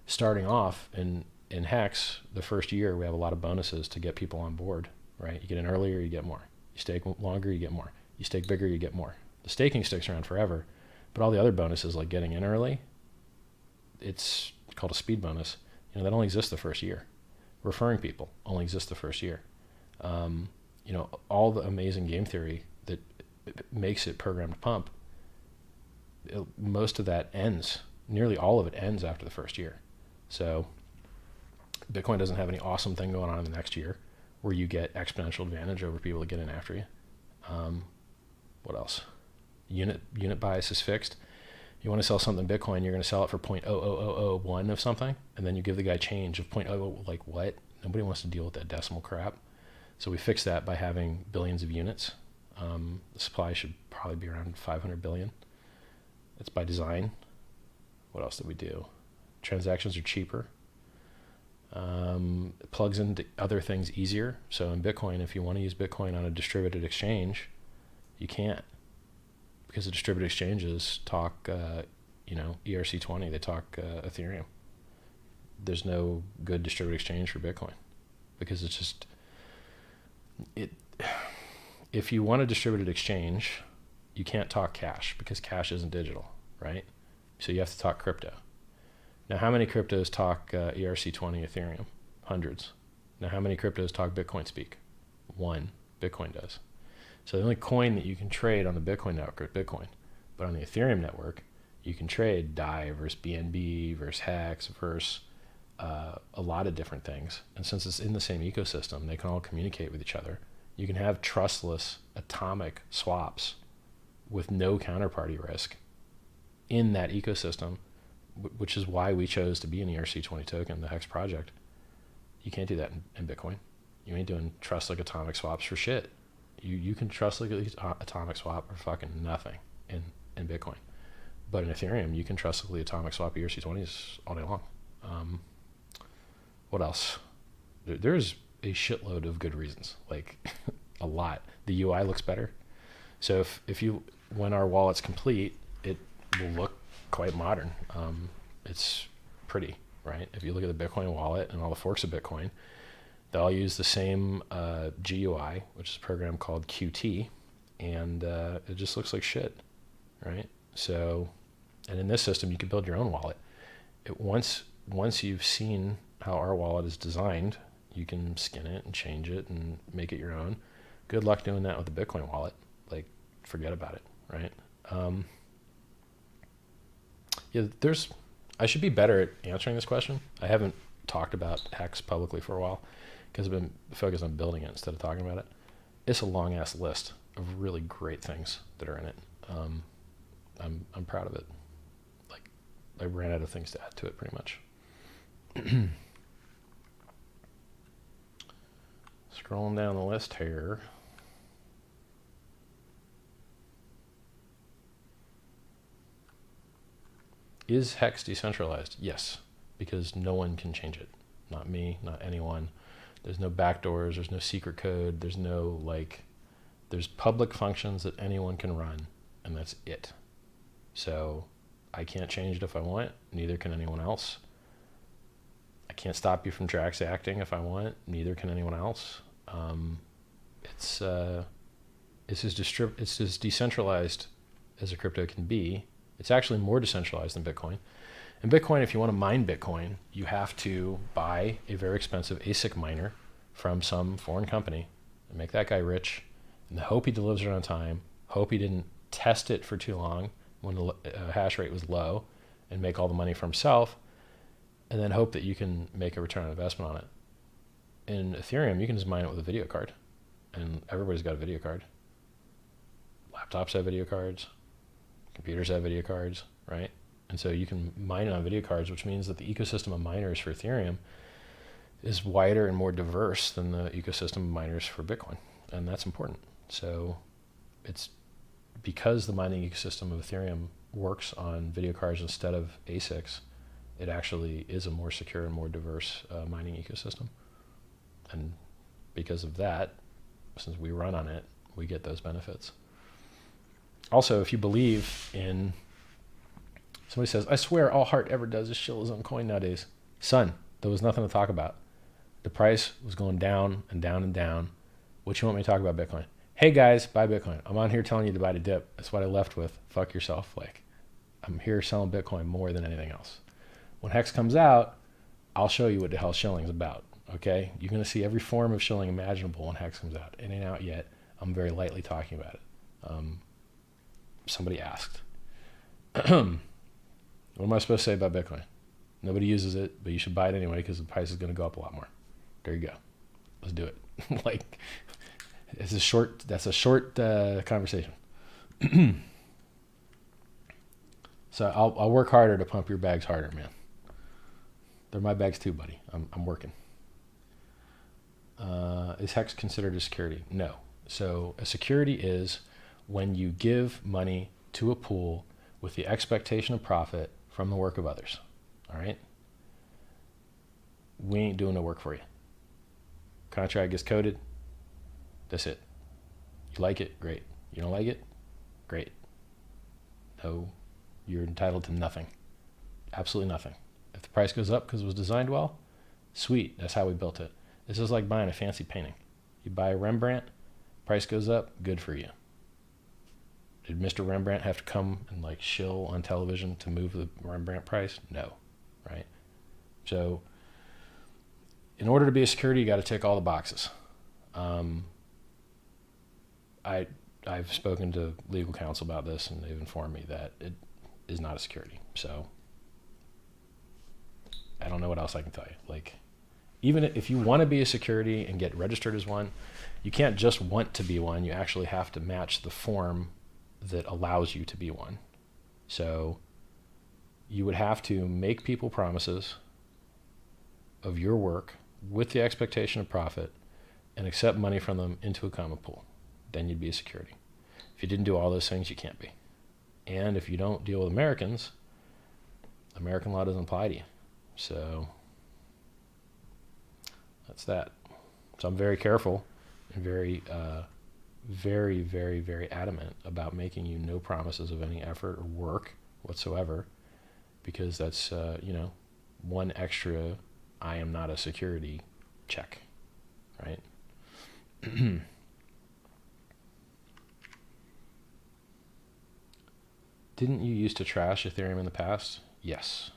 starting off in HEX, the first year, we have a lot of bonuses to get people on board, right? You get in earlier, you get more. You stake longer, you get more. You stake bigger, you get more. The staking sticks around forever, but all the other bonuses, like getting in early, it's called a speed bonus. You know, that only exists the first year. Referring people only exists the first year. You know, all the amazing game theory that makes it programmed to pump, most of that ends, nearly all of it ends after the first year. So Bitcoin doesn't have any awesome thing going on in the next year where you get exponential advantage over people that get in after you. What else? Unit bias is fixed. You want to sell something Bitcoin, you're going to sell it for 0.00001 of something, and then you give the guy change of 0.00, like what? Nobody wants to deal with that decimal crap. So we fixed that by having billions of units. The supply should probably be around 500 billion. That's by design. What else did we do? Transactions are cheaper. It plugs into other things easier. So in Bitcoin, if you want to use Bitcoin on a distributed exchange, you can't, because the distributed exchanges talk, ERC20. They talk Ethereum. There's no good distributed exchange for Bitcoin because it's just it. If you want a distributed exchange, you can't talk cash because cash isn't digital, right? So you have to talk crypto. Now, how many cryptos talk ERC20 Ethereum? Hundreds. Now, how many cryptos talk Bitcoin speak? One. Bitcoin does. So the only coin that you can trade on the Bitcoin network is Bitcoin. But on the Ethereum network, you can trade DAI versus BNB versus HEX versus a lot of different things. And since it's in the same ecosystem, they can all communicate with each other. You can have trustless atomic swaps with no counterparty risk in that ecosystem, which is why we chose to be an ERC20 token, the HEX project. You can't do that in Bitcoin. You ain't doing trust-like atomic swaps for shit. You can trust-like atomic swap for fucking nothing in Bitcoin. But in Ethereum, you can trust-like atomic swap ERC20s all day long. What else? There's a shitload of good reasons, like a lot. The UI looks better. So when our wallet's complete, it will look quite modern. It's pretty, right? If you look at the Bitcoin wallet and all the forks of Bitcoin, they all use the same GUI, which is a program called Qt, and it just looks like shit, right? So, and in this system, you can build your own wallet. Once you've seen how our wallet is designed, you can skin it and change it and make it your own. Good luck doing that with the Bitcoin wallet. Like, forget about it, right? I should be better at answering this question. I haven't talked about HEX publicly for a while because I've been focused on building it instead of talking about it. It's a long ass list of really great things that are in it. I'm proud of it. Like, I ran out of things to add to it pretty much. Scrolling down the list here. Is HEX decentralized? Yes, because no one can change it. Not me, not anyone. There's no backdoors, there's no secret code, there's there's public functions that anyone can run, and that's it. So I can't change it if I want, neither can anyone else. I can't stop you from transacting if I want, neither can anyone else. It's as decentralized as a crypto can be. It's actually more decentralized than Bitcoin In Bitcoin, if you want to mine Bitcoin, you have to buy a very expensive ASIC miner from some foreign company and make that guy rich, and hope he delivers it on time, hope he didn't test it for too long when the hash rate was low and make all the money for himself, and then hope that you can make a return on investment on it. In Ethereum, you can just mine it with a video card, and everybody's got a video card. Laptops have video cards, computers have video cards, right? And so you can mine it on video cards, which means that the ecosystem of miners for Ethereum is wider and more diverse than the ecosystem of miners for Bitcoin, and that's important. So it's because the mining ecosystem of Ethereum works on video cards instead of ASICs, it actually is a more secure and more diverse mining ecosystem. And because of that, since we run on it, we get those benefits. Also, if you believe in, somebody says, I swear all Hart ever does is shill his own coin nowadays. Son, there was nothing to talk about. The price was going down and down and down. What you want me to talk about Bitcoin? Hey guys, buy Bitcoin. I'm on here telling you to buy the dip. That's what I left with. Fuck yourself, Flake. I'm here selling Bitcoin more than anything else. When HEX comes out, I'll show you what the hell shilling's about. Okay? You're going to see every form of shilling imaginable when HEX comes out. It ain't out yet. I'm very lightly talking about it. Somebody asked. What am I supposed to say about Bitcoin? Nobody uses it, but you should buy it anyway because the price is going to go up a lot more. There you go. Let's do it. Like, that's a short conversation. So I'll work harder to pump your bags harder, man. They're my bags too, buddy. I'm working. Is HEX considered a security? No. So a security is when you give money to a pool with the expectation of profit from the work of others. All right? We ain't doing no work for you. Contract gets coded. That's it. You like it? Great. You don't like it? Great. No, you're entitled to nothing. Absolutely nothing. If the price goes up because it was designed well, sweet. That's how we built it. This is like buying a fancy painting. You buy a Rembrandt, price goes up, good for you. Did Mr. Rembrandt have to come and like shill on television to move the Rembrandt price? No, right? So in order to be a security, you got to tick all the boxes. I've spoken to legal counsel about this, and they've informed me that it is not a security. So I don't know what else I can tell you. Like, even if you want to be a security and get registered as one, you can't just want to be one. You actually have to match the form that allows you to be one. So you would have to make people promises of your work with the expectation of profit and accept money from them into a common pool. Then you'd be a security. If you didn't do all those things, you can't be. And if you don't deal with Americans, American law doesn't apply to you. So that's that. So I'm very careful and very, very, very adamant about making you no promises of any effort or work whatsoever, because that's, one extra I am not a security check, right? Didn't you used to trash Ethereum in the past? Yes.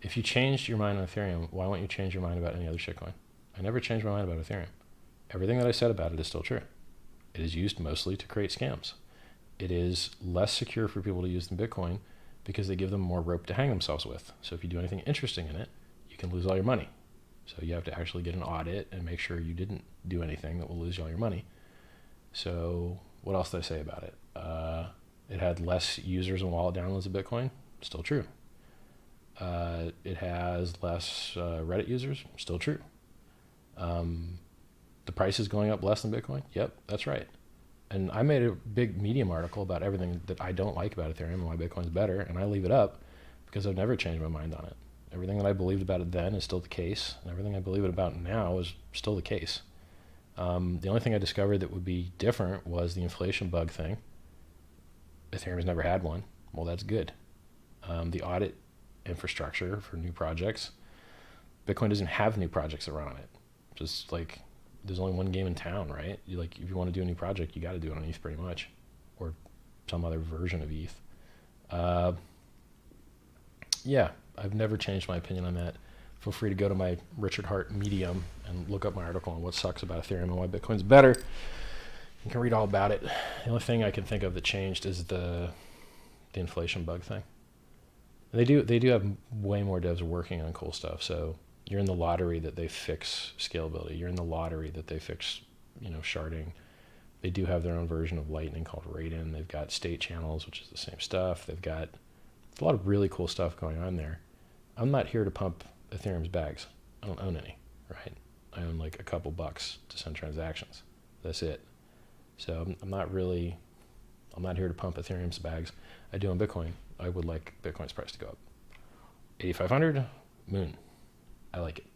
If you changed your mind on Ethereum, why won't you change your mind about any other shitcoin? I never changed my mind about Ethereum. Everything that I said about it is still true. It is used mostly to create scams. It is less secure for people to use than Bitcoin because they give them more rope to hang themselves with. So if you do anything interesting in it, you can lose all your money. So you have to actually get an audit and make sure you didn't do anything that will lose you all your money. So what else did I say about it? It had less users and wallet downloads of Bitcoin. Still true. It has less Reddit users. Still true. The price is going up less than Bitcoin. Yep, that's right. And I made a big Medium article about everything that I don't like about Ethereum and why Bitcoin's better, and I leave it up because I've never changed my mind on it. Everything that I believed about it then is still the case, and everything I believe about now is still the case. The only thing I discovered that would be different was the inflation bug thing. Ethereum has never had one. Well, that's good. The audit infrastructure for new projects. Bitcoin doesn't have new projects that run on it. Just like there's only one game in town, right? If you want to do a new project, you got to do it on ETH pretty much, or some other version of ETH. Yeah, I've never changed my opinion on that. Feel free to go to my Richard Hart Medium and look up my article on what sucks about Ethereum and why Bitcoin's better. You can read all about it. The only thing I can think of that changed is the inflation bug thing. And they do have way more devs working on cool stuff. So you're in the lottery that they fix scalability. You're in the lottery that they fix, sharding. They do have their own version of Lightning called Raiden. They've got state channels, which is the same stuff. They've got a lot of really cool stuff going on there. I'm not here to pump Ethereum's bags. I don't own any, right? I own like a couple bucks to send transactions. That's it. So I'm not here to pump Ethereum's bags. I do on Bitcoin. I would like Bitcoin's price to go up. 8,500, moon. I like it.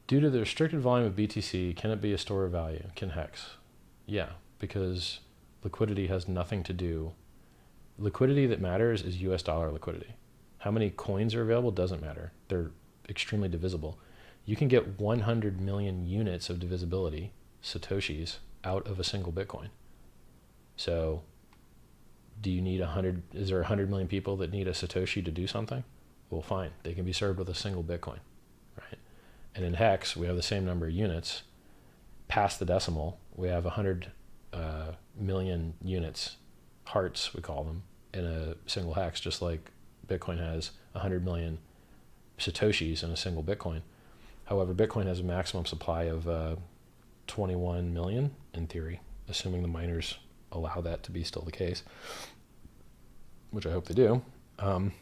Due to the restricted volume of BTC, can it be a store of value? Can HEX? Yeah, because liquidity has nothing to do. Liquidity that matters is US dollar liquidity. How many coins are available doesn't matter. They're extremely divisible. You can get 100 million units of divisibility, Satoshis, out of a single Bitcoin. So do you need is there 100 million people that need a Satoshi to do something? Well, fine. They can be served with a single Bitcoin, right? And in HEX, we have the same number of units. Past the decimal, we have 100 million units, hearts we call them, in a single HEX, just like Bitcoin has 100 million Satoshis in a single Bitcoin. However, Bitcoin has a maximum supply of 21 million in theory, assuming the miners allow that to be still the case, which I hope they do. And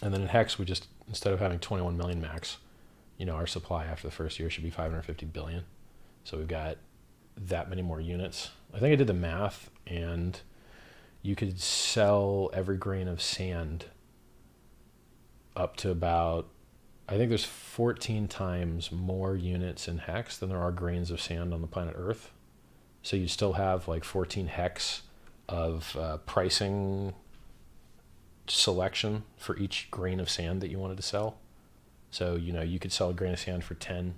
then in HEX, we just, instead of having 21 million max, our supply after the first year should be 550 billion. So we've got that many more units. I think I did the math, and you could sell every grain of sand up to about, I think there's 14 times more units in HEX than there are grains of sand on the planet Earth. So you still have like 14 HEX of pricing selection for each grain of sand that you wanted to sell. So, you could sell a grain of sand for 10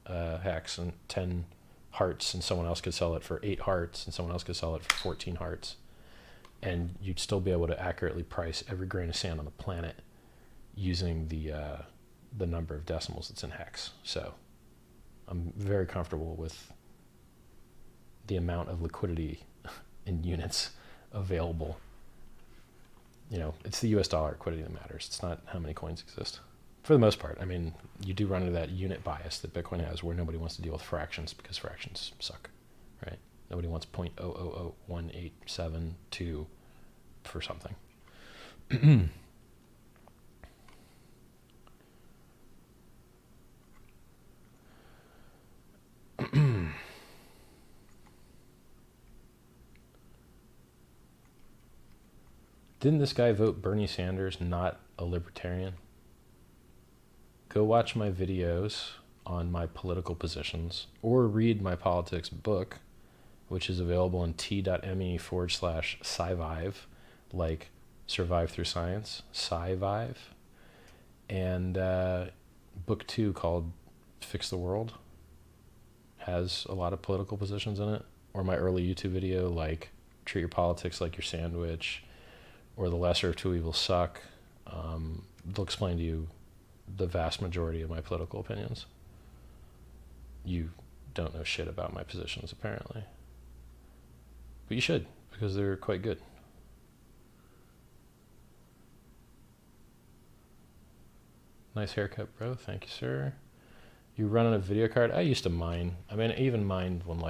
HEX and 10 hearts, and someone else could sell it for 8 hearts, and someone else could sell it for 14 hearts. And you'd still be able to accurately price every grain of sand on the planet using the number of decimals that's in HEX. So I'm very comfortable with the amount of liquidity in units available. It's the US dollar liquidity that matters. It's not how many coins exist. For the most part. I mean, you do run into that unit bias that Bitcoin has, where nobody wants to deal with fractions because fractions suck, right? Nobody wants 0.000187 for something. Didn't this guy vote Bernie Sanders, not a libertarian? Go watch my videos on my political positions, or read my politics book, which is available in t.me/scivive, like Survive Through Science, Scivive. And book 2 called Fix the World has a lot of political positions in it. Or my early YouTube video, like Treat Your Politics Like Your Sandwich, or The Lesser of Two Evils Suck. They'll explain to you the vast majority of my political opinions. You don't know shit about my positions, apparently. But you should, because they're quite good. Nice haircut, bro. Thank you, sir. You run on a video card? I used to mine. I mean, I even mined when,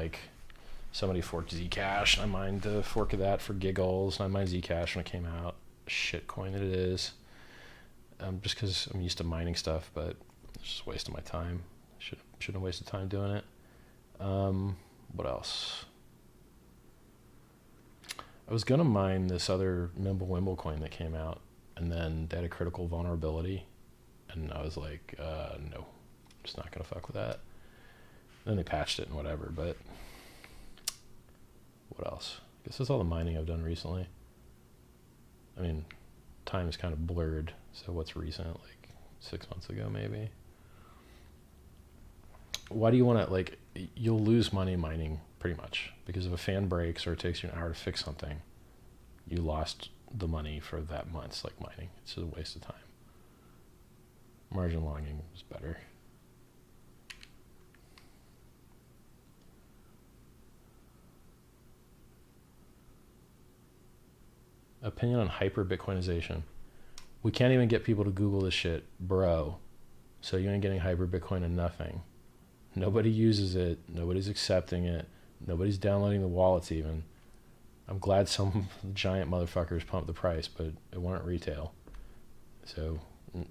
somebody forked Zcash, and I mined the fork of that for giggles, and I mined Zcash when it came out. Shitcoin that it is. Just because I'm used to mining stuff, but it's just a waste of my time. Shouldn't have wasted time doing it. What else? I was going to mine this other Mimblewimble coin that came out, and then they had a critical vulnerability, and I was like, no, I'm just not going to fuck with that. Then they patched it and whatever, but what else? I guess that's all the mining I've done recently. I mean, time is kind of blurred, so what's recent? 6 months ago, maybe. Why do you want to, you'll lose money mining pretty much. Because if a fan breaks or it takes you an hour to fix something, you lost the money for that month. It's like mining. It's just a waste of time. Margin longing is better. Opinion on hyper Bitcoinization. We can't even get people to Google this shit, bro. So you ain't getting hyper Bitcoin and nothing. Nobody uses it. Nobody's accepting it. Nobody's downloading the wallets even. I'm glad some giant motherfuckers pumped the price, but it weren't retail. So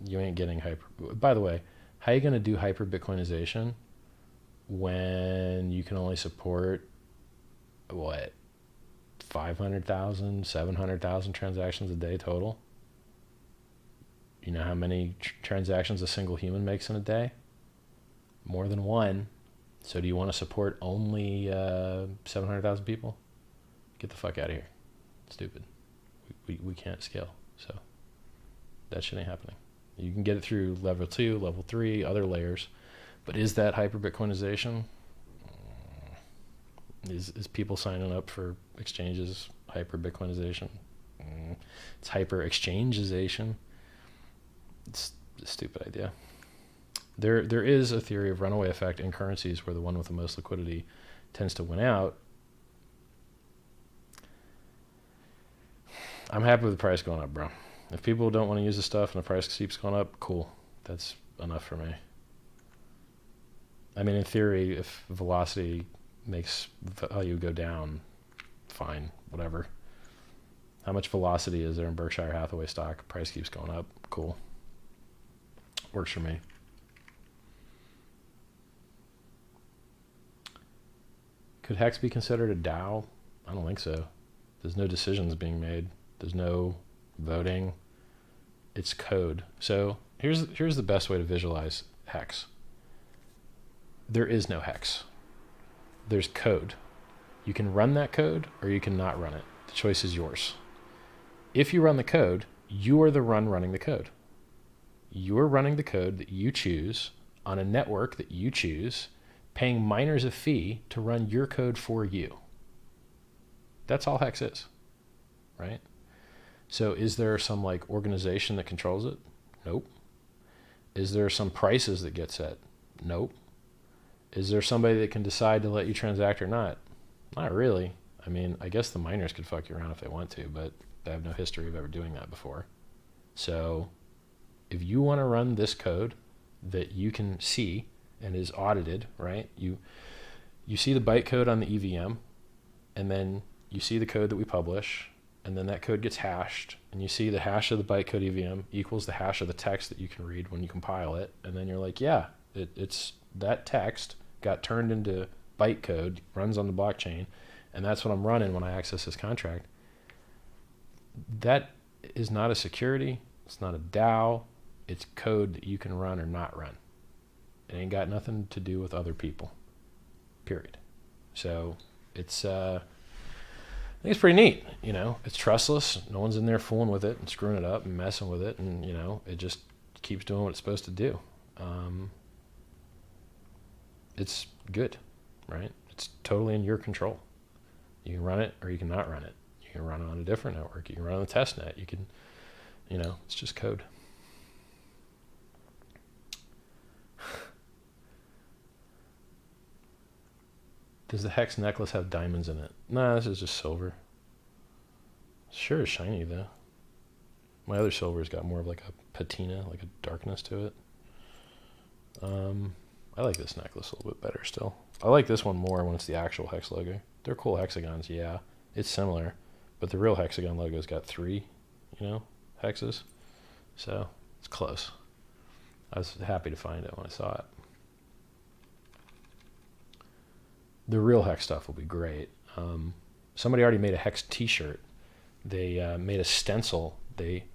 you ain't getting hyper. By the way, how are you going to do hyper Bitcoinization when you can only support, what, 500,000, 700,000 transactions a day total? You know how many transactions a single human makes in a day? More than one. So do you want to support only 700,000 people? Get the fuck out of here. Stupid. We can't scale. So that shit ain't happening. You can get it through level 2, level 3, other layers. But is that hyper Bitcoinization? Is people signing up for exchanges hyper Bitcoinization? It's hyper exchangeization. It's a stupid idea. There is a theory of runaway effect in currencies where the one with the most liquidity tends to win out. I'm happy with the price going up, bro. If people don't want to use the stuff and the price keeps going up, cool. That's enough for me. I mean, in theory, if velocity makes value go down, fine, whatever. How much velocity is there in Berkshire Hathaway stock? Price keeps going up, cool. Works for me. Could HEX be considered a DAO? I don't think so. There's no decisions being made. There's no voting. It's code. So here's the best way to visualize HEX. There is no HEX. There's code. You can run that code or you can not run it. The choice is yours. If you run the code, you are the one running the code. You're running the code that you choose on a network that you choose, paying miners a fee to run your code for you. That's all HEX is, right? So is there some like organization that controls it? Nope. Is there some prices that get set? Nope. Is there somebody that can decide to let you transact or not? Not really. I mean, I guess the miners could fuck you around if they want to, but they have no history of ever doing that before. So if you want to run this code that you can see and is audited, right? You see the bytecode on the EVM, and then you see the code that we publish, and then that code gets hashed, and you see the hash of the bytecode EVM equals the hash of the text that you can read when you compile it, and then you're like, yeah, it's that text got turned into bytecode, runs on the blockchain, and that's what I'm running when I access this contract. That is not a security. It's not a DAO. It's code that you can run or not run. It ain't got nothing to do with other people, period. So it's, I think it's pretty neat. You know, it's trustless. No one's in there fooling with it and screwing it up and messing with it. And, you know, it just keeps doing what it's supposed to do. It's good, right? It's totally in your control. You can run it or you can not run it. You can run it on a different network. You can run on the test net. You can, you know, it's just code. Does the HEX necklace have diamonds in it? Nah, this is just silver. Sure is shiny though. My other silver's got more of like a patina, like a darkness to it. I like this necklace a little bit better still. I like this one more when it's the actual HEX logo. They're cool hexagons, yeah. It's similar, but the real hexagon logo's got 3, you know, hexes. So it's close. I was happy to find it when I saw it. The real HEX stuff will be great. Somebody already made a HEX t-shirt. They made a stencil. They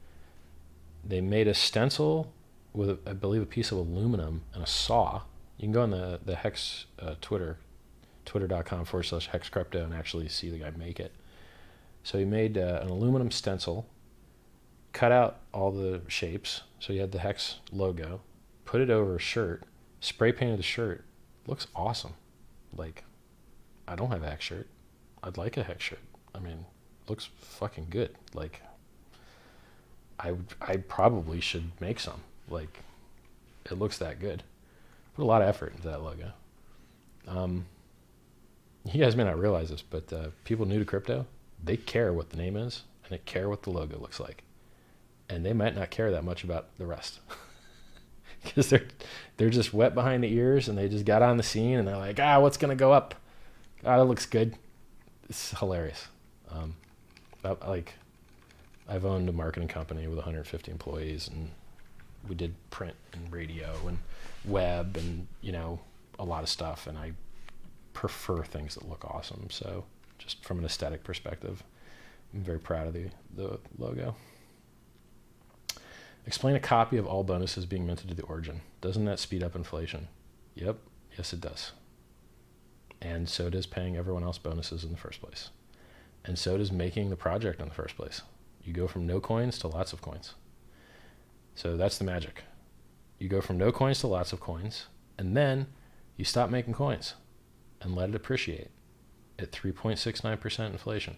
made a stencil with, I believe, a piece of aluminum and a saw. You can go on the HEX Twitter, twitter.com/HEX crypto, and actually see the guy make it. So he made an aluminum stencil, cut out all the shapes. So he had the HEX logo, put it over a shirt, spray painted the shirt. Looks awesome. Like, I don't have a hex shirt. I'd like a hex shirt. I mean, it looks fucking good. Like, I probably should make some. Like, it looks that good. Put a lot of effort into that logo. You guys may not realize this, but people new to crypto, they care what the name is and they care what the logo looks like. And they might not care that much about the rest. Because they're just wet behind the ears and they just got on the scene and they're like, what's going to go up? That looks good. It's hilarious. I've owned a marketing company with 150 employees, and we did print and radio and web and, a lot of stuff. And I prefer things that look awesome. So just from an aesthetic perspective, I'm very proud of the logo. Explain a copy of all bonuses being minted to the origin. Doesn't that speed up inflation? Yep. Yes, it does. And so does paying everyone else bonuses in the first place. And so does making the project in the first place. You go from no coins to lots of coins. So that's the magic. You go from no coins to lots of coins, and then you stop making coins and let it appreciate at 3.69% inflation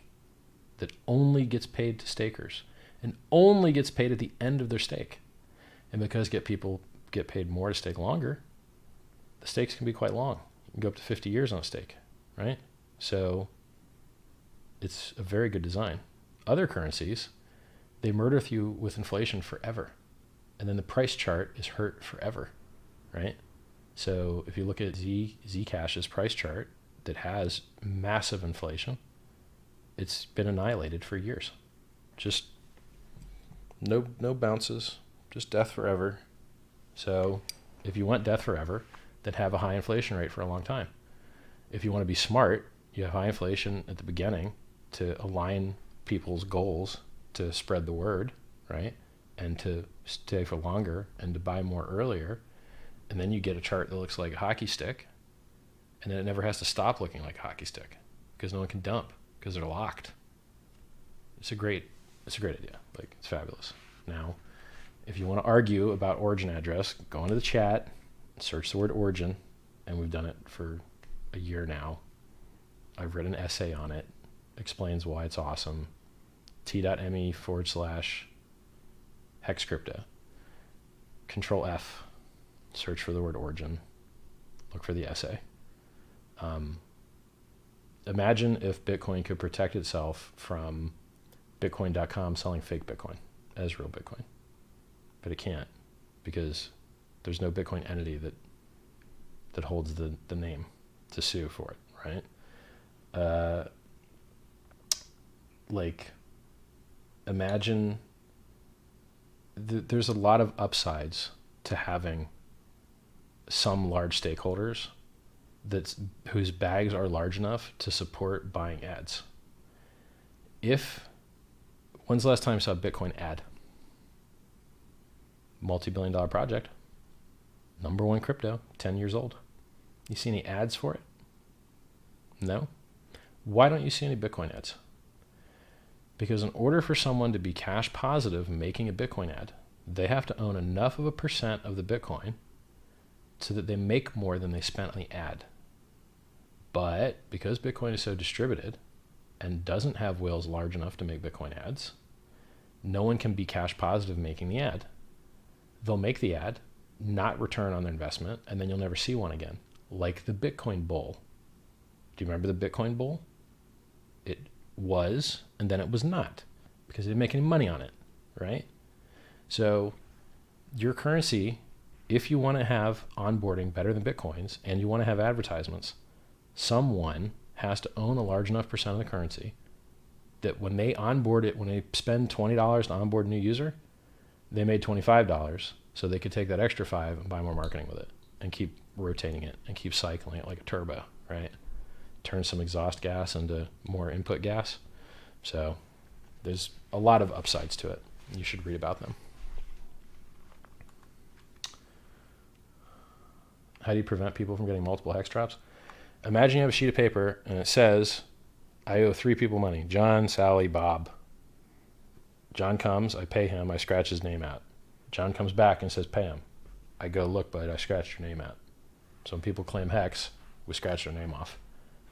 that only gets paid to stakers and only gets paid at the end of their stake. And because people get paid more to stake longer, the stakes can be quite long. You can go up to 50 years on a stake, right? So it's a very good design. Other currencies, they murder you with inflation forever. And then the price chart is hurt forever, right? So if you look at Zcash's price chart that has massive inflation, it's been annihilated for years. Just no bounces, just death forever. So if you want death forever, then have a high inflation rate for a long time. If you want to be smart, you have high inflation at the beginning to align people's goals to spread the word, right? And to stay for longer and to buy more earlier. And then you get a chart that looks like a hockey stick, and then it never has to stop looking like a hockey stick because no one can dump because they're locked. It's a great idea. Like, it's fabulous. Now, if you want to argue about origin address, go into the chat, search the word origin, and we've done it for a year now. I've written an essay on it, explains why it's awesome. t.me/hex crypto. Control F, search for the word origin, look for the essay. Imagine if Bitcoin could protect itself from Bitcoin.com selling fake Bitcoin as real Bitcoin. But it can't, because there's no Bitcoin entity that holds the name to sue for it, right? Imagine there's a lot of upsides to having some large stakeholders whose bags are large enough to support buying ads. When's the last time you saw a Bitcoin ad? Multi-billion-dollar project, number one crypto, 10 years old. You see any ads for it? No? Why don't you see any Bitcoin ads? Because in order for someone to be cash positive making a Bitcoin ad, they have to own enough of a percent of the Bitcoin so that they make more than they spent on the ad. But because Bitcoin is so distributed and doesn't have whales large enough to make Bitcoin ads, no one can be cash positive making the ad. They'll make the ad, not return on their investment, and then you'll never see one again, like the Bitcoin bull. Do you remember the Bitcoin bull? It was, and then it was not, because they didn't make any money on it, right? So your currency, if you want to have onboarding better than Bitcoins and you want to have advertisements, someone has to own a large enough percent of the currency that when they onboard it, when they spend $20 to onboard a new user, they made $25, so they could take that extra $5 and buy more marketing with it and keep rotating it and keep cycling it like a turbo, right? Turn some exhaust gas into more input gas. So there's a lot of upsides to it. You should read about them. How do you prevent people from getting multiple hex drops? Imagine you have a sheet of paper and it says, I owe 3 people money, John, Sally, Bob. John comes, I pay him, I scratch his name out. John comes back and says, pay him. I go, look, bud, I scratched your name out. So when people claim hex, we scratch their name off.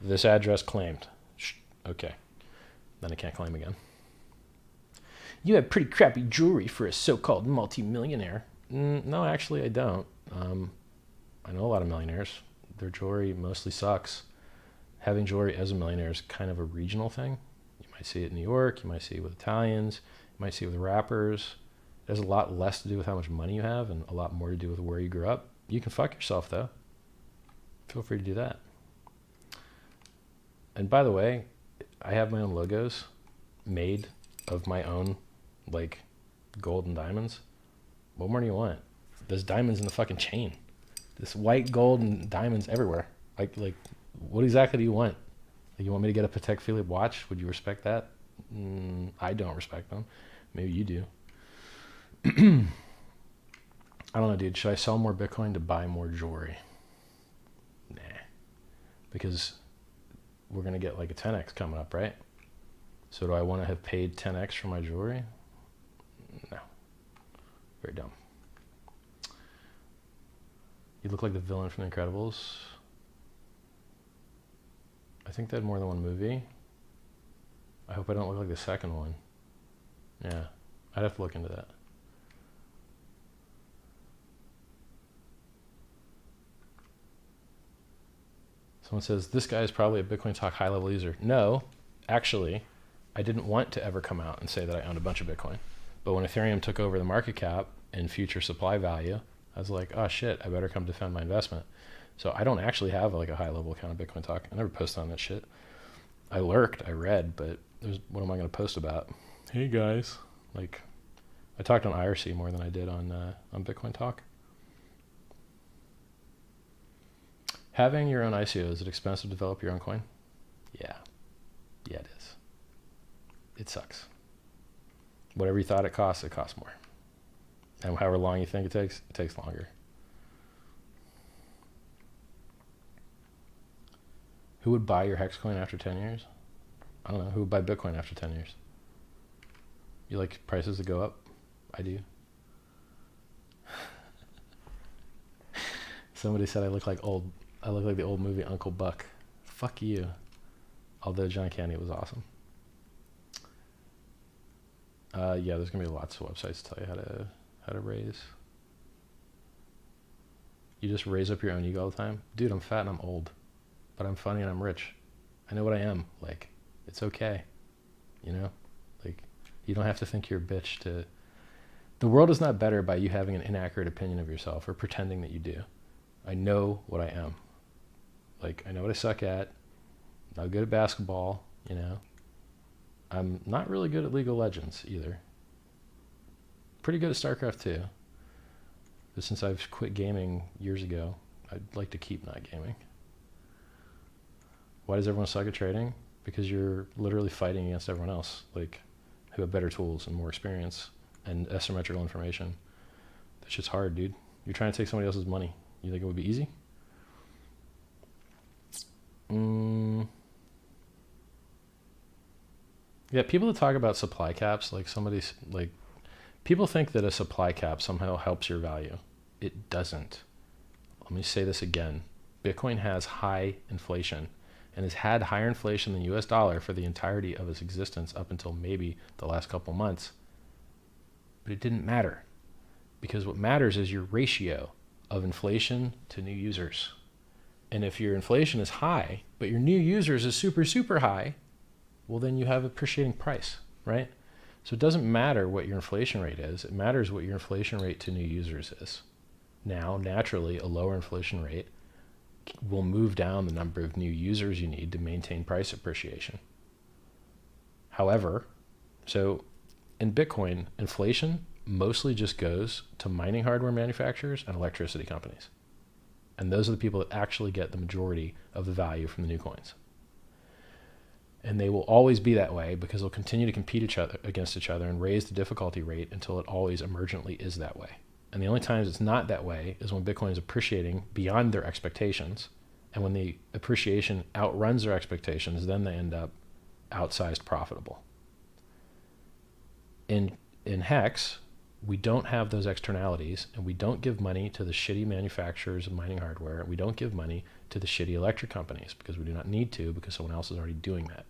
This address claimed. Okay. Then I can't claim again. You have pretty crappy jewelry for a so-called multi-millionaire. No, actually, I don't. I know a lot of millionaires. Their jewelry mostly sucks. Having jewelry as a millionaire is kind of a regional thing. You might see it in New York. You might see it with Italians. You might see it with rappers. It has a lot less to do with how much money you have and a lot more to do with where you grew up. You can fuck yourself, though. Feel free to do that. And by the way, I have my own logos made of my own, like, gold and diamonds. What more do you want? There's diamonds in the fucking chain. This white gold and diamonds everywhere. Like, what exactly do you want? Like, you want me to get a Patek Philippe watch? Would you respect that? I don't respect them. Maybe you do. I don't know, dude. Should I sell more Bitcoin to buy more jewelry? Nah. Because we're going to get like a 10x coming up, right? So do I want to have paid 10x for my jewelry? No. Very dumb. You look like the villain from The Incredibles. I think they had more than one movie. I hope I don't look like the second one. Yeah, I'd have to look into that. Someone says, this guy is probably a Bitcoin Talk high-level user. No, actually, I didn't want to ever come out and say that I owned a bunch of Bitcoin. But when Ethereum took over the market cap and future supply value, I was like, oh shit, I better come defend my investment. So I don't actually have like a high-level account of Bitcoin Talk. I never posted on that shit. I lurked, I read, but what am I going to post about? Hey guys. Like, I talked on IRC more than I did on Bitcoin Talk. Having your own ICO, is it expensive to develop your own coin? Yeah. Yeah, it is. It sucks. Whatever you thought it costs more. And however long you think it takes longer. Who would buy your HEX coin after 10 years? I don't know. Who would buy Bitcoin after 10 years? You like prices to go up? I do. Somebody said I look like the old movie Uncle Buck. Fuck you. Although John Candy was awesome. Yeah, there's gonna be lots of websites to tell you how to raise. You just raise up your own ego all the time? Dude, I'm fat and I'm old. But I'm funny and I'm rich. I know what I am. Like, it's okay. You know? Like, you don't have to think you're a bitch to... The world is not better by you having an inaccurate opinion of yourself or pretending that you do. I know what I am. Like, I know what I suck at. I'm not good at basketball, you know? I'm not really good at League of Legends either. Pretty good at StarCraft 2. But since I've quit gaming years ago, I'd like to keep not gaming. Why does everyone suck at trading? Because you're literally fighting against everyone else, like, who have better tools and more experience and asymmetrical information. That shit's hard, dude. You're trying to take somebody else's money. You think it would be easy? Yeah, people that talk about supply caps, people think that a supply cap somehow helps your value. It doesn't. Let me say this again. Bitcoin has high inflation and has had higher inflation than the US dollar for the entirety of its existence up until maybe the last couple months. But it didn't matter, because what matters is your ratio of inflation to new users. And if your inflation is high, but your new users is super, super high, well, then you have appreciating price, right? So it doesn't matter what your inflation rate is. It matters what your inflation rate to new users is. Now, naturally, a lower inflation rate will move down the number of new users you need to maintain price appreciation. However, so in Bitcoin, inflation mostly just goes to mining hardware manufacturers and electricity companies. And those are the people that actually get the majority of the value from the new coins. And they will always be that way because they'll continue to compete against each other and raise the difficulty rate until it always emergently is that way. And the only times it's not that way is when Bitcoin is appreciating beyond their expectations. And when the appreciation outruns their expectations, then they end up outsized profitable. In HEX, we don't have those externalities, and we don't give money to the shitty manufacturers of mining hardware, and we don't give money to the shitty electric companies because we do not need to, because someone else is already doing that.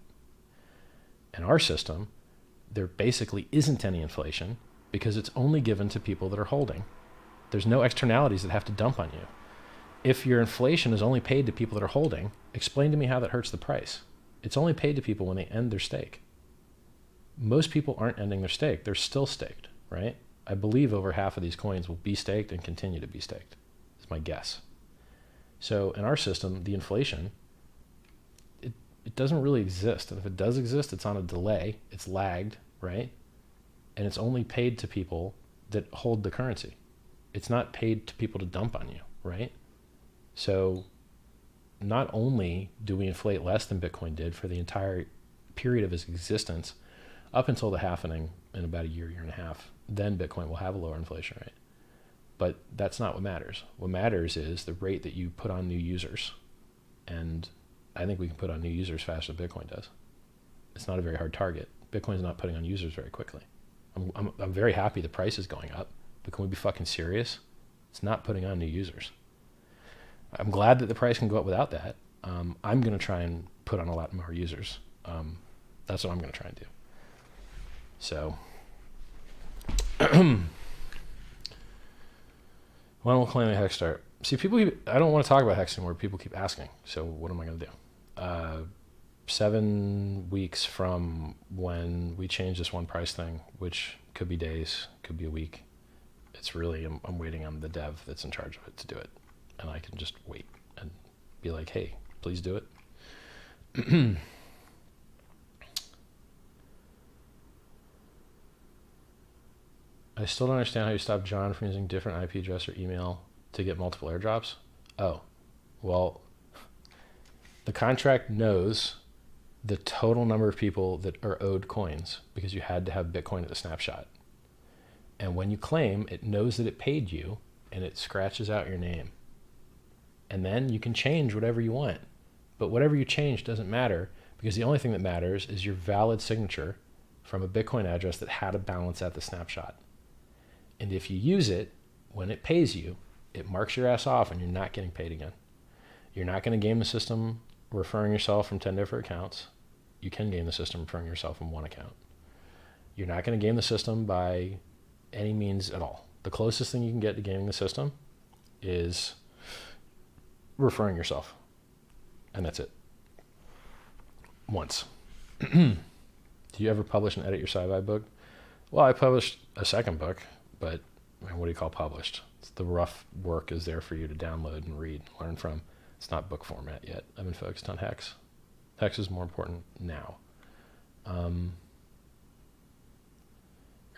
In our system, there basically isn't any inflation because it's only given to people that are holding. There's no externalities that have to dump on you. If your inflation is only paid to people that are holding, explain to me how that hurts the price. It's only paid to people when they end their stake. Most people aren't ending their stake. They're still staked, right? I believe over half of these coins will be staked and continue to be staked. It's my guess. So in our system, the inflation, it doesn't really exist. And if it does exist, it's on a delay. It's lagged, right? And it's only paid to people that hold the currency. It's not paid to people to dump on you, right? So not only do we inflate less than Bitcoin did for the entire period of its existence, up until the halvening in about a year and a half, then Bitcoin will have a lower inflation rate. But that's not what matters. What matters is the rate that you put on new users. And I think we can put on new users faster than Bitcoin does. It's not a very hard target. Bitcoin's not putting on users very quickly. I'm very happy the price is going up, but can we be fucking serious? It's not putting on new users. I'm glad that the price can go up without that. I'm going to try and put on a lot more users. That's what I'm going to try and do. So, when will claim a hex start? See, I don't want to talk about hex anymore. People keep asking. So what am I going to do? 7 weeks from when we change this one price thing, which could be days, could be a week. It's really, I'm waiting on the dev that's in charge of it to do it. And I can just wait and be like, hey, please do it. I still don't understand how you stop John from using different IP address or email to get multiple airdrops. Oh, well, the contract knows the total number of people that are owed coins because you had to have Bitcoin at the snapshot. And when you claim, it knows that it paid you and it scratches out your name. And then you can change whatever you want. But whatever you change doesn't matter because the only thing that matters is your valid signature from a Bitcoin address that had a balance at the snapshot. And if you use it, when it pays you, it marks your ass off and you're not getting paid again. You're not going to game the system referring yourself from 10 different accounts. You can game the system referring yourself from one account. You're not going to game the system by any means at all. The closest thing you can get to gaming the system is referring yourself. And that's it. Once. Do you ever publish and edit your sci-fi book? Well, I published a second book, but I mean, what do you call published? It's the rough work is there for you to download and read, learn from. It's not book format yet. I've been focused on HEX. HEX is more important now. Are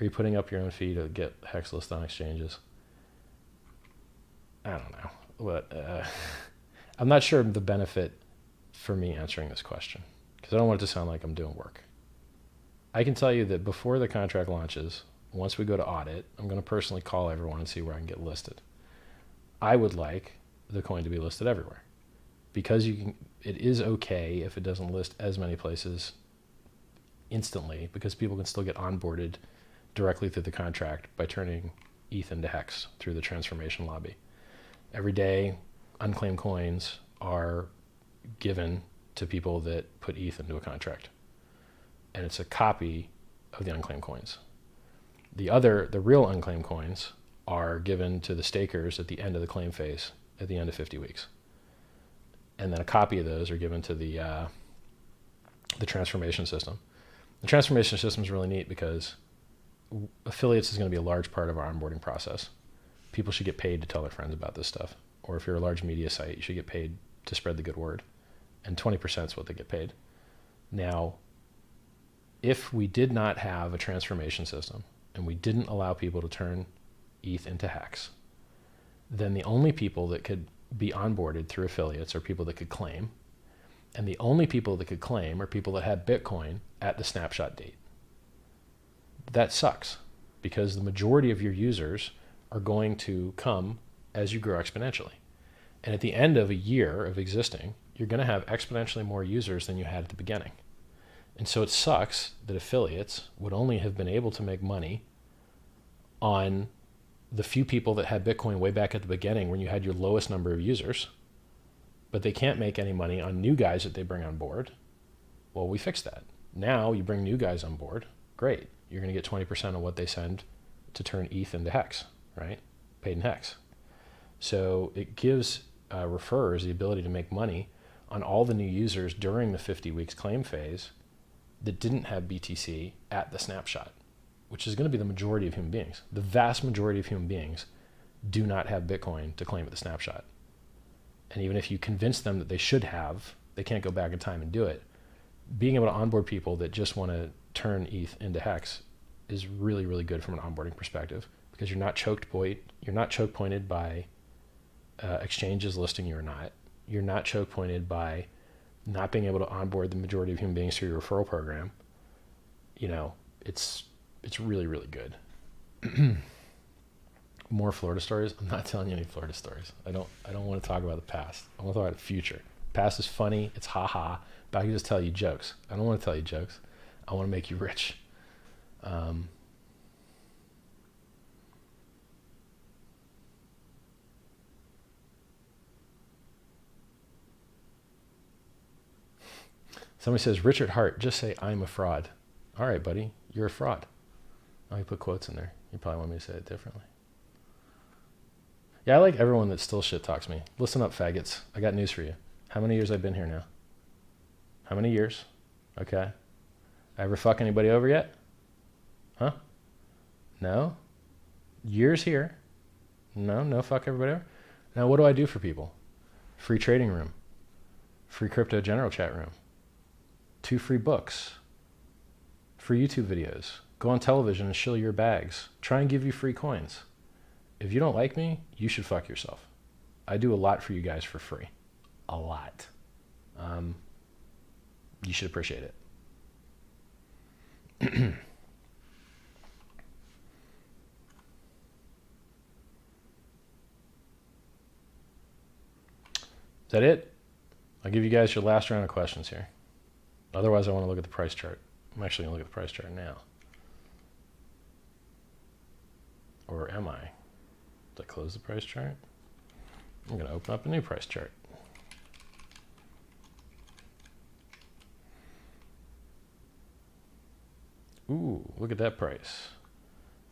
you putting up your own fee to get HEX listed on exchanges? I don't know. I'm not sure the benefit for me answering this question because I don't want it to sound like I'm doing work. I can tell you that before the contract launches, once we go to audit, I'm going to personally call everyone and see where I can get listed. I would like the coin to be listed everywhere because it is okay if it doesn't list as many places instantly because people can still get onboarded directly through the contract by turning ETH into HEX through the transformation lobby. Every day, unclaimed coins are given to people that put ETH into a contract. And it's a copy of the unclaimed coins. The real unclaimed coins are given to the stakers at the end of the claim phase, at the end of 50 weeks. And then a copy of those are given to the transformation system. The transformation system is really neat because affiliates is going to be a large part of our onboarding process. People should get paid to tell their friends about this stuff. Or if you're a large media site, you should get paid to spread the good word. And 20% is what they get paid. Now, if we did not have a transformation system and we didn't allow people to turn ETH into HEX, then the only people that could be onboarded through affiliates are people that could claim. And the only people that could claim are people that had Bitcoin at the snapshot date. That sucks because the majority of your users are going to come as you grow exponentially. And at the end of a year of existing, you're going to have exponentially more users than you had at the beginning. And so it sucks that affiliates would only have been able to make money on the few people that had Bitcoin way back at the beginning when you had your lowest number of users, but they can't make any money on new guys that they bring on board. Well, we fixed that. Now you bring new guys on board. Great. You're going to get 20% of what they send to turn ETH into HEX, right? Paid in HEX. So it gives referrers the ability to make money on all the new users during the 50 weeks claim phase that didn't have BTC at the snapshot, which is going to be the majority of human beings. The vast majority of human beings do not have Bitcoin to claim at the snapshot. And even if you convince them that they should have, they can't go back in time and do it. Being able to onboard people that just want to turn ETH into HEX is really, really good from an onboarding perspective, because you're not choke pointed by exchanges listing you or not. You're not choke pointed by not being able to onboard the majority of human beings through your referral program. You know, it's really, really good. More Florida stories? I'm not telling you any Florida stories. I don't want to talk about the past. I want to talk about the future. Past is funny. It's ha-ha. But I can just tell you jokes. I don't want to tell you jokes. I want to make you rich. Somebody says, Richard Hart, just say, I'm a fraud. All right, buddy, you're a fraud. Oh, you put quotes in there. You probably want me to say it differently. Yeah, I like everyone that still shit talks me. Listen up, faggots. I got news for you. How many years I've been here now? How many years? Okay. I ever fuck anybody over yet? Huh? No? Years here? No fuck everybody over? Now, what do I do for people? Free trading room. Free crypto general chat room. 2 free books. Free YouTube videos. Go on television and shill your bags. Try and give you free coins. If you don't like me, you should fuck yourself. I do a lot for you guys for free. A lot. You should appreciate it. Is that it? I'll give you guys your last round of questions here. Otherwise, I want to look at the price chart. I'm actually going to look at the price chart now. Or am I? Did I close the price chart? I'm going to open up a new price chart. Ooh, look at that price.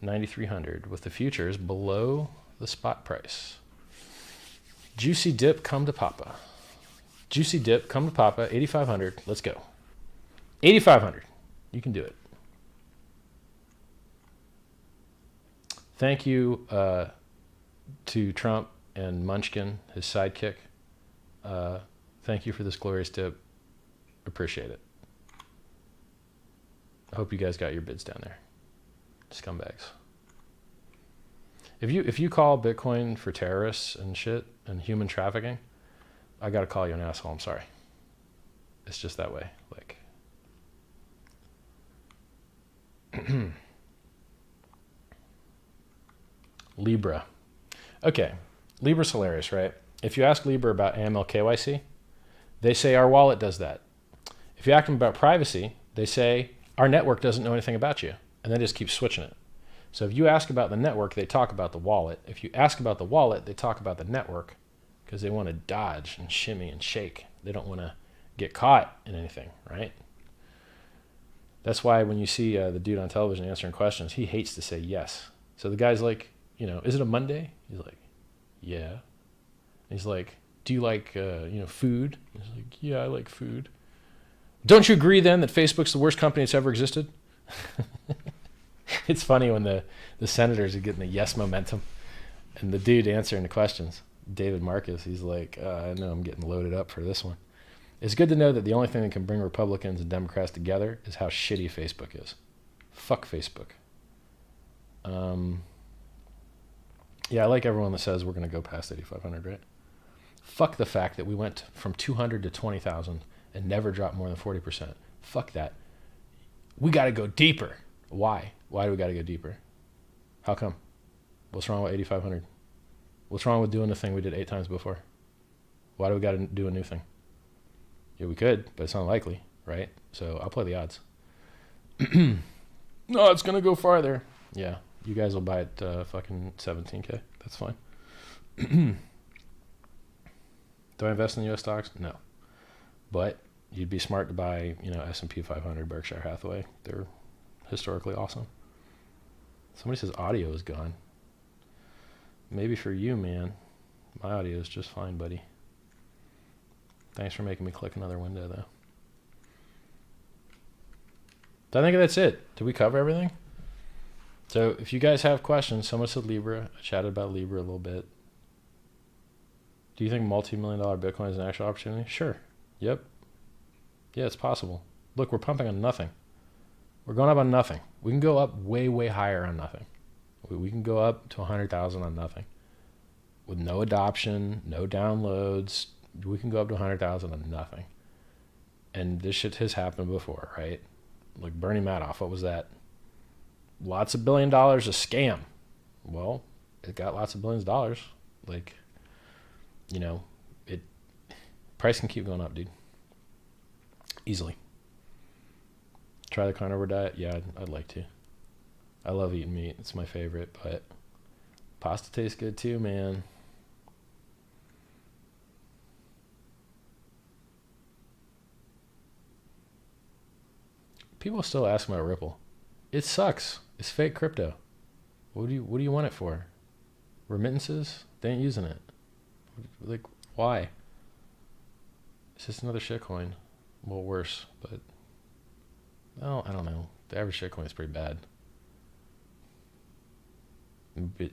9,300 with the futures below the spot price. Juicy dip, come to Papa. Juicy dip, come to Papa, 8,500. Let's go. 8,500. You can do it. Thank you to Trump and Munchkin, his sidekick. Thank you for this glorious tip. Appreciate it. I hope you guys got your bids down there. Scumbags. If you call Bitcoin for terrorists and shit and human trafficking, I gotta call you an asshole. I'm sorry. It's just that way. Like, Libra. Okay, Libra's hilarious, right? If you ask Libra about AML KYC, they say our wallet does that. If you ask them about privacy, they say our network doesn't know anything about you, and they just keep switching it. So if you ask about the network, they talk about the wallet. If you ask about the wallet, they talk about the network, because they want to dodge and shimmy and shake. They don't want to get caught in anything, right? That's why when you see the dude on television answering questions, he hates to say yes. So the guy's like, is it a Monday? He's like, yeah. And he's like, do you like, food? He's like, yeah, I like food. Don't you agree then that Facebook's the worst company that's ever existed? It's funny when the senators are getting the yes momentum, and the dude answering the questions, David Marcus, he's like, I know I'm getting loaded up for this one. It's good to know that the only thing that can bring Republicans and Democrats together is how shitty Facebook is. Fuck Facebook. Yeah, I like everyone that says we're going to go past 8,500, right? Fuck the fact that we went from 200 to 20,000 and never dropped more than 40%. Fuck that. We got to go deeper. Why? Why do we got to go deeper? How come? What's wrong with 8,500? What's wrong with doing the thing we did 8 times before? Why do we got to do a new thing? Yeah, we could, but it's unlikely, right? So I'll play the odds. No, it's going to go farther. Yeah, You guys will buy it fucking 17K. That's fine. Do I invest in U.S. stocks? No. But you'd be smart to buy, S&P 500, Berkshire Hathaway. They're historically awesome. Somebody says audio is gone. Maybe for you, man. My audio is just fine, buddy. Thanks for making me click another window, though. So I think that's it. Did we cover everything? So if you guys have questions, someone said Libra. I chatted about Libra a little bit. Do you think multi-million-dollar Bitcoin is an actual opportunity? Sure. Yep. Yeah, it's possible. Look, we're pumping on nothing. We're going up on nothing. We can go up way, way higher on nothing. We can go up to 100,000 on nothing. With no adoption, no downloads, we can go up to 100,000 on nothing. And this shit has happened before, right? Like Bernie Madoff, what was that? Lots of $1 billion a scam. Well, it got lots of billions of dollars. Like, price can keep going up, dude. Easily. Try the carnivore diet? Yeah, I'd like to. I love eating meat. It's my favorite, but pasta tastes good too, man. People still ask about Ripple. It sucks. It's fake crypto. What do you want it for? Remittances? They ain't using it. Like, why? It's just another shitcoin. Well, worse, but well, I don't know. The average shitcoin is pretty bad.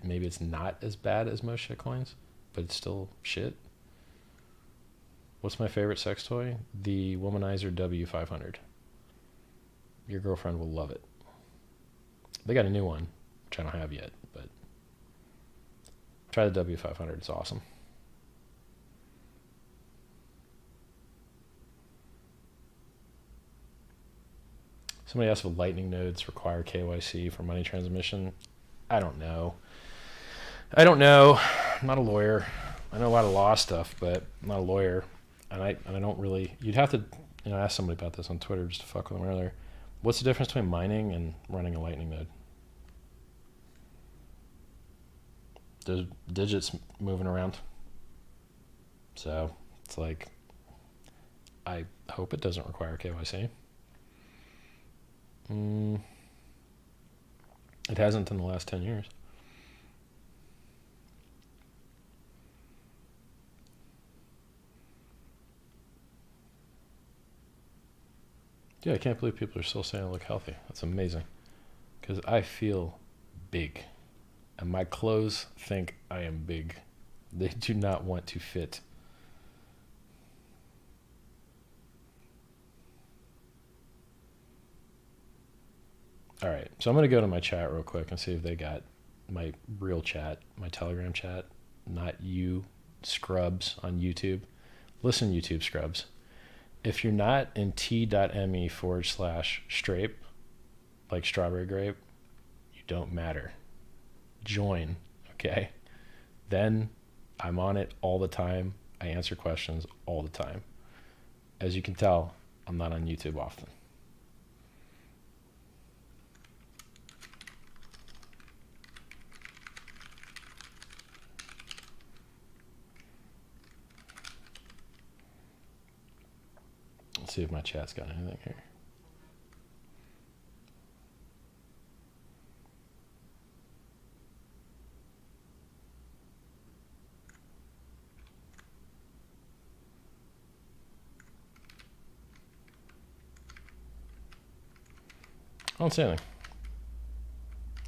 Maybe it's not as bad as most shitcoins, but it's still shit. What's my favorite sex toy? The Womanizer W500. Your girlfriend will love it. They got a new one, which I don't have yet, but try the W500. It's awesome. Somebody asked if Lightning nodes require KYC for money transmission. I don't know. I'm not a lawyer. I know a lot of law stuff, but I'm not a lawyer. And I don't really... You'd have to ask somebody about this on Twitter just to fuck with them earlier. What's the difference between mining and running a Lightning node? There's digits moving around. So it's like, I hope it doesn't require KYC. It hasn't in the last 10 years. Yeah, I can't believe people are still saying I look healthy. That's amazing. Because I feel big. And my clothes think I am big. They do not want to fit. All right, so I'm going to go to my chat real quick and see if they got my real chat, my Telegram chat, not you scrubs on YouTube. Listen, YouTube scrubs. If you're not in t.me/strape, like strawberry grape, you don't matter. Join, okay? Then I'm on it all the time. I answer questions all the time. As you can tell, I'm not on YouTube often. Let's see if my chat's got anything here. I don't see anything.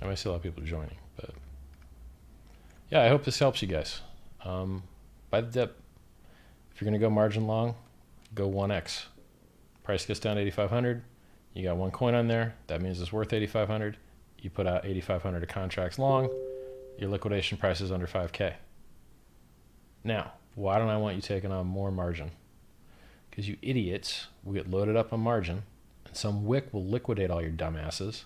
I might see a lot of people joining, but yeah, I hope this helps you guys. Buy the dip. If you're gonna go margin long, go 1x. Price gets down to 8,500. You got one coin on there. That means it's worth 8,500. You put out 8,500 of contracts long. Your liquidation price is under 5K. Now, why don't I want you taking on more margin? Because you idiots will get loaded up on margin, and some wick will liquidate all your dumbasses,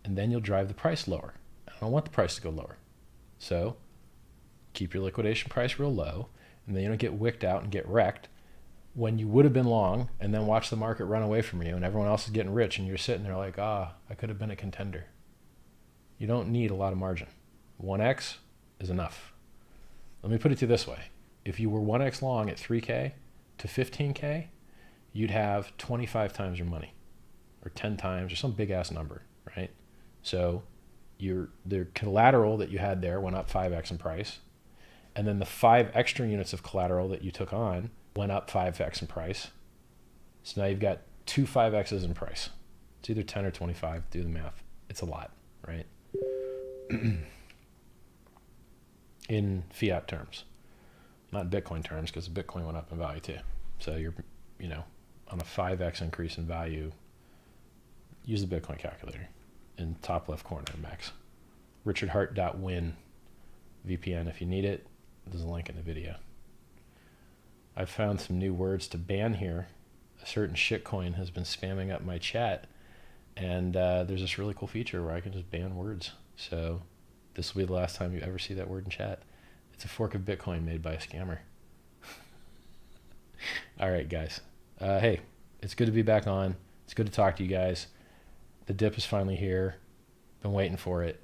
and then you'll drive the price lower. I don't want the price to go lower. So keep your liquidation price real low, and then you don't get wicked out and get wrecked when you would have been long, and then watch the market run away from you and everyone else is getting rich and you're sitting there like, I could have been a contender. You don't need a lot of margin. 1x is enough. Let me put it to you this way. If you were 1x long at 3K to 15K, you'd have 25 times your money, or 10 times, or some big ass number, right? So the collateral that you had there went up 5x in price, and then the 5 extra units of collateral that you took on went up 5x in price. So now you've got 2 5x's in price. It's either 10 or 25, do the math. It's a lot, right? In fiat terms, not in Bitcoin terms, because Bitcoin went up in value too. So you're, on a 5x increase in value, use the Bitcoin calculator in top left corner, max. richardhart.win VPN if you need it. There's a link in the video. I've found some new words to ban here. A certain shitcoin has been spamming up my chat, and there's this really cool feature where I can just ban words. So this will be the last time you ever see that word in chat. It's a fork of Bitcoin made by a scammer. All right, guys. Hey, it's good to be back on. It's good to talk to you guys. The dip is finally here. Been waiting for it.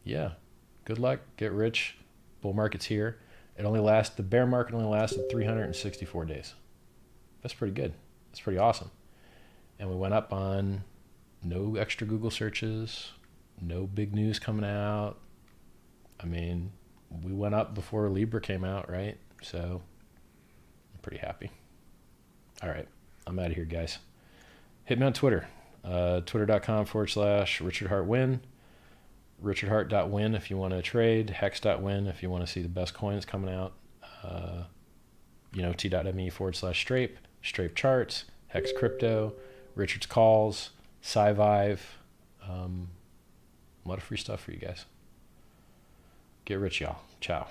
Yeah. Good luck. Get rich. Bull market's here. The bear market only lasted 364 days. That's pretty good. That's pretty awesome. And we went up on no extra Google searches, no big news coming out. I mean, we went up before Libra came out, right? So I'm pretty happy. All right. I'm out of here, guys. Hit me on Twitter. Twitter.com/RichardHartWin. RichardHart.win if you want to trade. HEX.win if you want to see the best coins coming out. T.me/Strape. Strape charts. Hex crypto. Richard's calls. SciVive. A lot of free stuff for you guys. Get rich, y'all. Ciao.